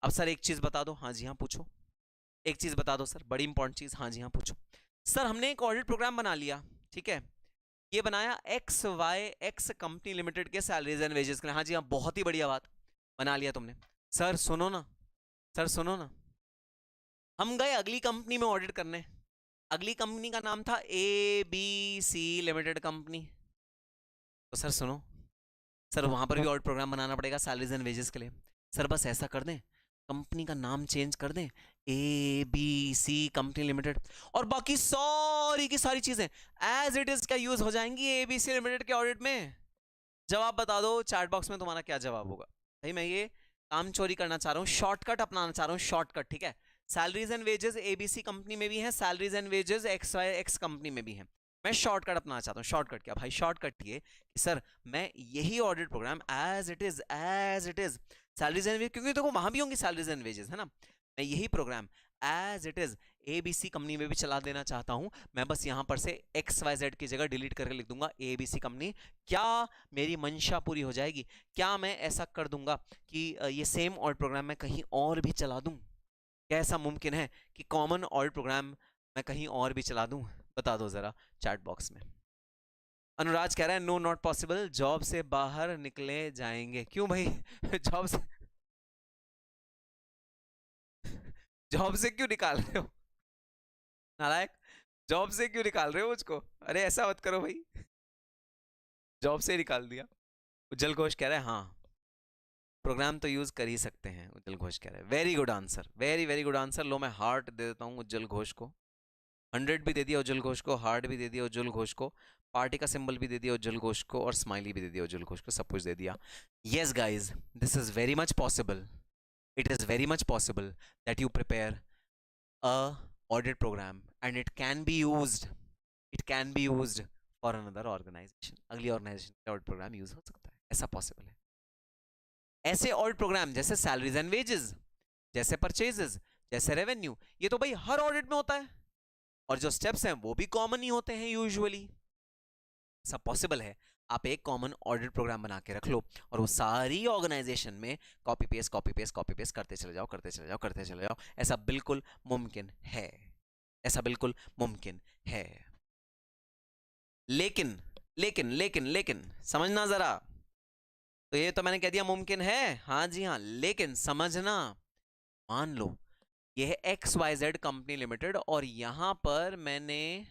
अब सर एक चीज बता दो, हाँ जी हाँ पूछो, एक चीज बता दो सर, बड़ी इंपॉर्टेंट चीज, हाँ जी हाँ पूछो। सर हमने एक ऑडिट प्रोग्राम बना लिया, ठीक है, ये बनाया X Y X company limited के सैलरीज एंड वेजेस के लिए, हाँ जी हाँ बहुत ही बढ़िया बात, बना लिया तुमने। सर सुनो ना, सर सुनो ना, हम गए अगली कंपनी में ऑडिट करने, अगली कंपनी का नाम था ABC लिमिटेड कंपनी। तो सर सुनो, सर वहां पर भी ऑडिट प्रोग्राम बनाना पड़ेगा सैलरीज एंड वेजेस के लिए। सर बस ऐसा कर दें, कंपनी का नाम चेंज कर दें, ABC कंपनी लिमिटेड, और बाकी सारी की सारी चीजें एज इट इज क्या यूज हो जाएंगी ABC लिमिटेड के ऑडिट में। जवाब बता दो चैट बॉक्स में, तुम्हारा क्या जवाब होगा? भाई मैं ये काम चोरी करना चाह रहा हूँ, शॉर्टकट अपनाना चाह रहा हूँ, शॉर्टकट, ठीक है। Salaries and wages ABC company में भी है, salaries and wages XYX company में भी है, मैं शॉर्टकट अपनाना चाहता हूँ। शॉर्टकट क्या भाई? शॉर्टकट ये कि सर मैं यही audit program as it is salaries and wages, क्योंकि देखो वहां भी होंगी सैलरीज एंड वेजेस है ना, मैं यही program as it is ABC company में भी चला देना चाहता हूं। मैं बस यहां पर से XYZ की जगह डिलीट करके लिख दूंगा ABC कंपनी। क्या मेरी मंशा पूरी हो जाएगी? क्या मैं ऐसा कर दूंगा कि ये सेम ऑडिट प्रोग्राम मैं कहीं और भी चला दूं? क्या ऐसा मुमकिन है कि कॉमन ऑडिट प्रोग्राम मैं कहीं और भी चला दूं? बता दो जरा चैट बॉक्स में। अनुराज कह रहा है नो नॉट पॉसिबल, जॉब से बाहर निकले जाएंगे। क्यों भाई? जॉब से जॉब से क्यों निकाल रहे हो नालायक? जॉब से क्यों निकाल रहे हो मुझको? अरे ऐसा मत करो भाई, जॉब से निकाल दिया। उज्जवल घोष कह रहा है हाँ प्रोग्राम तो यूज कर ही सकते हैं। उज्जवल घोष कह रहा है very good answer, very very good answer. लो मैं हार्ट दे देता हूँ उज्जवल घोष को, 100 भी दे दिया उज्जवल घोष को, हार्ट भी दे दिया उज्जवल घोष को, पार्टी का सिंबल भी दे दिया उज्जवल घोष को, और स्माइली भी दे दिया उज्जवल घोष को, सब कुछ दे दिया। Yes guys, this is very much possible, it is very much possible that you prepare a audit program and it can be used for another organization। अगली organization का audit program use हो सकता है, ऐसा possible है। ऐसे audit program जैसे salaries and wages, जैसे purchases, जैसे revenue, ये तो भाई हर audit में होता है, और जो steps हैं वो भी common ही होते हैं usually। ऐसा possible है आप एक कॉमन ऑडिट प्रोग्राम बना के रख लो और वो सारी ऑर्गेनाइजेशन में copy paste copy paste copy paste करते चले जाओ, करते चले जाओ, करते चले जाओ। ऐसा बिल्कुल मुमकिन है, ऐसा बिल्कुल मुमकिन है। लेकिन लेकिन लेकिन लेकिन समझना जरा, तो ये तो मैंने कह दिया मुमकिन है, हाँ जी हाँ, लेकिन समझना, मान लो ये है XYZ कंपनी लिमिटेड और यहां पर मैंने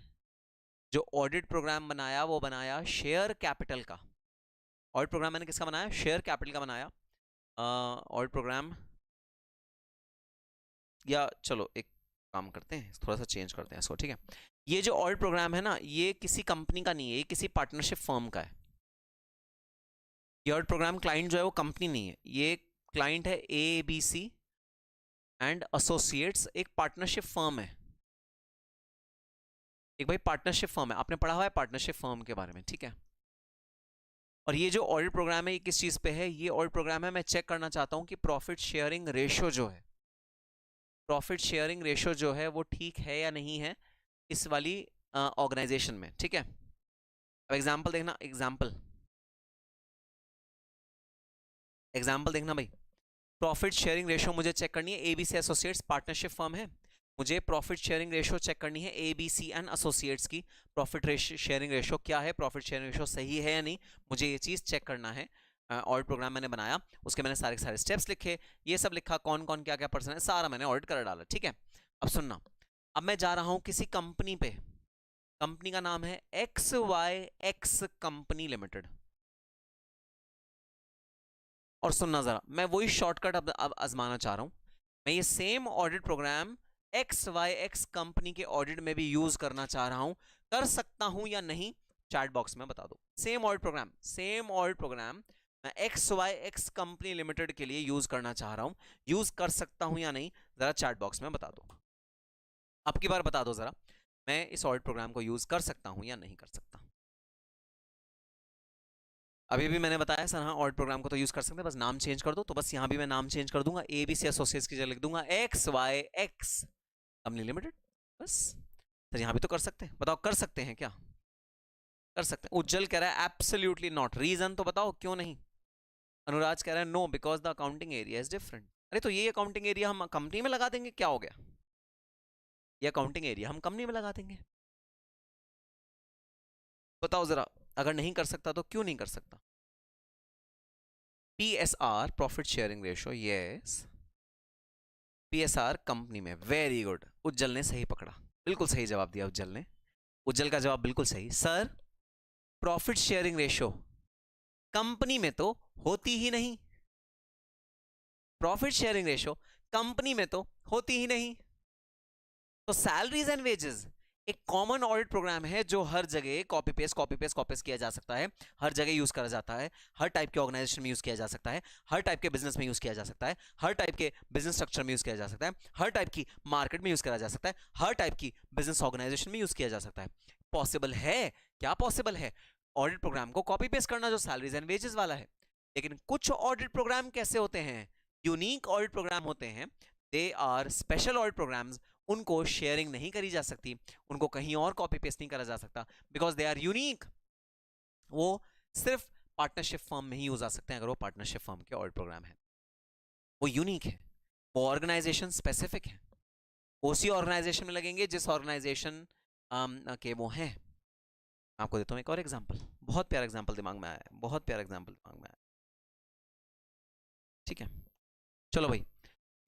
जो ऑडिट प्रोग्राम बनाया वो बनाया शेयर कैपिटल का। ऑडिट प्रोग्राम मैंने किसका बनाया? शेयर कैपिटल का बनाया ऑडिट प्रोग्राम। या चलो एक काम करते हैं, थोड़ा सा चेंज करते हैं इसको, ठीक है। ये जो ऑडिट प्रोग्राम है ना, ये किसी कंपनी का नहीं है, ये किसी पार्टनरशिप फर्म का है। ये ऑडिट प्रोग्राम क्लाइंट जो है वो कंपनी नहीं है, ये क्लाइंट है ABC एंड एसोसिएट्स, एक पार्टनरशिप फर्म है, एक भाई पार्टनरशिप फर्म है। आपने पढ़ा हुआ है पार्टनरशिप फर्म के बारे में, ठीक है। और ये जो ऑडिट प्रोग्राम है ये किस चीज पे है? ये ऑडिट प्रोग्राम है, मैं चेक करना चाहता हूं कि प्रॉफिट शेयरिंग रेशो जो है, प्रॉफिट शेयरिंग रेशो जो है वो ठीक है या नहीं है इस वाली ऑर्गेनाइजेशन में, ठीक है। अब एग्जांपल देखना, एग्जांपल देखना भाई। प्रॉफिट शेयरिंग रेशो मुझे चेक करनी है, ABC एसोसिएट्स पार्टनरशिप फर्म है, मुझे प्रॉफिट शेयरिंग रेशो चेक करनी है ABC एंड एसोसिएट्स की। प्रॉफिट शेयरिंग रेशो क्या है, प्रॉफिट शेयरिंग रेशो सही है या नहीं, मुझे ये चीज चेक करना है। ऑडिट प्रोग्राम मैंने बनाया, उसके मैंने सारे सारे स्टेप्स लिखे, ये सब लिखा, कौन कौन क्या क्या पर्सन है सारा मैंने ऑडिट कर डाला, ठीक है। अब सुनना, अब मैं जा रहा हूं किसी कंपनी पे, कंपनी का नाम है XYX कंपनी लिमिटेड, और सुनना जरा, मैं वही शॉर्टकट अब आजमाना चाह रहा हूं। मैं ये same audit program XYX company के ऑडिट में भी यूज करना चाह रहा हूं, कर सकता हूं या नहीं चैट बॉक्स में बता दो। सेम ऑडिट प्रोग्राम मैं XYX कंपनी लिमिटेड के लिए यूज करना चाह रहा हूं, यूज कर सकता हूं या नहीं, जरा चैट बॉक्स में बता दो। अब की बार बता दो जरा, मैं इस ऑडिट प्रोग्राम को यूज कर सकता हूं या नहीं कर सकता। अभी भी मैंने बताया सर हाँ ऑडिट प्रोग्राम को तो यूज कर सकते हैं, बस नाम चेंज कर दो। तो बस यहां भी मैं नाम चेंज कर दूंगा, ABC एसोसिएट्स की जगह लिख दूंगा XYX कंपनी लिमिटेड, बस। सर यहां भी तो कर सकते हैं, बताओ कर सकते हैं क्या? कर सकते हैं। उज्जवल कह रहा है एब्सोल्युटली नॉट, रीजन तो बताओ क्यों नहीं। अनुराज कह रहा है no because the accounting area is different. अरे तो ये अकाउंटिंग एरिया हम कंपनी में लगा देंगे, क्या हो गया? ये अकाउंटिंग एरिया हम कंपनी में लगा देंगे। बताओ जरा, अगर नहीं कर सकता तो क्यों नहीं कर सकता? PSR profit sharing ratio, yes PSR company में, वेरी गुड। उज्जवल ने सही पकड़ा, बिल्कुल सही जवाब दिया उज्जवल ने। उज्जवल का जवाब बिल्कुल सही। Sir profit sharing ratio company में तो होती ही नहीं, प्रॉफिट शेयरिंग रेशियो कंपनी में तो होती ही नहीं। तो सैलरीज एंड वेजेस एक कॉमन ऑडिट प्रोग्राम है जो हर जगह कॉपी पेस्ट किया जा सकता है, हर जगह यूज करा जाता है, हर टाइप के ऑर्गेनाइजेशन में यूज किया जा सकता है, हर टाइप के बिजनेस में यूज किया जा सकता है, हर टाइप के बिजनेस स्ट्रक्चर में यूज किया जा सकता है, हर टाइप की मार्केट में यूज करा जा सकता है, हर टाइप की बिजनेस ऑर्गेनाइजेशन में यूज किया जा सकता है। पॉसिबल है, क्या पॉसिबल है ऑडिट प्रोग्राम को कॉपी पेस्ट करना जो सैलरीज एंड वेजेस वाला है। लेकिन कुछ ऑडिट प्रोग्राम कैसे होते हैं? यूनिक ऑडिट प्रोग्राम होते हैं, they are special audit programs. उनको शेयरिंग नहीं करी जा सकती, उनको कहीं और कॉपी पेस्ट नहीं करा जा सकता, बिकॉज दे आर यूनिक। वो सिर्फ पार्टनरशिप फर्म में ही यूज आ सकते हैं, अगर वो पार्टनरशिप फर्म के ऑडिट प्रोग्राम है। वो यूनिक है, वो ऑर्गेनाइजेशन स्पेसिफिक है, उसी ऑर्गेनाइजेशन में लगेंगे जिस ऑर्गेनाइजेशन के वो हैं। आपको देता हूं एक और एग्जांपल, बहुत प्यारा एग्जांपल दिमाग में आया, बहुत प्यारा एग्जांपल दिमाग में आया। ठीक है, चलो भाई,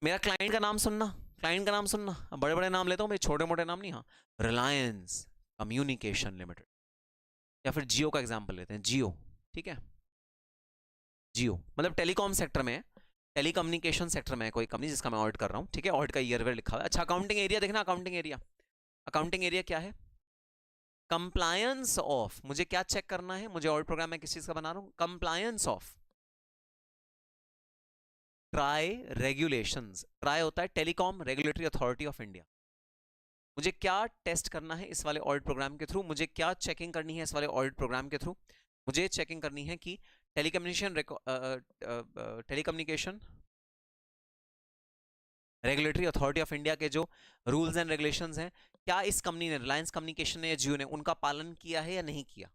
मेरा क्लाइंट का नाम सुनना, क्लाइंट का नाम सुनना। बड़े बड़े नाम लेता हूँ भाई, छोटे मोटे नाम नहीं। हाँ, रिलायंस कम्युनिकेशन लिमिटेड, या फिर जियो का एग्जांपल लेते हैं, जियो। ठीक है, जियो मतलब टेलीकॉम सेक्टर में, टेलीकम्युनिकेशन सेक्टर में कोई कंपनी जिसका मैं ऑडिट कर रहा हूँ। ठीक है, ऑडिट का ईयर वेयर लिखा हुआ है। अच्छा, अकाउंटिंग एरिया देखना, अकाउंटिंग एरिया, अकाउंटिंग एरिया क्या है? कंप्लायंस ऑफ, मुझे क्या चेक करना है? मुझे ऑडिट प्रोग्राम में किस चीज का बना रहा हूँ? Compliance of TRAI regulations. Try होता है telecom regulatory authority of India. मुझे क्या टेस्ट करना है इस वाले ऑडिट प्रोग्राम के थ्रू? मुझे क्या चेकिंग करनी है इस वाले ऑडिट प्रोग्राम के थ्रू? मुझे चेकिंग करनी है कि telecommunication regulatory authority of India के जो रूल्स एंड रेगुलेशंस हैं, क्या इस कंपनी ने, रिलायंस कम्युनिकेशन ने या जियो ने, उनका पालन किया है या नहीं किया।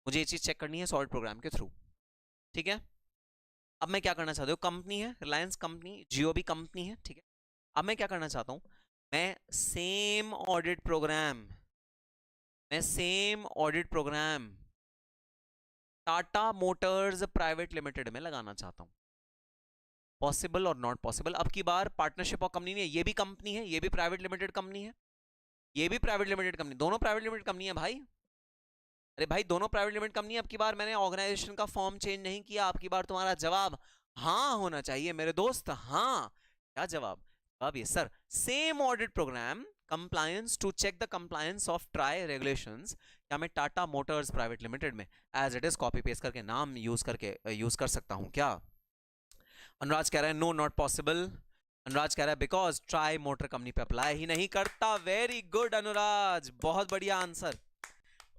मुझे ये चीज चेक करनी है इस ऑडिट प्रोग्राम के थ्रू। ठीक है, अब मैं क्या करना चाहता हूँ? कंपनी है रिलायंस कंपनी, जियो भी कंपनी है। ठीक है, अब मैं क्या करना चाहता हूँ? मैं same audit program Tata motors private limited में लगाना चाहता हूँ। पॉसिबल और नॉट पॉसिबल? अब की बार पार्टनरशिप ऑफ कंपनी नहीं है, ये भी कंपनी है, ये भी प्राइवेट लिमिटेड कंपनी है, ये भी प्राइवेट लिमिटेड कंपनी, दोनों प्राइवेट लिमिटेड कंपनी है भाई। अरे भाई, दोनों प्राइवेट लिमिटेड कंपनी है। अब की बार मैंने ऑर्गेनाइजेशन का फॉर्म चेंज नहीं किया। अब की बार तुम्हारा जवाब हाँ होना चाहिए मेरे दोस्त। हाँ, क्या जवाब? जवाब ये sir, same audit program compliance to check the compliance of TRAI regulations, क्या मैं टाटा मोटर्स प्राइवेट लिमिटेड में as it is copy paste करके नाम यूज कर सकता हूं क्या? अनुराज कह रहा है नो नॉट पॉसिबल। अनुराज कह रहा है बिकॉज ट्राई मोटर कंपनी पे अप्लाई ही नहीं करता। वेरी गुड अनुराज, बहुत बढ़िया आंसर,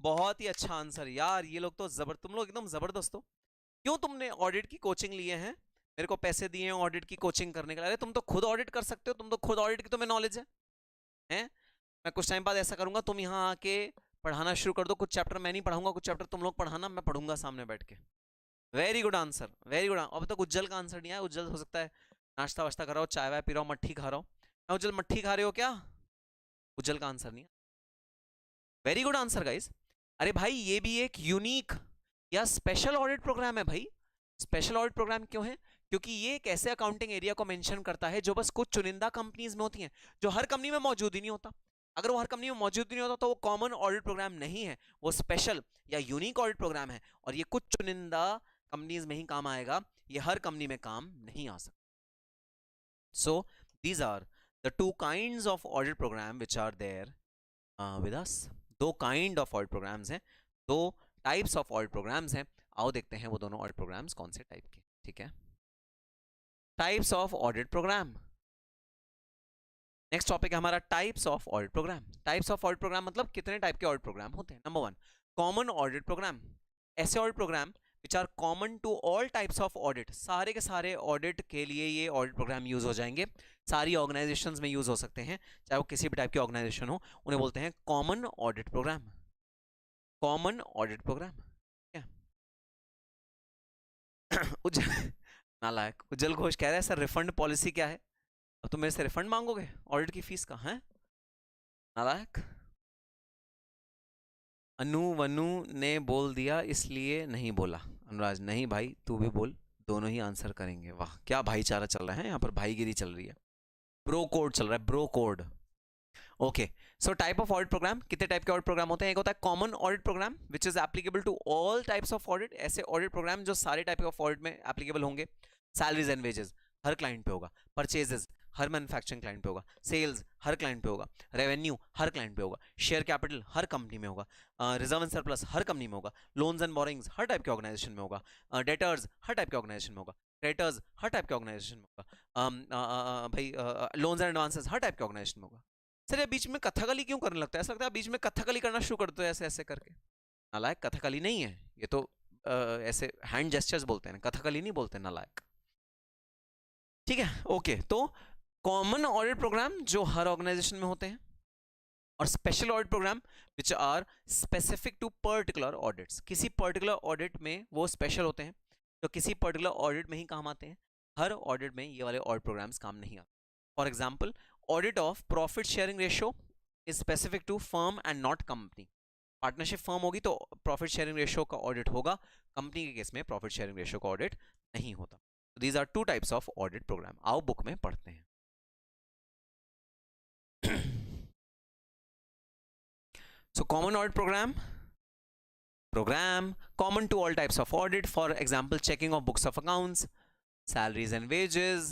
बहुत ही अच्छा आंसर यार। ये लोग तो तुम लोग एकदम जबरदस्त हो। क्यों तुमने ऑडिट की कोचिंग लिए हैं? मेरे को पैसे दिए हैं ऑडिट की कोचिंग करने के लिए। अरे तुम तो खुद ऑडिट कर सकते हो, तुम तो खुद ऑडिट की तुम्हें नॉलेज है, हैं? मैं कुछ टाइम बाद ऐसा करूंगा, तुम यहाँ आके पढ़ाना शुरू कर दो। कुछ चैप्टर मैं नहीं पढ़ाऊंगा, कुछ चैप्टर तुम लोग पढ़ाना, मैं पढ़ूंगा सामने बैठ के। Very good answer, very good. अब तक उज्जवल का आंसर नहीं आया। उज्जवल हो सकता है नाश्ता वाश्ता कर रहा हो, चाय वाय पी रहा हो, मट्ठी खा रहा हो। उज्जवल मट्ठी खा रहे हो क्या? उज्जवल का आंसर नहीं है। Very good answer guys. अरे भाई, ये भी एक यूनिक या स्पेशल ऑडिट प्रोग्राम है भाई। स्पेशल ऑडिट प्रोग्राम क्यों है? क्योंकि ये एक ऐसे अकाउंटिंग एरिया को मेंशन करता है जो बस कुछ चुनिंदा कंपनीज में होती हैं, जो हर कंपनी में मौजूद ही नहीं होता। अगर वो हर कंपनी में मौजूद नहीं होता तो वो कॉमन ऑडिट प्रोग्राम नहीं है, वो स्पेशल या यूनिक ऑडिट प्रोग्राम है। और ये कुछ चुनिंदा कंपनीज में ही काम आएगा, ये हर कंपनी में काम नहीं आ सकता। So these are the two kinds of audit program which are there with us. दो काइंड ऑफ ऑडिट प्रोग्राम्स हैं दो टाइप्स ऑफ ऑडिट प्रोग्राम्स हैं, आओ देखते हैं वो दोनों ऑडिट प्रोग्राम्स कौन से टाइप के। ठीक है, types of audit program. Next topic है हमारा types of audit program. Types of audit program मतलब कितने टाइप के ऑडिट प्रोग्राम होते हैं। नंबर 1, कॉमन ऑडिट प्रोग्राम, ऐसे audit program which are common to all types of audit, सारे के सारे ऑडिट के लिए ये ऑडिट प्रोग्राम यूज हो जाएंगे, सारी ऑर्गेनाइजेशंस में यूज हो सकते हैं, चाहे वो किसी भी टाइप की ऑर्गेनाइजेशन हो, उन्हें बोलते हैं common audit program. Common audit program क्या उज्जवल नालायक, उज्जवल घोष कह रहा है सर रिफंड पॉलिसी क्या है, अब तुम मेरे से रिफंड मांगोगे ऑडिट की फीस का, है नालायक। अनु वनु ने बोल दिया इसलिए नहीं बोला, अनुराज नहीं भाई तू भी बोल, दोनों ही आंसर करेंगे। वाह क्या भाईचारा चल रहा है यहाँ पर, भाईगिरी चल रही है, ब्रो कोड चल रहा है, bro code. Okay, so type of audit program, कितने टाइप के ऑडिट प्रोग्राम होते हैं। एक होता है common audit program which is applicable to all types of audit, ऐसे ऑडिट प्रोग्राम जो सारे टाइप ऑफ ऑडिट में एप्लीकेबल होंगे। सैलरीज एंड वेजेस हर क्लाइंट पे होगा, परचेजेस हर मैन्युफैक्चरिंग क्लाइंट पे होगा, सेल्स हर क्लाइंट पे होगा, रेवेन्यू हर क्लाइंट पे होगा, शेयर कैपिटल हर कंपनी में होगा, reserve and surplus her company में होगा, loans and borings her type के ऑर्गेनाइजेशन में होगा, डेटर्स हर टाइप के ऑर्गेनाइजेशन में होगा, क्रेडिटर्स हर टाइप के ऑर्गेनाइजेशन में होगा, भाई loans and advances her type के ऑर्गेनाइजेशन में होगा। सर ये बीच में कथकली क्यों करने लगता है, ऐसा लगता है बीच में कथकली करना शुरू कर दो ऐसे ऐसे करके। नालायक, कथकली नहीं है ये तो, ऐसे हैंड जेस्चर्स बोलते हैं, कथकली नहीं बोलते नालायक। ठीक है, ओके, तो कॉमन ऑडिट प्रोग्राम जो हर ऑर्गेनाइजेशन में होते हैं, और special audit program which are specific to particular audits, किसी पर्टिकुलर ऑडिट में वो स्पेशल होते हैं, तो किसी पर्टिकुलर ऑडिट में ही काम आते हैं, हर ऑडिट में ये वाले ऑडिट प्रोग्राम्स काम नहीं आते। For example, audit of profit sharing ratio is specific to firm and not company. Partnership firm होगी तो प्रॉफिट शेयरिंग रेशियो का ऑडिट होगा, कंपनी के केस में प्रॉफिट शेयरिंग रेशियो का ऑडिट नहीं होता। These are two types of audit program, आओ बुक में पढ़ते हैं। So common audit program common to all types of audit, for example checking of books of accounts, salaries and wages,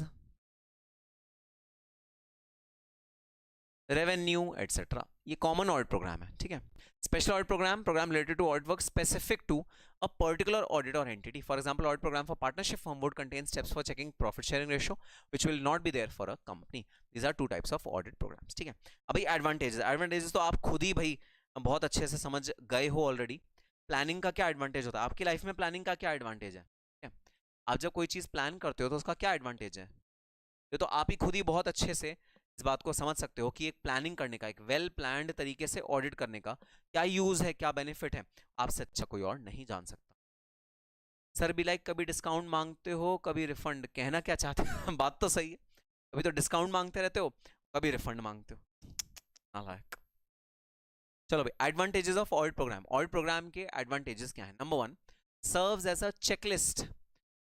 revenue etc. ये common audit program है, ठीक है। Special audit program related to audit work specific to a particular audit or entity. For example, audit program for partnership firm would contain steps for checking profit sharing ratio which will not be there for a company. These are two types of audit programs, ठीक है। अभी advantages तो आप खुद ही भाई बहुत अच्छे से समझ गए हो ऑलरेडी। प्लानिंग का क्या एडवांटेज होता है आपकी लाइफ में, प्लानिंग का क्या एडवांटेज है, आप जब कोई चीज प्लान करते हो तो उसका क्या एडवांटेज है, ये तो आप ही खुद ही बहुत अच्छे से इस बात को समझ सकते हो कि एक प्लानिंग करने का, एक वेल प्लान्ड तरीके से ऑडिट करने का क्या यूज है, क्या बेनिफिट है, आपसे अच्छा कोई और नहीं जान सकता। सर भी लाइक कभी डिस्काउंट मांगते हो कभी रिफंड, कहना क्या चाहते हो बात तो सही है, कभी तो डिस्काउंट मांगते रहते हो कभी रिफंड मांगते हो, नालायक। चलो भाई, advantages of audit program. Audit program के एडवांटेजेस क्या है। Number 1, serves as a checklist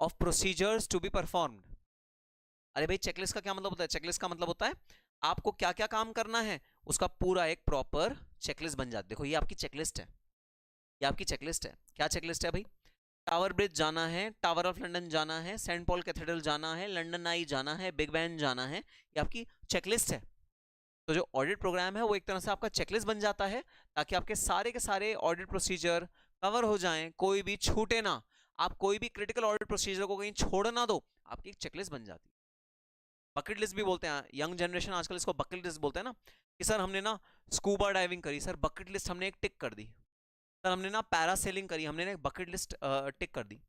of procedures to be performed. अरे भाई चेकलिस्ट का क्या मतलब होता है, चेकलिस्ट का मतलब होता है आपको क्या क्या काम करना है उसका पूरा एक प्रॉपर चेकलिस्ट बन जाता है। देखो ये आपकी चेकलिस्ट है, ये आपकी चेकलिस्ट है। क्या चेकलिस्ट है भाई, टावर ब्रिज जाना है, टावर ऑफ लंदन जाना है, सेंट पॉल कैथेड्रल जाना है, लंदन आई जाना है, बिग बैन जाना है, ये आपकी चेकलिस्ट है। तो जो ऑडिट प्रोग्राम है वो एक तरह से आपका चेकलिस्ट बन जाता है ताकि आपके सारे के सारे ऑडिट प्रोसीजर कवर हो जाएं, कोई भी छूटे ना, आप कोई भी क्रिटिकल ऑडिट प्रोसीजर को कहीं छोड़ ना दो, आपकी एक चेकलिस्ट बन जाती है। बकेट लिस्ट भी बोलते हैं, यंग जनरेशन आजकल इसको बकेट लिस्ट बोलते हैं ना, कि सर हमने ना स्कूबा डाइविंग करी, सर बकेट लिस्ट हमने एक टिक कर दी, सर हमने ना पैरासेलिंग करी, हमने ना बकेट लिस्ट टिक कर दी,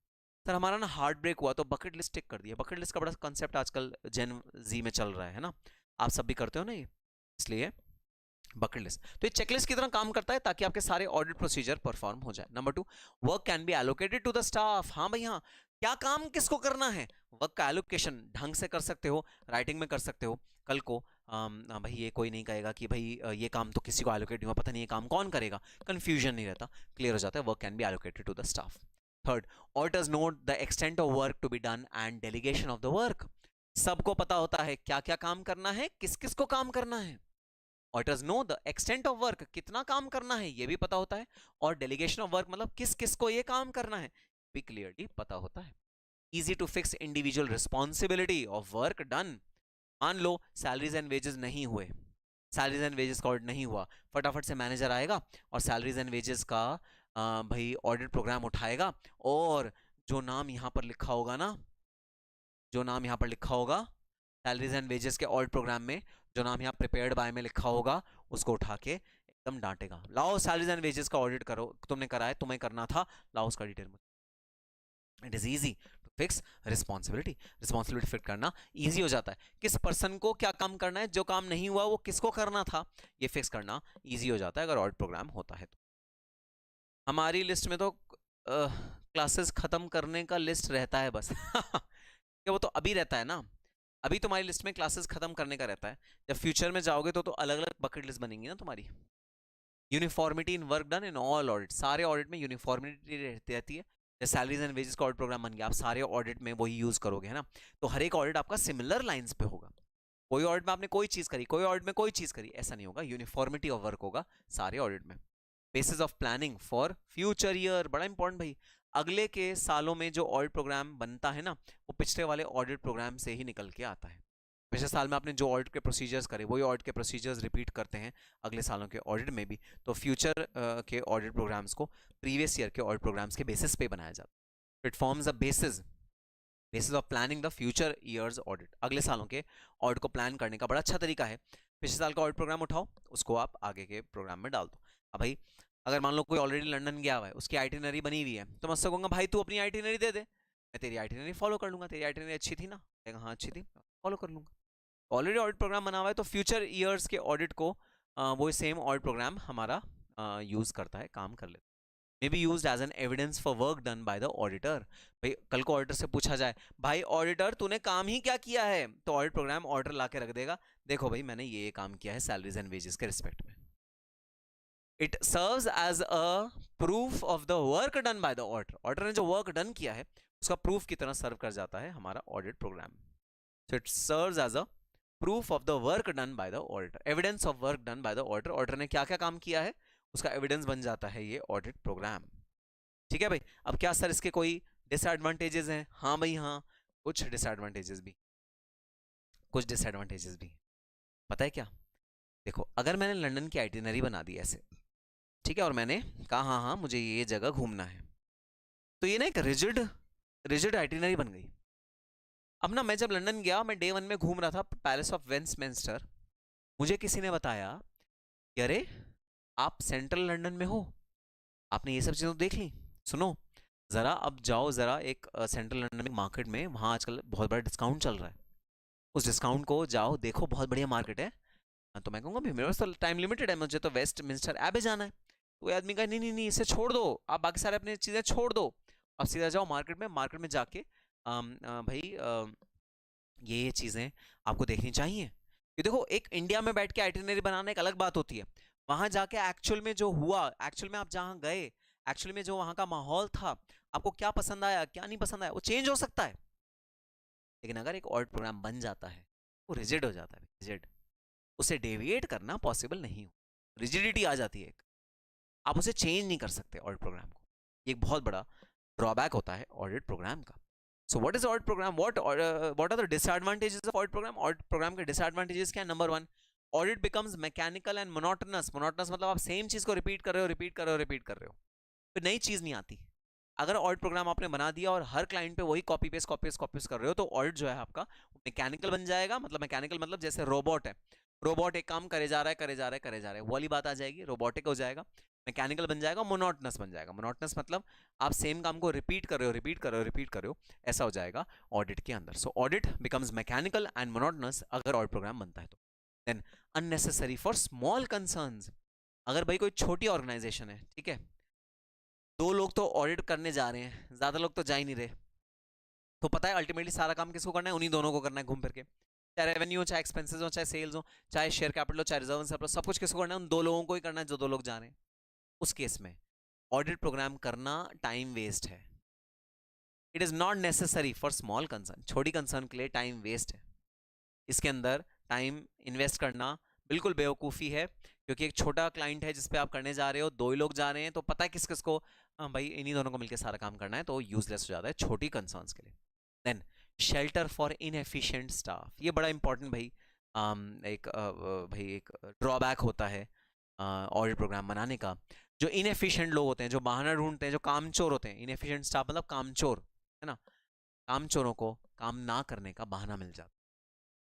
सर हमारा ना हार्ट ब्रेक हुआ तो बकेट लिस्ट टिक कर दिया। बकेट लिस्ट का बड़ा कंसेप्ट आजकल जेन जी में चल रहा है ना, आप सब भी करते हो ना ये, इसलिए बकेट लिस्ट। तो ये चेकलिस्ट की तरह काम करता है ताकि आपके सारे ऑडिट प्रोसीजर परफॉर्म हो जाए। Number 2, work can be allocated to the staff. हाँ भाई हाँ, क्या काम किसको करना है, वर्क का एलोकेशन ढंग से कर सकते हो, राइटिंग में कर सकते हो। कल को भाई ये कोई नहीं कहेगा कि भाई ये काम तो किसी को एलोकेट नहीं हुआ, पता नहीं ये काम कौन करेगा, कंफ्यूजन नहीं रहता, क्लियर हो जाता है। Work can be allocated to the staff. Third, auditors note the extent of work to be done and delegation of the work. सबको पता होता है क्या क्या काम करना है, किस किस को काम करना है। Auditors no the extent of work, कितना काम करना है ये भी पता होता है, और डेलीगेशन ऑफ वर्क मतलब किस किस को ये काम करना है भी क्लियरली पता होता है। Easy to fix individual responsibility of work done. मान लो सैलरीज एंड वेजेस नहीं हुए, सैलरीज एंड वेजेस का ऑडिट नहीं हुआ, फटाफट से मैनेजर आएगा और सैलरीज एंड वेजेस का भाई ऑडिट प्रोग्राम उठाएगा और जो नाम यहाँ पर लिखा होगा ना, जो नाम यहाँ पर लिखा होगा सैलरीज एंड वेजेस के ऑडिट प्रोग्राम में, जो नाम यहाँ प्रिपेयर्ड बाय में लिखा होगा, उसको उठा के एकदम डांटेगा, लाओ सैलरीज एंड वेजेस का ऑडिट करो, तुमने करा है, तुम्हें करना था, लाओ उसका डिटेल मुझे। It is easy to fix responsibility. Responsibility fit करना ईजी हो जाता है, किस पर्सन को क्या काम करना है, जो काम नहीं हुआ वो किसको करना था, ये फिक्स करना ईजी हो जाता है अगर ऑडिट प्रोग्राम होता है तो। हमारी लिस्ट में तो क्लासेस खत्म करने का लिस्ट रहता है बस क्या वो तो अभी रहता है ना, अभी तुम्हारी लिस्ट में क्लासेस खत्म करने का रहता है, जब फ्यूचर में जाओगे तो अलग अलग बकेट लिस्ट बनेंगी ना तुम्हारी। Uniformity in work done in all audit, सारे ऑडिट में यूनिफॉर्मिटी रहती है। जैसे सैलरीज एंड वेजेस का ऑडिट प्रोग्राम बन गया, आप सारे ऑडिट में वही यूज करोगे, है ना, तो हर एक ऑडिट आपका सिमिलर लाइंस पे होगा। कोई ऑडिट में आपने कोई चीज करी, कोई ऑडिट में कोई चीज करी, ऐसा नहीं होगा, यूनिफॉर्मिटी ऑफ वर्क होगा सारे ऑडिट में। Basis of planning for future year, बड़ा इंपॉर्टेंट भाई, अगले के सालों में जो ऑडिट प्रोग्राम बनता है ना, वो पिछले वाले ऑडिट प्रोग्राम से ही निकल के आता है। पिछले साल में आपने जो ऑडिट के प्रोसीजर्स करे, वही ऑडिट के प्रोसीजर्स रिपीट करते हैं अगले सालों के ऑडिट में भी, तो फ्यूचर के ऑडिट प्रोग्राम्स को प्रीवियस ईयर के ऑडिट प्रोग्राम्स के बेसिस पे बनाया जाता है। It forms a basis of planning the future years audit, अगले सालों के ऑडिट को प्लान करने का बड़ा अच्छा तरीका है। पिछले साल का ऑडिट प्रोग्राम उठाओ, उसको आप आगे के प्रोग्राम में डाल दो। अब भाई अगर मान लो कोई ऑलरेडी लंदन गया हुआ है, उसकी आइटिनरी बनी हुई है, तो मैं उससे कहूँगा भाई तू अपनी आइटिनरी दे दे, मैं तेरी आइटिनरी फॉलो कर लूंगा, तेरी आइटिनरी अच्छी थी ना, हाँ अच्छी थी, फॉलो कर लूंगा। ऑलरेडी ऑडिट प्रोग्राम बना हुआ है, तो फ्यूचर ईयर्स के ऑडिट को वो सेम ऑडिट प्रोग्राम हमारा यूज करता है, काम कर लेता है। May be used as an evidence for work done by the auditor. भाई कल को ऑडिटर से पूछा जाए, भाई ऑडिटर तूने काम ही क्या किया है, तो ऑडिट प्रोग्राम ऑडिटर ला के रख देगा, देखो भाई मैंने ये काम किया है सैलरीज एंड वेजेस के रिस्पेक्ट में। It serves as a proof of the work done by the auditor, auditor ने जो वर्क डन किया है उसका प्रूफ की तरह सर्व कर जाता है हमारा audit program. So it serves as a proof of the work done by the auditor, evidence of work done by the auditor, auditor ने क्या क्या काम किया है उसका एविडेंस बन जाता है ये ऑडिट प्रोग्राम। ठीक है भाई, अब क्या सर इसके कोई डिसएडवांटेजेस हैं? हाँ भाई हाँ, कुछ डिसएडवांटेजेस भी, कुछ डिसएडवांटेजेस भी। पता है क्या, देखो अगर मैंने लंदन की आइटिनरी बना दी ऐसे, ठीक है, और मैंने कहा हाँ हाँ मुझे ये जगह घूमना है, तो ये ना एक रिजिड रिजिड आइटिनरी बन गई। अब ना मैं जब लंदन गया, मैं डे 1 में घूम रहा था पैलेस ऑफ वेस्टमिंस्टर, मुझे किसी ने बताया कि अरे आप सेंट्रल लंदन में हो, आपने ये सब चीज़ें तो देख ली, सुनो ज़रा अब जाओ ज़रा एक सेंट्रल लंदन में मार्केट में, वहाँ आजकल बहुत बड़ा डिस्काउंट चल रहा है, उस डिस्काउंट को जाओ देखो, बहुत बढ़िया मार्केट है। तो मैं कहूँगा मेरे पास तो टाइम लिमिटेड है, मुझे तो वेस्टमिंस्टर एबे जाना है। तो ये आदमी कहा नहीं नहीं नहीं इसे छोड़ दो, आप बाकी सारे अपनी चीज़ें छोड़ दो, अब सीधा जाओ मार्केट में, मार्केट में जाके भाई ये चीज़ें आपको देखनी चाहिए। ये देखो एक इंडिया में बैठ के आइटिनरी बनाना एक अलग बात होती है, वहां जाके एक्चुअल में जो हुआ, एक्चुअल में आप जहां गए, एक्चुअल में जो वहां का माहौल था, आपको क्या पसंद आया क्या नहीं पसंद आया वो चेंज हो सकता है। लेकिन अगर एक ऑडिट प्रोग्राम बन जाता है वो रिजिड हो जाता है, रिजिड, उसे डेविएट करना पॉसिबल नहीं हो, रिजिडिटी आ जाती है एक, आप उसे चेंज नहीं कर सकते ऑडिट प्रोग्राम को, ये एक बहुत बड़ा ड्रॉबैक होता है ऑडिट प्रोग्राम का। So what is audit program, what are the disadvantages of audit program? Audit program के डिसएडवांटेजेस क्या है? Number 1, audit becomes mechanical and monotonous. Monotonous मतलब आप सेम चीज को रिपीट कर रहे हो, रिपीट कर रहे हो, रिपीट कर रहे हो, फिर नई चीज नहीं आती। अगर ऑडिट प्रोग्राम आपने बना दिया और हर क्लाइंट पे वही copy paste copy paste copy paste कर रहे हो, तो ऑडिट जो है आपका मैकेनिकल बन जाएगा। मतलब मैकेनिकल मतलब जैसे रोबोट है, रोबोट एक काम करे जा रहा है करे जा रहा है करे जा रहा है, वो वाली बात आ जाएगी, रोबोटिक हो जाएगा, मैकेनिकल बन जाएगा, मोनोटोनस बन जाएगा। मोनोटोनस मतलब आप सेम काम को रिपीट कर रहे हो, रिपीट कर रहे हो, रिपीट कर रहे हो, ऐसा हो जाएगा ऑडिट के अंदर। So audit becomes mechanical and monotonous अगर ऑडिट प्रोग्राम बनता है तो। Then unnecessary for small concerns, अगर भाई कोई छोटी ऑर्गेनाइजेशन है, ठीक है, 2 लोग तो ऑडिट करने जा रहे हैं, ज्यादा लोग तो जा ही नहीं रहे, तो पता है अल्टीमेटली सारा काम किसको करना है? उन्हीं दोनों को करना है घूम फिर के, चाहे रेवेन्यू हो, चाहे एक्सपेंसेस हो, चाहे सेल्स हो, चाहे शेयर कैपिटल हो, चाहे रिजर्व एंड सरप्लस, सब कुछ किसको करना है? उन 2 लोगों को ही करना है जो 2 लोग जा रहे हैं। उस केस में ऑडिट प्रोग्राम करना टाइम वेस्ट है। It is not necessary for small concern, छोटी कंसर्न के लिए टाइम वेस्ट है, इसके अंदर टाइम इन्वेस्ट करना बिल्कुल बेवकूफ़ी है, क्योंकि एक छोटा क्लाइंट है जिसपे आप करने जा रहे हो, 2 ही लोग जा रहे हैं, तो पता है किस किस को, भाई इन्हीं दोनों को मिलकर सारा काम करना है, तो यूजलेस हो जाता है छोटी कंसर्न्स के लिए। Then shelter for inefficient staff, ये बड़ा इंपॉर्टेंट भाई एक भाई एक ड्रॉबैक होता है ऑडिट प्रोग्राम बनाने का। जो इनएफिशिएंट लोग होते हैं, जो बहाना ढूंढते हैं, जो कामचोर होते हैं, इनएफिशिएंट स्टाफ मतलब कामचोर, है ना, कामचोरों को काम ना करने का बहाना मिल जाता।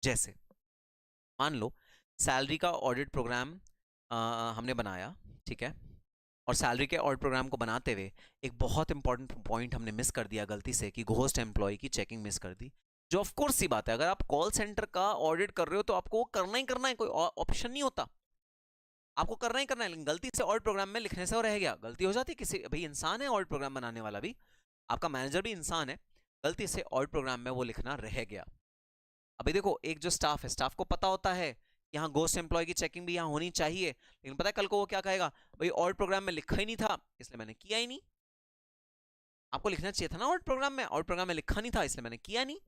जैसे मान लो सैलरी का ऑडिट प्रोग्राम हमने बनाया, ठीक है, और सैलरी के ऑडिट प्रोग्राम को बनाते हुए एक बहुत इंपॉर्टेंट पॉइंट हमने मिस कर दिया गलती से, कि घोस्ट एम्प्लॉय की चेकिंग मिस कर दी। जो ऑफ कोर्स सी बात है, अगर आप कॉल सेंटर का ऑडिट कर रहे हो तो आपको वो करना ही करना है, कोई ऑप्शन नहीं होता, आपको करना ही करना है। लेकिन गलती से ऑडिट प्रोग्राम में लिखने से वो रह गया, गलती हो जाती है किसी, भाई इंसान है ऑडिट प्रोग्राम बनाने वाला भी, आपका मैनेजर भी इंसान है, गलती से ऑडिट प्रोग्राम में वो लिखना रह गया। अभी देखो एक जो स्टाफ है, स्टाफ को पता होता है यहाँ घोस्ट एम्प्लॉय की चेकिंग भी यहाँ होनी चाहिए, लेकिन पता है कल को वो क्या कहेगा, भाई ऑडिट प्रोग्राम में लिखा ही नहीं था इसलिए मैंने किया ही नहीं। आपको लिखना चाहिए था ना ऑडिट प्रोग्राम में लिखा नहीं था इसलिए मैंने किया नहीं।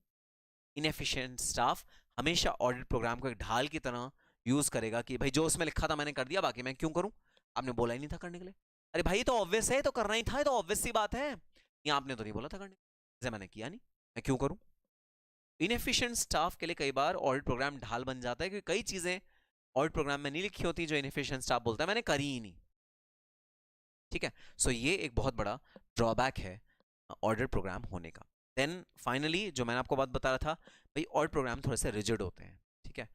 इनएफिशिएंट स्टाफ हमेशा ऑडिट प्रोग्राम को एक ढाल की तरह यूज करेगा कि भाई जो उसमें लिखा था मैंने कर दिया, बाकी मैं क्यों करूं, आपने बोला ही नहीं था करने के लिए। अरे भाई तो ऑब्वियस है, तो करना ही था, ये तो ऑब्वियस सी बात है, ये आपने तो नहीं बोला था करने के लिए, मैंने किया नहीं, मैं क्यों करूं। इनएफिशिएंट स्टाफ के लिए कई बार ऑडिट प्रोग्राम ढाल बन जाता है, क्योंकि कई चीजें ऑडिट प्रोग्राम में नहीं लिखी होती जो इनएफिशिएंट स्टाफ बोलता है मैंने करी ही नहीं, ठीक है। सो ये एक बहुत बड़ा ड्रॉबैक है ऑडिट प्रोग्राम होने का। देन फाइनली जो मैंने आपको बात बता रहा था, भाई ऑडिट प्रोग्राम थोड़े से रिजिड होते हैं, ठीक है,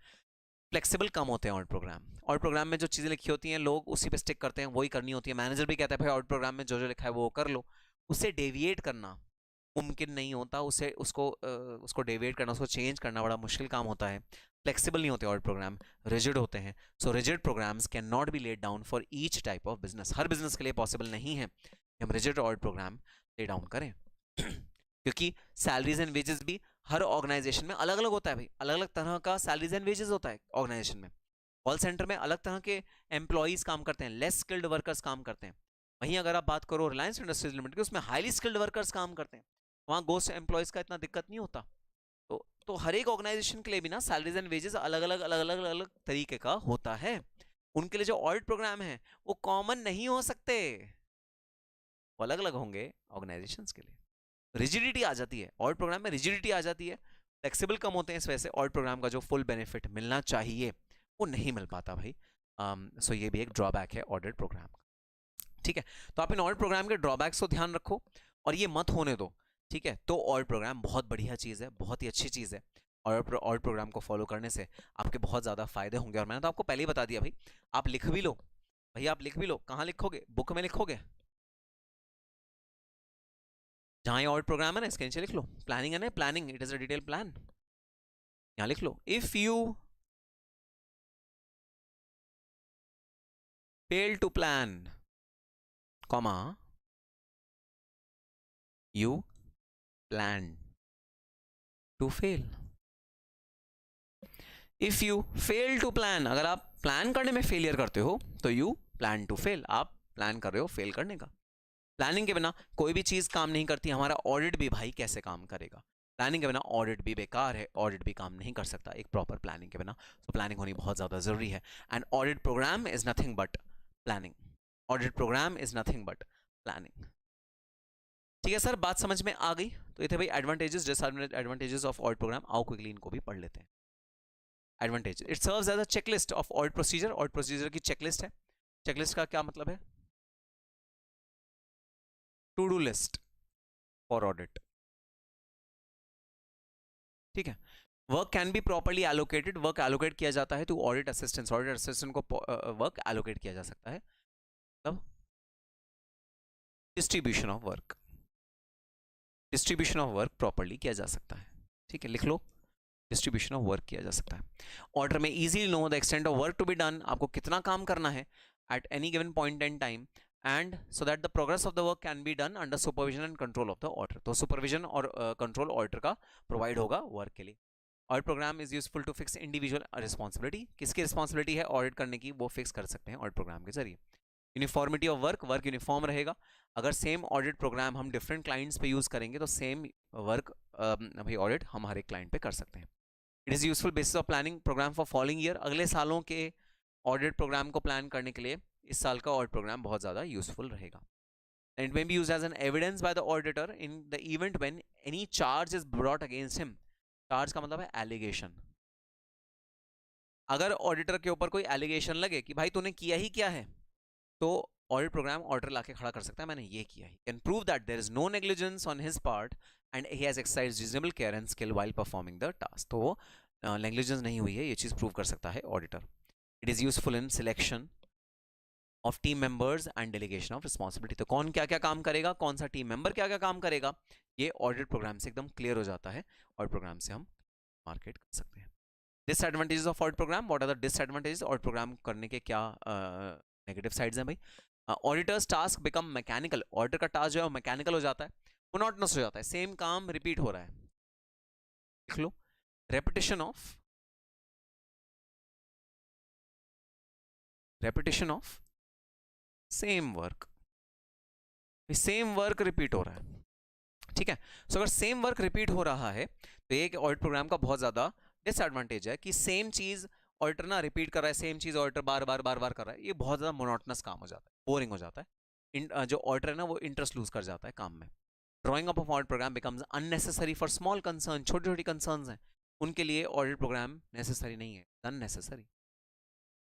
फ्लेक्सिबल कम होते हैं ऑडिट प्रोग्राम। ऑडिट प्रोग्राम में जो चीज़ें लिखी होती हैं लोग उसी पे स्टिक करते हैं, वही करनी होती है। मैनेजर भी कहता है भाई ऑडिट प्रोग्राम में जो जो लिखा है वो कर लो, उससे डेविएट करना मुमकिन नहीं होता, उसको डेविएट करना, उसको चेंज करना बड़ा मुश्किल काम होता है। फ्लेक्सिबल नहीं होते ऑडिट प्रोग्राम, रिजिड होते हैं। So rigid programs can not be laid down for each type of business. हर बिजनेस के लिए पॉसिबल नहीं है कि हम rigid audit program lay down करें क्योंकि सैलरीज एंड वेजेस भी हर ऑर्गेनाइजेशन में अलग अलग होता है भाई, अलग अलग तरह का सैलरीज एंड वेजेस होता है ऑर्गेनाइजेशन में। कॉल सेंटर में अलग तरह के एम्प्लॉयज काम करते हैं, लेस स्किल्ड वर्कर्स काम करते हैं। वहीं अगर आप बात करो रिलायंस इंडस्ट्रीज लिमिटेड की, उसमें हाईली स्किल्ड वर्कर्स काम करते हैं, वहाँ गोस्ट एम्प्लॉयज का इतना दिक्कत नहीं होता। तो हर एक ऑर्गेनाइजेशन के लिए भी ना सैलरीज एंड वेजेस अलग अलग तरीके का होता है। उनके लिए जो ऑडिट प्रोग्राम है वो कॉमन नहीं हो सकते, वो अलग अलग होंगे ऑर्गेनाइजेशंस के लिए। रिजिडिटी आ जाती है ऑडिट प्रोग्राम में, रिजिडिटी आ जाती है, फ्लेक्सिबल कम होते हैं, इस वजह से ऑडिट प्रोग्राम का जो फुल बेनिफिट मिलना चाहिए वो नहीं मिल पाता भाई। सो ये भी एक ड्रॉबैक है ऑडिट प्रोग्राम का, ठीक है। तो आप इन ऑडिट प्रोग्राम के ड्रॉबैक्स को ध्यान रखो और ये मत होने दो, ठीक है। तो ऑडिट प्रोग्राम बहुत बढ़िया चीज़ है, बहुत ही अच्छी चीज़ है, और ऑडिट प्रोग्राम को फॉलो करने से आपके बहुत ज़्यादा फायदे होंगे। और मैंने तो आपको पहले ही बता दिया भाई, आप लिख भी लो, भैया आप लिख भी लो, कहाँ लिखोगे, बुक में लिखोगे, जहाँ ये ऑडिट प्रोग्राम है ना इसके नीचे लिख लो प्लानिंग है ना, planning it is a detail plan, यहाँ लिख लो if you fail to plan, comma you plan to fail. If you fail to plan, अगर आप प्लान करने में फेलियर करते हो तो you plan to fail, आप प्लान कर रहे हो फेल करने का। प्लानिंग के बिना कोई भी चीज़ काम नहीं करती, हमारा ऑडिट भी भाई कैसे काम करेगा, प्लानिंग के बिना ऑडिट भी बेकार है, ऑडिट भी काम नहीं कर सकता एक प्रॉपर प्लानिंग के बिना। तो प्लानिंग होनी बहुत ज़्यादा ज़रूरी है, and audit program is nothing but planning, audit program is nothing but planning, ठीक है सर, बात समझ में आ गई। तो ये थे भाई advantages disadvantages of audit program. आओ क्विकली इनको भी पढ़ लेते हैं। Advantage, it serves as a checklist of audit procedure, audit procedure की चेकलिस्ट है। चेकलिस्ट का क्या मतलब है, to do list for audit, ठीक है। Work can be properly allocated, work allocate किया जाता है to audit assistant, audit assistant को वर्क एलोकेट किया जा सकता है। मतलब distribution of work, distribution of work properly किया जा सकता है, ठीक है, लिख लो डिस्ट्रीब्यूशन ऑफ वर्क किया जा सकता है। ऑर्डर में easily know the extent of work to be done, आपको कितना काम करना है at any given point in time, and so that the progress of the work can be done under supervision and control of the order. तो supervision और control order का provide होगा work के लिए। Audit program is useful to fix individual responsibility, किसकी responsibility है audit करने की वो फिक्स कर सकते हैं ऑडिट प्रोग्राम के जरिए। Uniformity of work, work uniform रहेगा, अगर सेम ऑडिट प्रोग्राम हम डिफरेंट क्लाइंट्स पे यूज करेंगे तो सेम वर्क भाई ऑडिट हम हर एक क्लाइंट पे कर सकते हैं। It is useful basis of planning program for following year, अगले सालों के ऑडिट प्रोग्राम को प्लान करने के लिए इस साल का ऑडिट प्रोग्राम बहुत ज़्यादा यूजफुल रहेगा। It may be used as an evidence by the auditor in the event when any charge is brought against him, charge का मतलब है एलिगेशन, अगर ऑडिटर के ऊपर कोई एलिगेशन लगे कि भाई तूने किया ही क्या है, तो ऑडिट प्रोग्राम ऑडिटर लाके खड़ा कर सकता है, मैंने ये किया, he can prove that there is no negligence on his part and he has exercised reasonable care and skill while performing the task. तो वो नेग्लिजेंस नहीं हुई है, ये चीज़ प्रूव कर सकता है auditor. It is useful in selection of team members and delegation of responsibility. तो कौन क्या क्या काम करेगा, कौन सा टीम मेंबर क्या क्या काम करेगा, ये ऑडिट प्रोग्राम से एकदम क्लियर हो जाता है, ऑडिट प्रोग्राम से हम मार्केट कर सकते हैं। Disadvantages of audit program, what are the disadvantages, audit program करने के क्या नेगेटिव साइड्स हैं भाई। Auditor's task become mechanical, auditor का टास्क जो है मैकेनिकल हो जाता है, मोनोटोनस हो जाता है, सेम काम रिपीट हो रहा है। देख लो, repetition of same work repeat हो रहा है, ठीक है। सो अगर सेम वर्क रिपीट हो रहा है तो एक ऑडिट प्रोग्राम का बहुत ज्यादा डिसएडवांटेज है कि सेम चीज ऑडिटर ना रिपीट कर रहा है, सेम चीज ऑडिटर बार बार कर रहा है, ये बहुत ज्यादा मोनोटोनस काम हो जाता है, बोरिंग हो जाता है। जो ऑडिटर है ना वो इंटरेस्ट लूज कर जाता है काम में। Drawing up of audit program becomes unnecessary for small concern, छोटी छोटी कंसर्न्स हैं उनके लिए ऑडिट प्रोग्राम नेसेसरी नहीं है, unnecessary.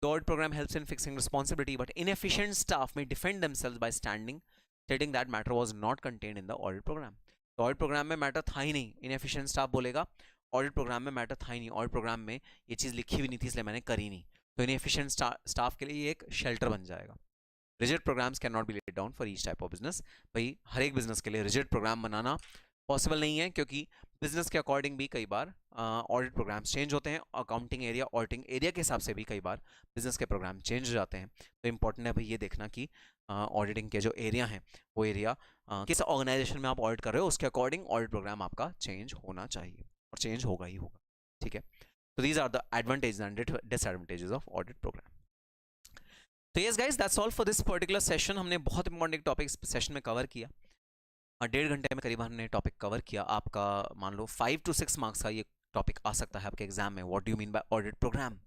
The audit program helps in fixing responsibility, but inefficient staff may defend themselves by stating that matter was not contained in the audit program. तो audit program में matter था ही नहीं, inefficient staff बोलेगा audit program में matter था ही नहीं, audit program में ये चीज़ लिखी हुई नहीं थी इसलिए मैंने करी नहीं, तो इनएफिशिएंट स्टाफ के लिए ये एक शेल्टर बन जाएगा। Rigid programs can not be laid down for each type of business, भाई हर एक बिजनेस के लिए रिजिड प्रोग्राम बनाना पॉसिबल नहीं है, क्योंकि बिजनेस के अकॉर्डिंग भी कई बार ऑडिट प्रोग्राम्स चेंज होते हैं, अकाउंटिंग एरिया ऑडिटिंग एरिया के हिसाब से भी कई बार बिजनेस के प्रोग्राम चेंज हो जाते हैं। तो इंपॉर्टेंट है भाई ये देखना कि ऑडिटिंग के जो एरिया हैं वो एरिया किस ऑर्गेनाइजेशन में आप ऑडिट कर रहे हो उसके अकॉर्डिंग ऑडिट प्रोग्राम आपका चेंज होना चाहिए, और चेंज होगा ही होगा, ठीक है। तो these are the advantages and disadvantages of audit program. तो yes guys, that's all for this particular session. हमने बहुत इंपॉर्टेंट एक टॉपिक सेशन में कवर किया, 1.5 घंटे में करीब हमने टॉपिक कवर किया। आपका मान लो 5 to 6 मार्क्स का ये टॉपिक आ सकता है आपके एग्जाम में, what do you mean by audit program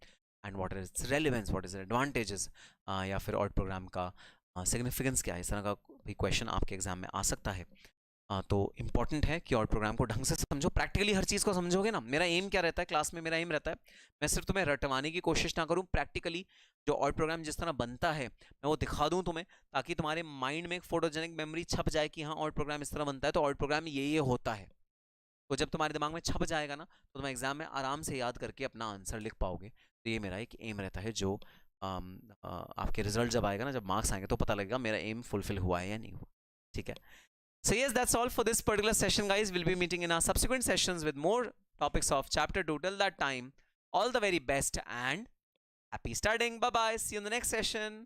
and what is its relevance, what is advantages, या फिर ऑडिट प्रोग्राम का सिग्निफिकेंस क्या है, इस तरह का भी क्वेश्चन आपके एग्जाम में आ सकता है। तो इंपॉर्टेंट है कि ऑडिट प्रोग्राम को ढंग से समझो, प्रैक्टिकली हर चीज़ को समझोगे ना। मेरा एम क्या रहता है क्लास में, मेरा एम रहता है मैं सिर्फ तुम्हें रटवाने की कोशिश ना करूं, प्रैक्टिकली जो ऑडिट प्रोग्राम जिस तरह बनता है मैं वो दिखा दूं तुम्हें, ताकि तुम्हारे माइंड में एक फोटोजेनिक मेमोरी छप जाए कि हाँ ऑडिट प्रोग्राम इस तरह बनता है, तो ऑडिट प्रोग्राम ये होता है। तो जब तुम्हारे दिमाग में छप जाएगा ना तो तुम एग्जाम में आराम से याद करके अपना आंसर लिख पाओगे। तो ये मेरा एक एम रहता है, जो आपके रिजल्ट जब आएगा ना, जब मार्क्स आएंगे तो पता लगेगा मेरा एम फुलफिल हुआ है या नहीं हुआ, ठीक है। So yes, that's all for this particular session, guys. We'll be meeting in our subsequent sessions with more topics of chapter 2. Till that time, all the very best and happy studying. Bye bye. See you in the next session.